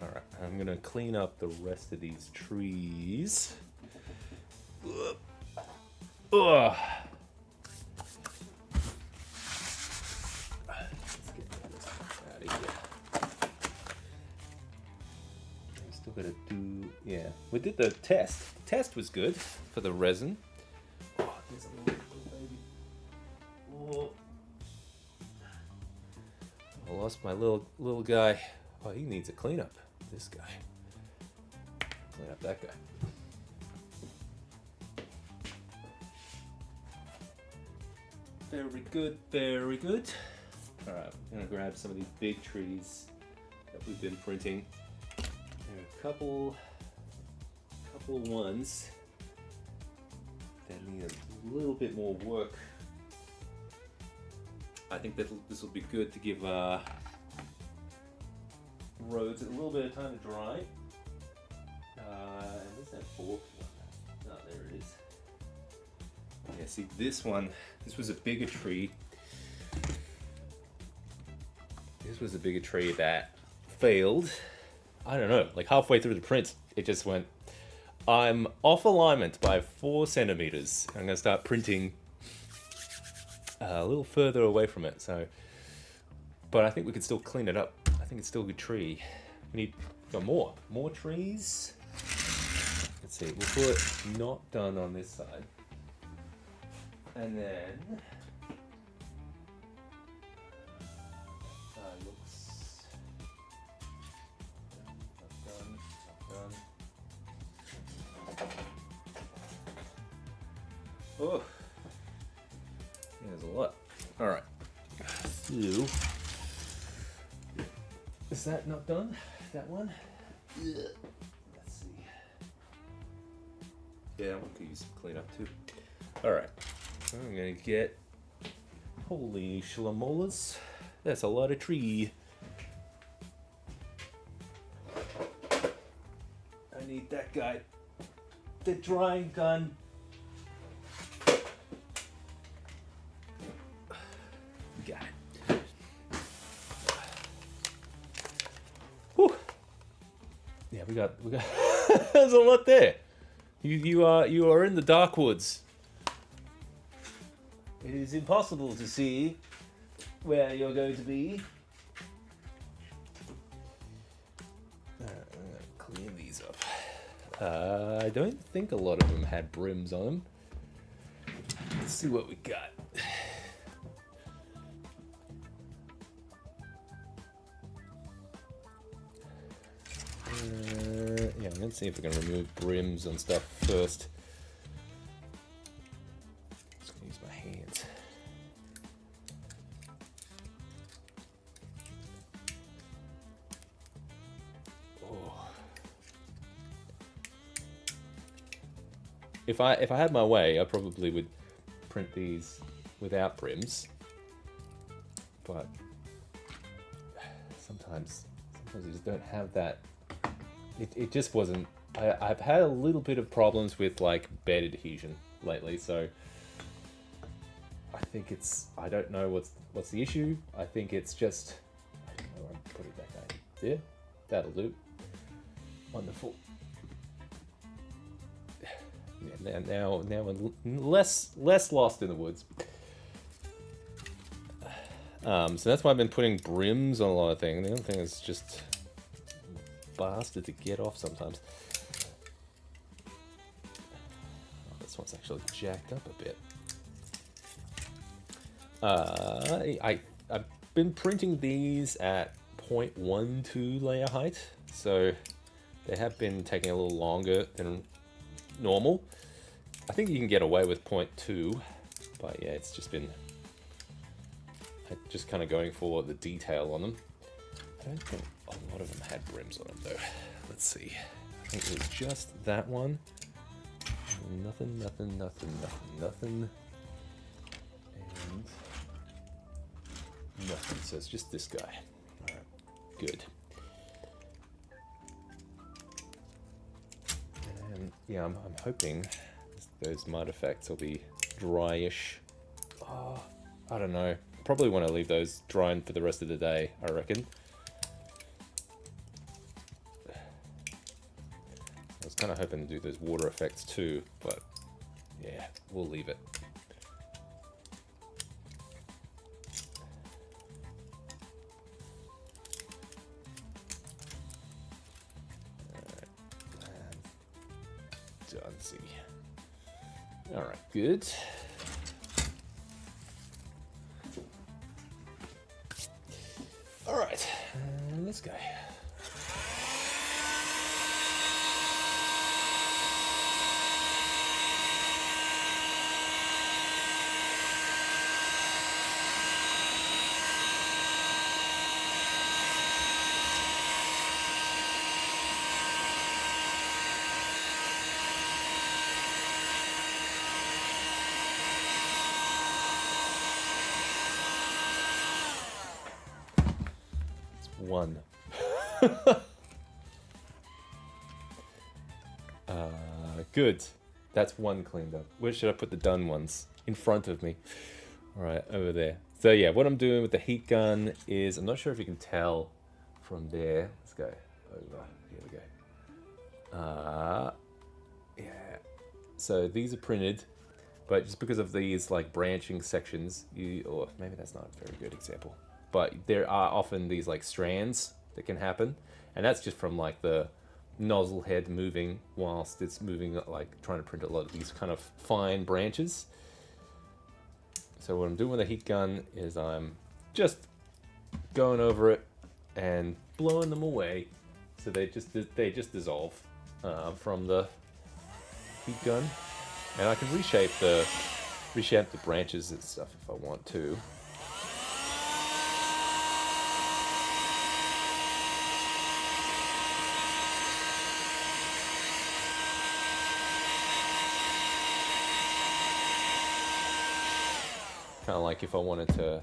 Alright, I'm gonna clean up the rest of these trees. Ugh. Gotta do, yeah. We did the test. The test was good for the resin. Oh, there's a little baby. Oh. I lost my little guy. Oh, he needs a cleanup. This guy. Clean up that guy. Very good, very good. All right, I'm gonna grab some of these big trees that we've been printing. There are a couple ones that need a little bit more work. I think that this will be good to give roads a little bit of time to dry. Where's that fork one? Oh, there it is. Yeah, see this one, this was a bigger tree. This was a bigger tree that failed. I don't know, like halfway through the print, it just went, I'm off alignment by 4 centimeters. I'm gonna start printing a little further away from it, so, but I think we could still clean it up. I think it's still a good tree. We need more trees. Let's see, we'll put not done on this side. And then, oh, yeah, there's a lot. All right. So, is that not done? That one? Yeah. Let's see. Yeah, that one could use some cleanup too. All right. I'm gonna get. Holy shalamolas! That's a lot of tree. I need that guy. The drying gun. Got it. Whew. Yeah, we got. There's a lot there. You are in the dark woods. It is impossible to see where you're going to be. I'm gonna clean these up. I don't think a lot of them had brims on them. Let's see what we got. Yeah, I'm gonna see if we can remove brims on stuff first. Just gonna use my hands. if I had my way, I probably would print these without brims. But sometimes you just don't have that. It just wasn't. I've had a little bit of problems with like bed adhesion lately, so I think it's. I don't know what's the issue. I think it's just. I don't know where I'm putting that guy. There, that'll do. Wonderful. Yeah, now I'm less lost in the woods. So that's why I've been putting brims on a lot of things. The other thing is just bastard to get off sometimes. Oh, this one's actually jacked up a bit. I've been printing these at 0.12 layer height, so they have been taking a little longer than normal. I think you can get away with 0.2, but yeah, it's just been just kind of going for the detail on them. I don't think a lot of them had brims on them though. Let's see. I think it was just that one. Nothing. And nothing. So it's just this guy. Alright, good. And yeah, I'm hoping those mud effects will be dryish. Oh, I don't know. Probably want to leave those drying for the rest of the day, I reckon. I was kind of hoping to do those water effects too, but yeah, we'll leave it. Alright, good. Alright, let's go. One. Good. That's one cleaned up. Where should I put the done ones? In front of me. Alright, over there. So yeah, what I'm doing with the heat gun is, I'm not sure if you can tell from there. Let's go over. Here we go. Yeah. So these are printed, but just because of these like branching sections, or maybe that's not a very good example. But there are often these like strands that can happen, and that's just from like the nozzle head moving whilst it's moving, like trying to print a lot of these kind of fine branches. So what I'm doing with the heat gun is I'm just going over it and blowing them away, so they just dissolve from the heat gun, and I can reshape the branches and stuff if I want to. Kind of like if I wanted to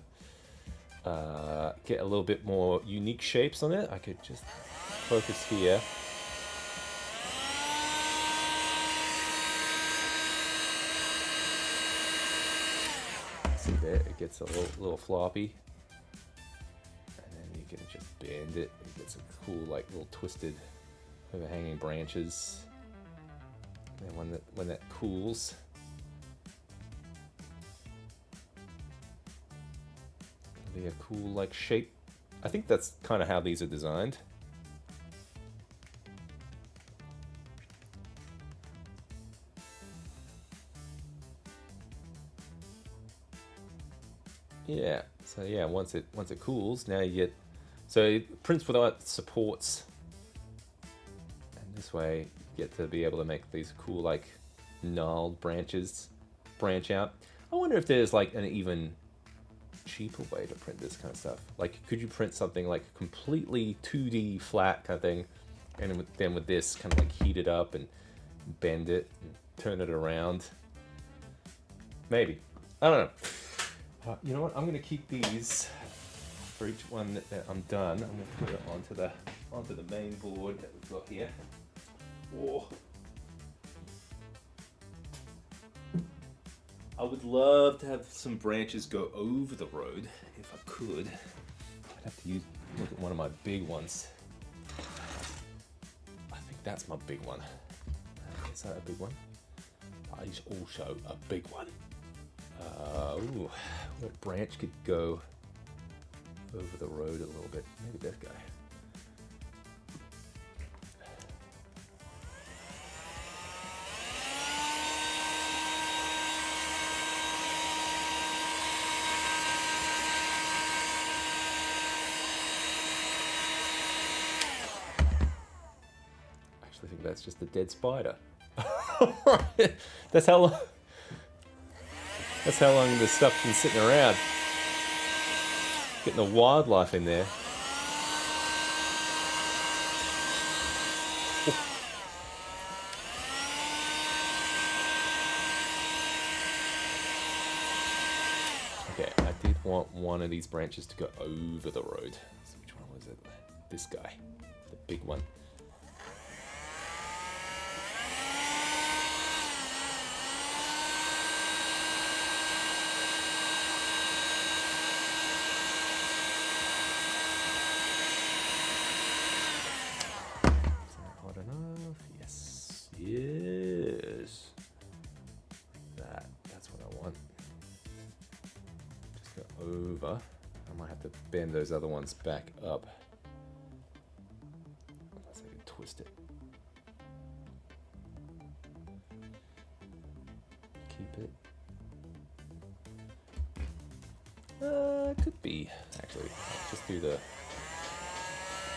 get a little bit more unique shapes on it, I could just focus here. See there, it gets a little floppy. And then you can just bend it. You get some cool, like little twisted overhanging branches. And when that cools, be a cool like shape. I think that's kind of how these are designed. Yeah. So yeah, once it cools, now you get, so it prints without supports, and this way you get to be able to make these cool like gnarled branches branch out. I wonder if there's like an even cheaper way to print this kind of stuff. Like, could you print something like completely 2D flat kind of thing, and then with this kind of like heat it up and bend it and turn it around. Maybe. I don't know. You know what? I'm gonna keep these for each one that I'm done. I'm gonna put it onto the main board that we've got here. Whoa. I would love to have some branches go over the road if I could. I'd have to look at one of my big ones. I think that's my big one. Is that a big one? These all show a big one. Ooh, what branch could go over the road a little bit? Maybe that guy. I think that's just a dead spider. That's how long this stuff's been sitting around. Getting the wildlife in there. Okay, I did want one of these branches to go over the road. So which one was it? This guy, the big one. Yes. That's what I want. Just go over. I might have to bend those other ones back up. Unless I can twist it. Keep it. Could be, actually. I'll just do the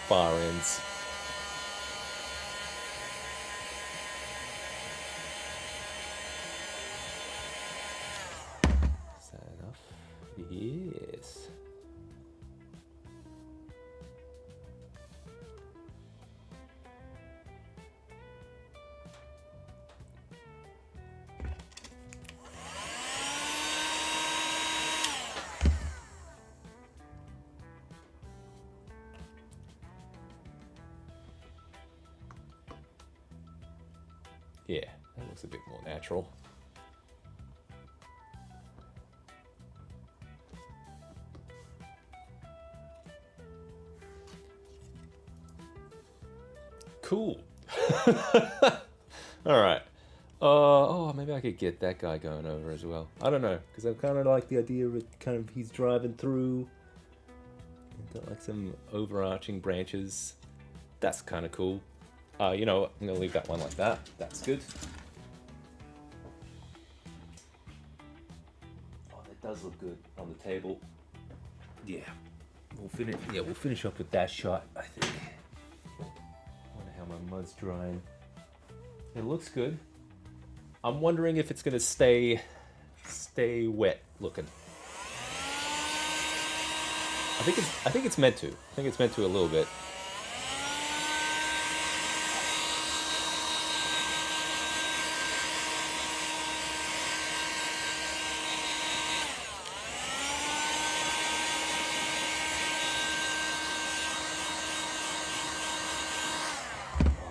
far ends. Yes. Yeah, that looks a bit more natural. Cool. All right. Oh, maybe I could get that guy going over as well. I don't know, because I kind of like the idea of kind of he's driving through. Got like some overarching branches. That's kind of cool. You know what? I'm gonna leave that one like that. That's good. Oh, that does look good on the table. Yeah. We'll finish up with that shot, I think. My mud's drying. It looks good. I'm wondering if it's gonna stay wet looking. I think it's meant to. I think it's meant to a little bit.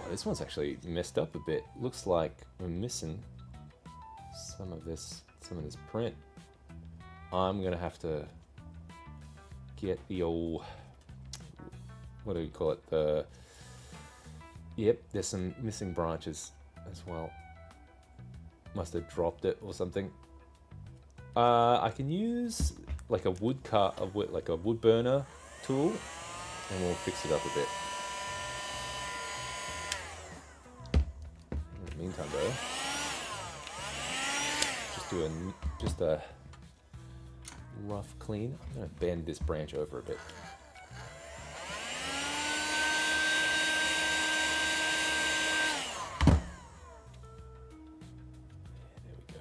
This one's actually messed up a bit. Looks like we're missing some of this print. I'm gonna have to get the old, what do you call it? Yep, there's some missing branches as well. Must have dropped it or something. I can use like a wood burner tool, and we'll fix it up a bit. Meantime, though, just a rough clean. I'm gonna bend this branch over a bit. There we go.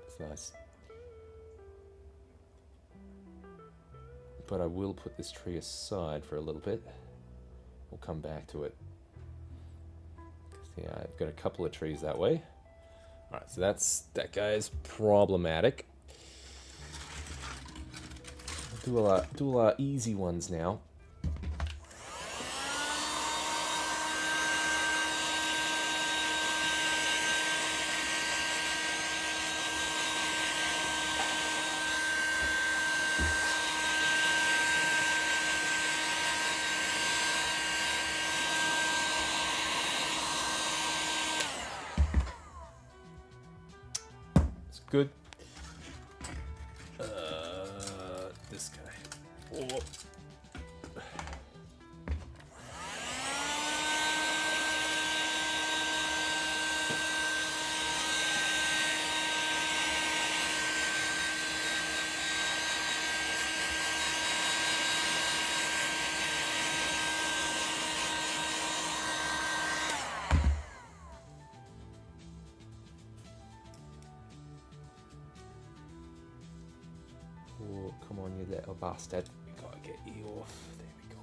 It's nice. But I will put this tree aside for a little bit. We'll come back to it. Yeah, I've got a couple of trees that way. All right, so that guy's problematic. Do a lot of easy ones now. Good. This guy. Oh. Oh, come on, you little bastard. We gotta get you off. There we go.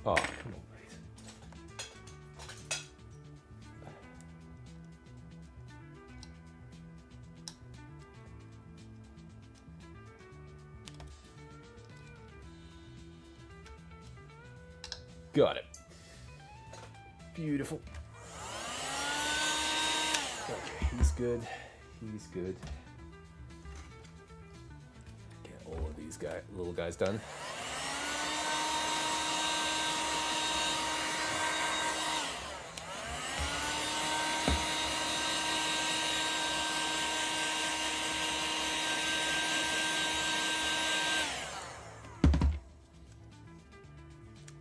Oh, come on, mate. Got it. Beautiful. Okay, he's good. He's good. Get all of these little guys done.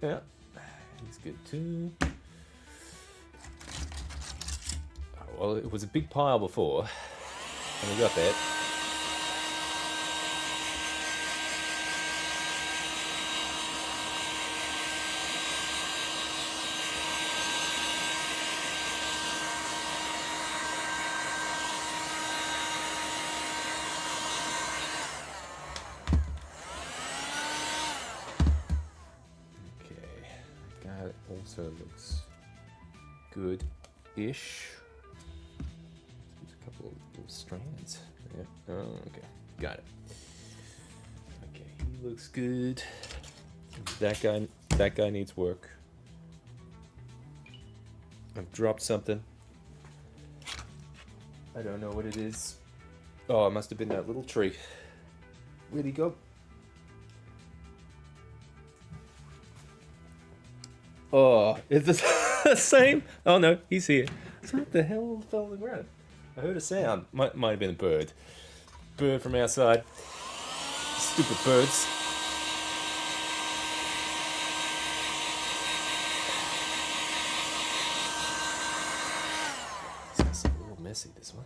Yeah, he's good too. Well, it was a big pile before, and we got that. Okay, that also looks good-ish. Little strands. Yeah. Oh, okay. Got it. Okay, he looks good. That guy needs work. I've dropped something. I don't know what it is. Oh, it must have been that little tree. Where'd he go? Oh, is this the same? Oh no, he's here. So what the hell fell on the ground? I heard a sound. Might have been a bird. Bird from outside. Stupid birds. It's a little messy, this one.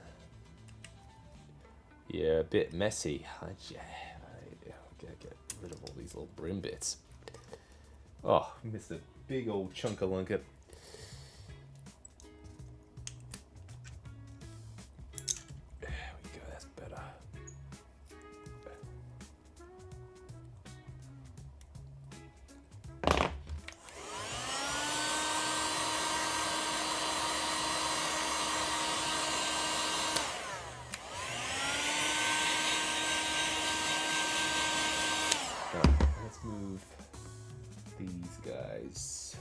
Yeah, a bit messy. I gotta get rid of all these little brim bits. Oh, missed a big old chunk of lunker. Let's move these guys.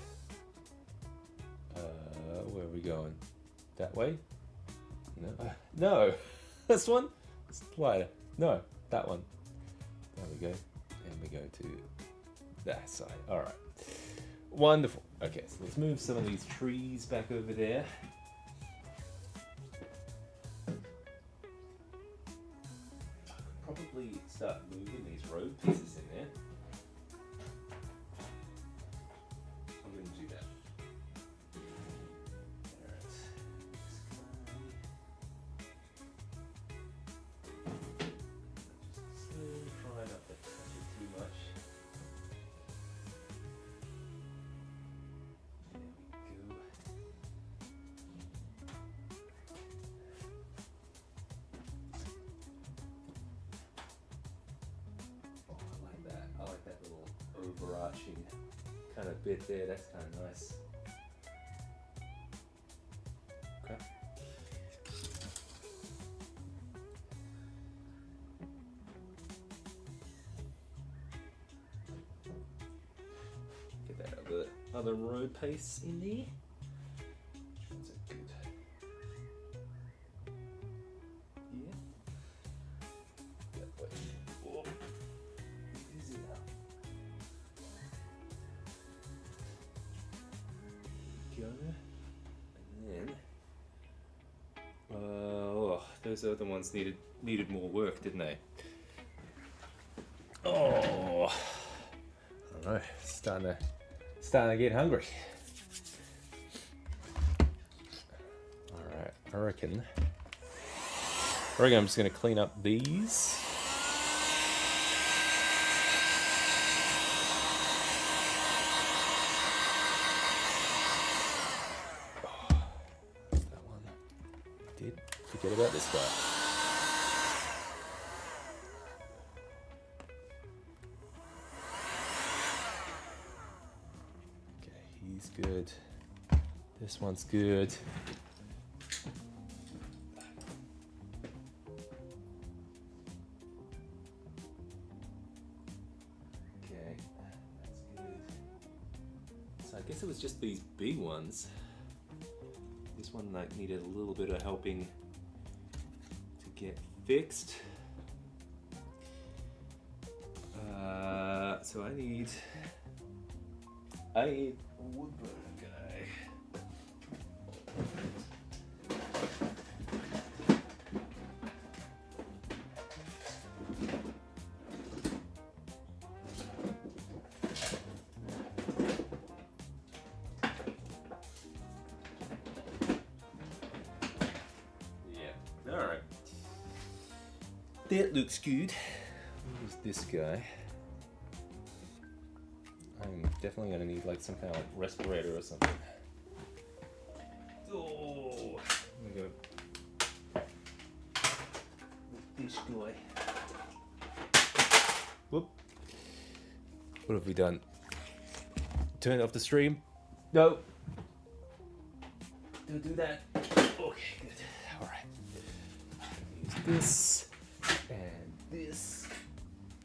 Where are we going? That way? No. No! This one? It's lighter. No, that one. There we go. And we go to that side. Alright. Wonderful. Okay, so let's move some of these trees back over there. I could probably start moving these road pieces in there. I'm going to do that. Alright. Just try not to touch it too much. kind of bit there. That's kind of nice. Okay. Get that other row piece in there. That's good. Yeah. That way. Oh. Easy now. There we go. And then, oh, those other ones needed more work, didn't they? Oh, I don't know. Starting to get hungry. All right, I reckon I'm just gonna clean up these. Oh, that's that one. Did forget about this guy. He's good. This one's good. Okay, that's good. So I guess it was just these big ones. This one like needed a little bit of helping to get fixed. So I need a wood burner guy. Yeah, all right. That looks good. Who's this guy? I'm definitely gonna need like some kind of like respirator or something. Oh, I'm gonna go with this guy. Whoop. What have we done? Turn off the stream? No. Don't do that. Okay, good. All right. Use this and this.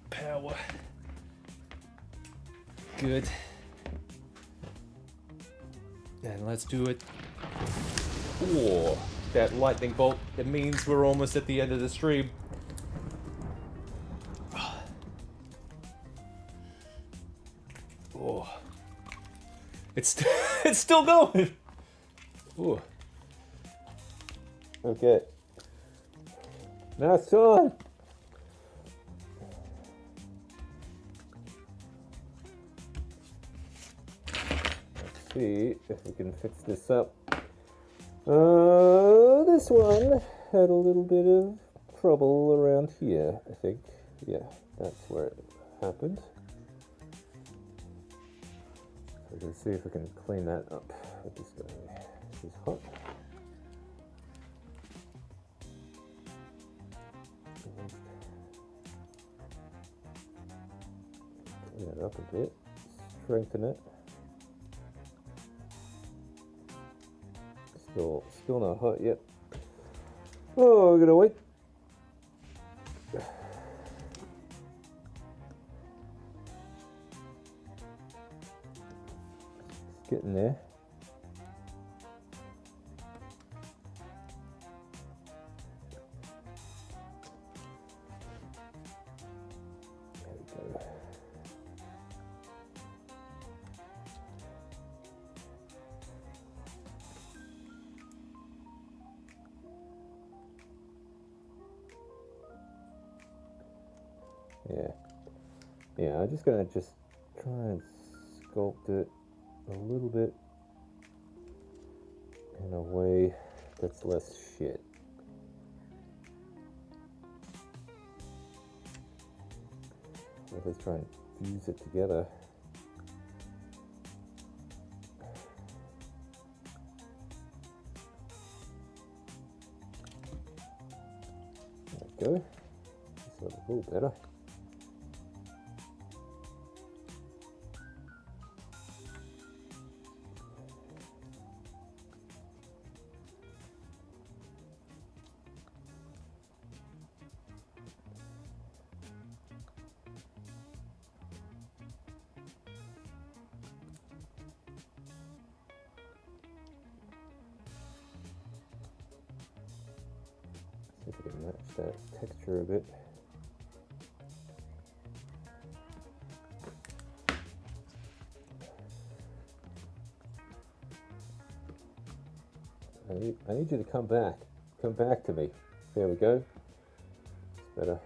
Power. Good. And let's do it. Oh, that lightning bolt. It means we're almost at the end of the stream. Oh, it's still going. Oh. Okay. That's on. See if we can fix this up. This one had a little bit of trouble around here, I think. Yeah, that's where it happened. So let's see if we can clean that up with this guy. This is hot. Clean it up a bit, strengthen it. Still not hot yet. Oh, we're gonna wait. It's getting there. There we go. Yeah, I'm just gonna try and sculpt it a little bit in a way that's less shit. So let's try and fuse it together. There we go. Just a little better. See if we can match that texture a bit. I need you to come back. Come back to me. There we go. It's better.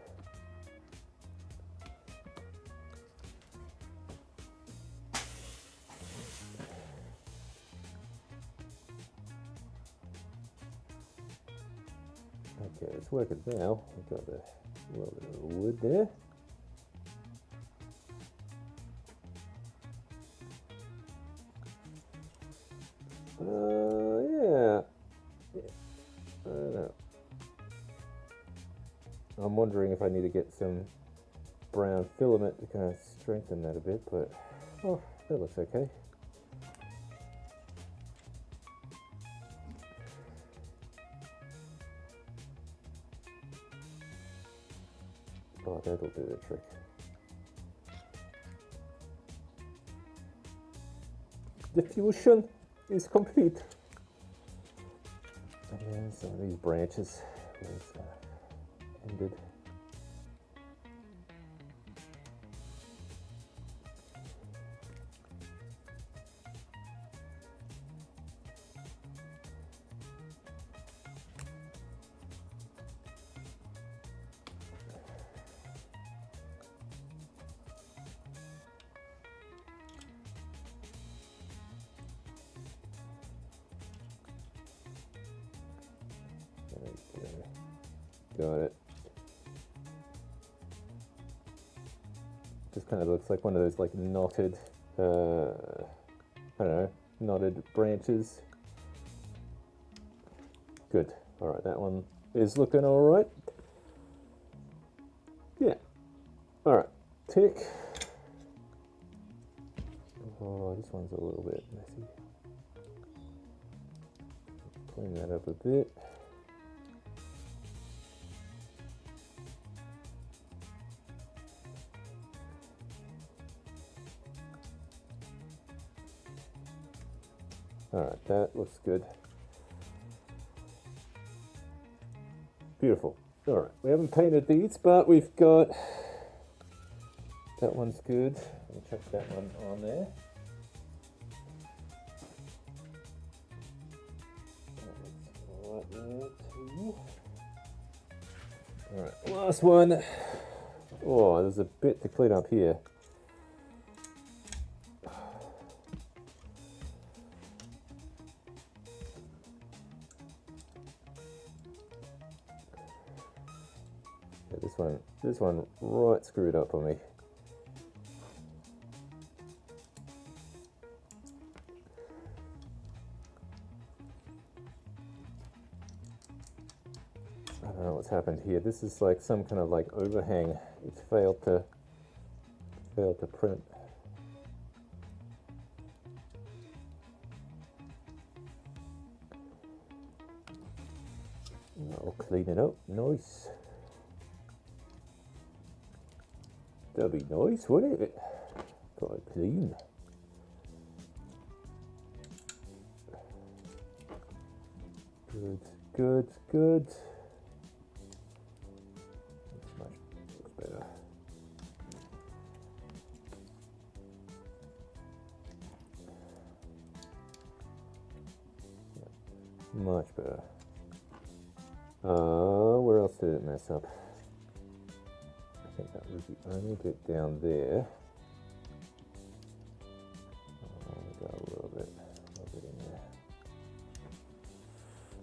Okay, it's working now. We've got a little bit of wood there. Yeah. I don't know. I'm wondering if I need to get some brown filament to kind of strengthen that a bit, but oh, that looks okay. Oh, that'll do the trick. Diffusion is complete. And some of these branches is ended. Got it. Just kind of looks like one of those like knotted, I don't know, knotted branches. Good. All right, that one is looking all right. Yeah. All right. Tick. Oh, this one's a little bit messy. Clean that up a bit. All right, that looks good. Beautiful. All right, we haven't painted these, but we've got, that one's good. Let me chuck that one on there. That looks all right there too. All right, last one. Oh, there's a bit to clean up here. This one right screwed up on me. I don't know what's happened here. This is like some kind of like overhang. It's failed to print. I'll clean it up. Nice. That'd be nice, wouldn't it? Got it clean. Good, good, good. That's much better. Yeah, much better. Where else did it mess up? I think that was the only bit down there. We got a little bit in there.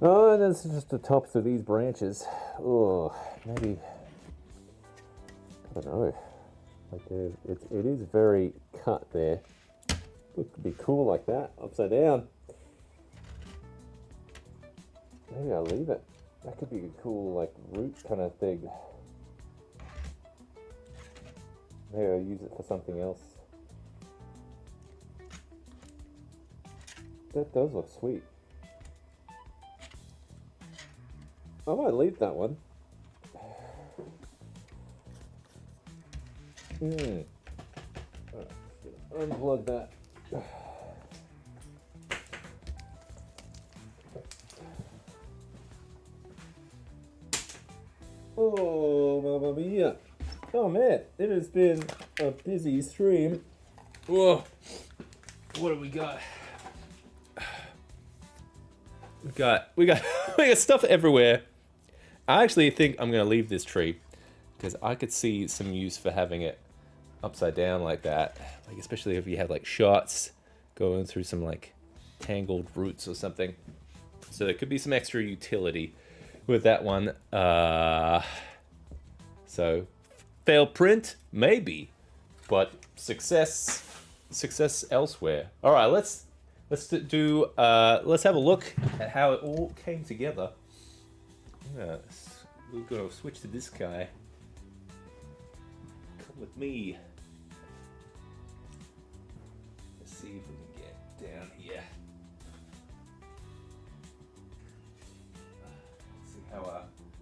Oh, and that's just the tops of these branches. Oh, maybe, I don't know. Like it is very cut there. It could be cool like that, upside down. Maybe I'll leave it. That could be a cool like root kind of thing. Maybe I'll use it for something else. That does look sweet. I might leave that one. Unplug that. Oh, mamma mia. Oh man, it has been a busy stream. Whoa. What do we got? We got we got stuff everywhere. I actually think I'm gonna leave this tree because I could see some use for having it upside down like that. Like especially if you have like shots going through some like tangled roots or something. So there could be some extra utility with that one. So failed print, maybe, but success elsewhere. All right, let's do let's have a look at how it all came together. Yeah, we're gonna switch to this guy. Come with me. Let's see if we can get down here.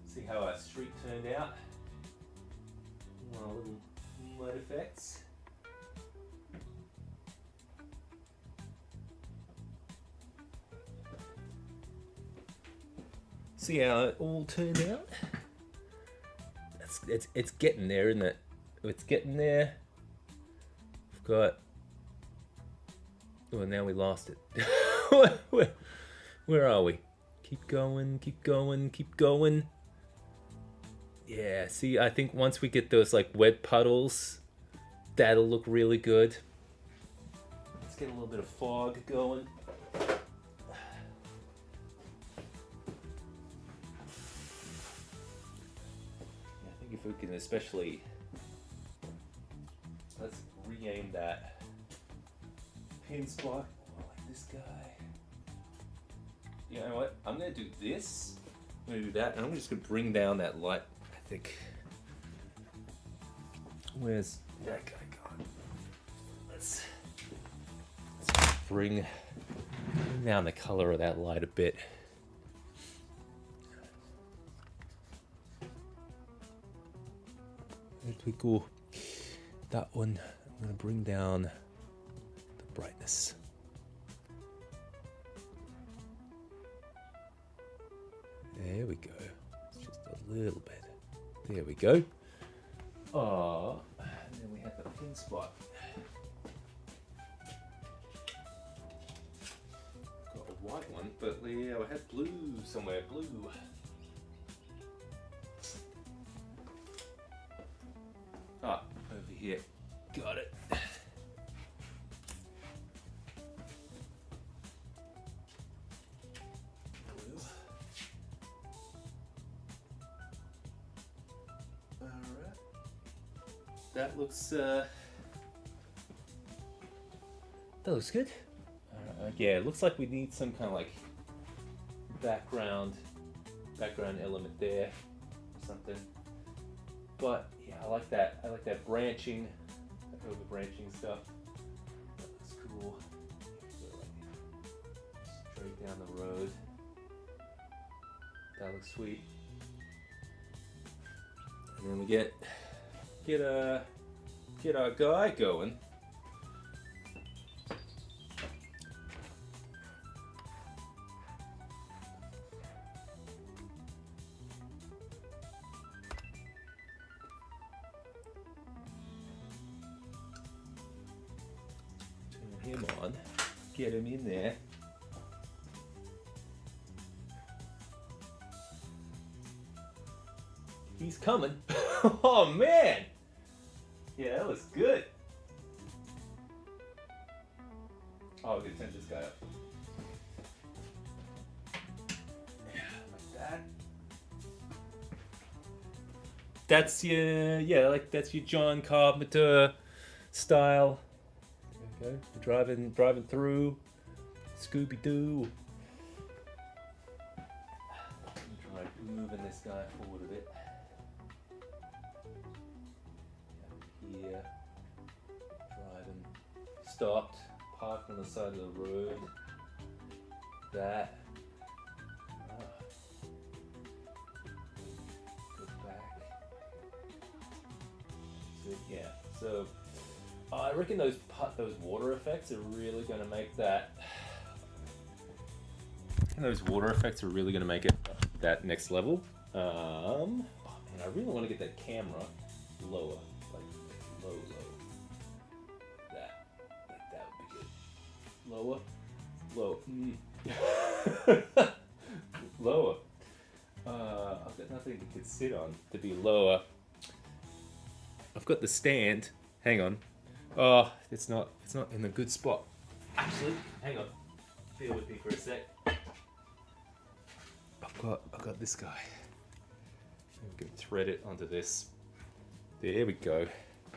See how our street turned out. Our little light effects. See how it all turned out. It's getting there, isn't it? It's getting there. We've got. Well, now we lost it. Where are we? Keep going, keep going, keep going. Yeah, see, I think once we get those like wet puddles, that'll look really good. Let's get a little bit of fog going. I think if we can especially, let's re-aim that pin spot. Oh, like this guy. You know what? I'm gonna do this. I'm gonna do that, and I'm just gonna bring down that light. I think. Where's that guy gone? Let's bring down the color of that light a bit. There we go. That one. I'm gonna bring down the brightness. There we go. It's just a little bit. There we go. Oh, and then we have the pin spot. Got a white one, but yeah, I had blue somewhere. Blue. Ah, over here. Got it. That looks good. Yeah, it looks like we need some kind of like background element there or something. But yeah, I like that. I like that branching, that over branching stuff. That looks cool. Straight down the road. That looks sweet. And then we get our guy going. Turn him on. Get him in there. He's coming. Oh man! Yeah, that was good. Oh, we can turn this guy up. Yeah, like that. That's your, that's your John Carpenter style. Okay, driving through. Scooby-Doo. Try moving this guy forward a bit. Here, driving, stopped, parked on the side of the road. That. Go back. So, yeah. So I reckon those water effects are really going to make that. Those water effects are really going to make it that next level. Oh And I really want to get that camera lower, like low. That, like that would be good. Lower, low. Lower. I've got nothing you could sit on to be lower. I've got the stand. Hang on. Oh, it's not in a good spot. Actually, hang on. Bear with me for a sec. I've got this guy. We can thread it onto this. There we go.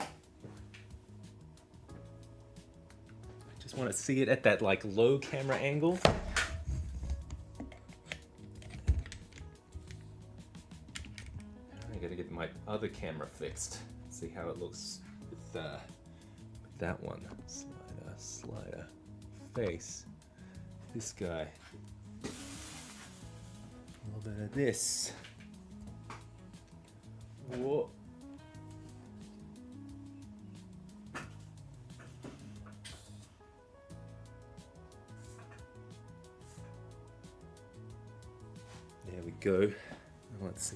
I just want to see it at that like low camera angle. I gotta get my other camera fixed. See how it looks with that one. Slider, face. This guy. A little bit of this. Whoa. There we go. Let's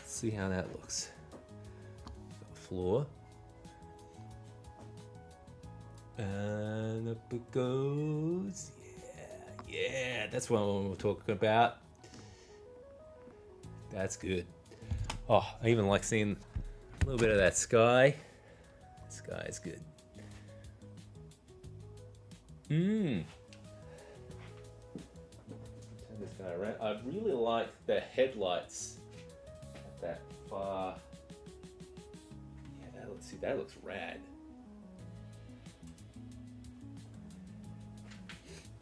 see how that looks. Got the floor. And up it goes. Yeah, that's what we're talking about. That's good. Oh, I even like seeing a little bit of that sky. The sky is good. Turn this guy around. I really like the headlights at that far. Yeah, that looks rad.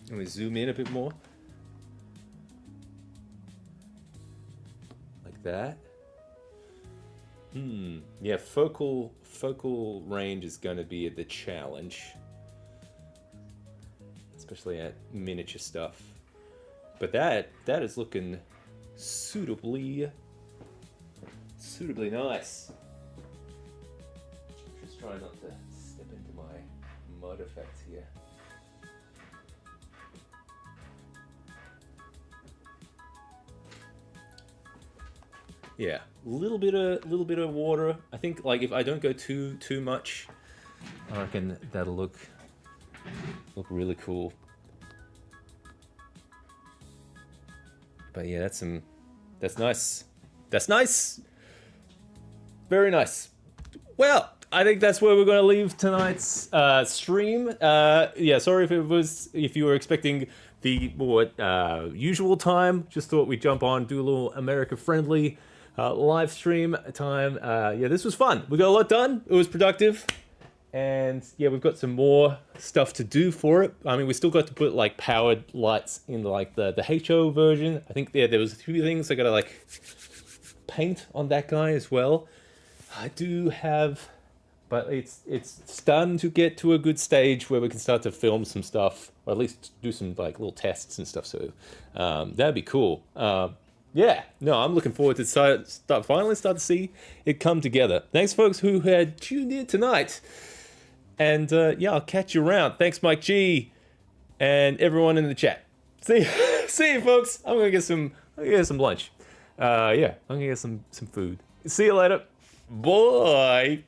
Let me zoom in a bit more. Like that. Yeah, focal range is going to be the challenge, especially at miniature stuff. But that is looking suitably nice. Just try not to step into my mud effect here. Yeah, little bit of water. I think like if I don't go too much, I reckon that'll look really cool. But yeah, that's nice. That's nice. Very nice. Well, I think that's where we're going to leave tonight's stream. Yeah, sorry if you were expecting the more usual time. Just thought we'd jump on, do a little America friendly live stream time. Yeah, this was fun. We got a lot done. It was productive. And yeah, we've got some more stuff to do for it. I mean, we still got to put like powered lights in like the HO version. I think there was a few things I gotta like paint on that guy as well. I do have, but it's starting to get to a good stage where we can start to film some stuff, or at least do some like little tests and stuff. So that'd be cool. Yeah, no, I'm looking forward to finally start to see it come together. Thanks, folks, who had tuned in tonight. And yeah, I'll catch you around. Thanks, Mike G, and everyone in the chat. See you, folks. I'm gonna get some lunch. Yeah, I'm gonna get some food. See you later. Bye.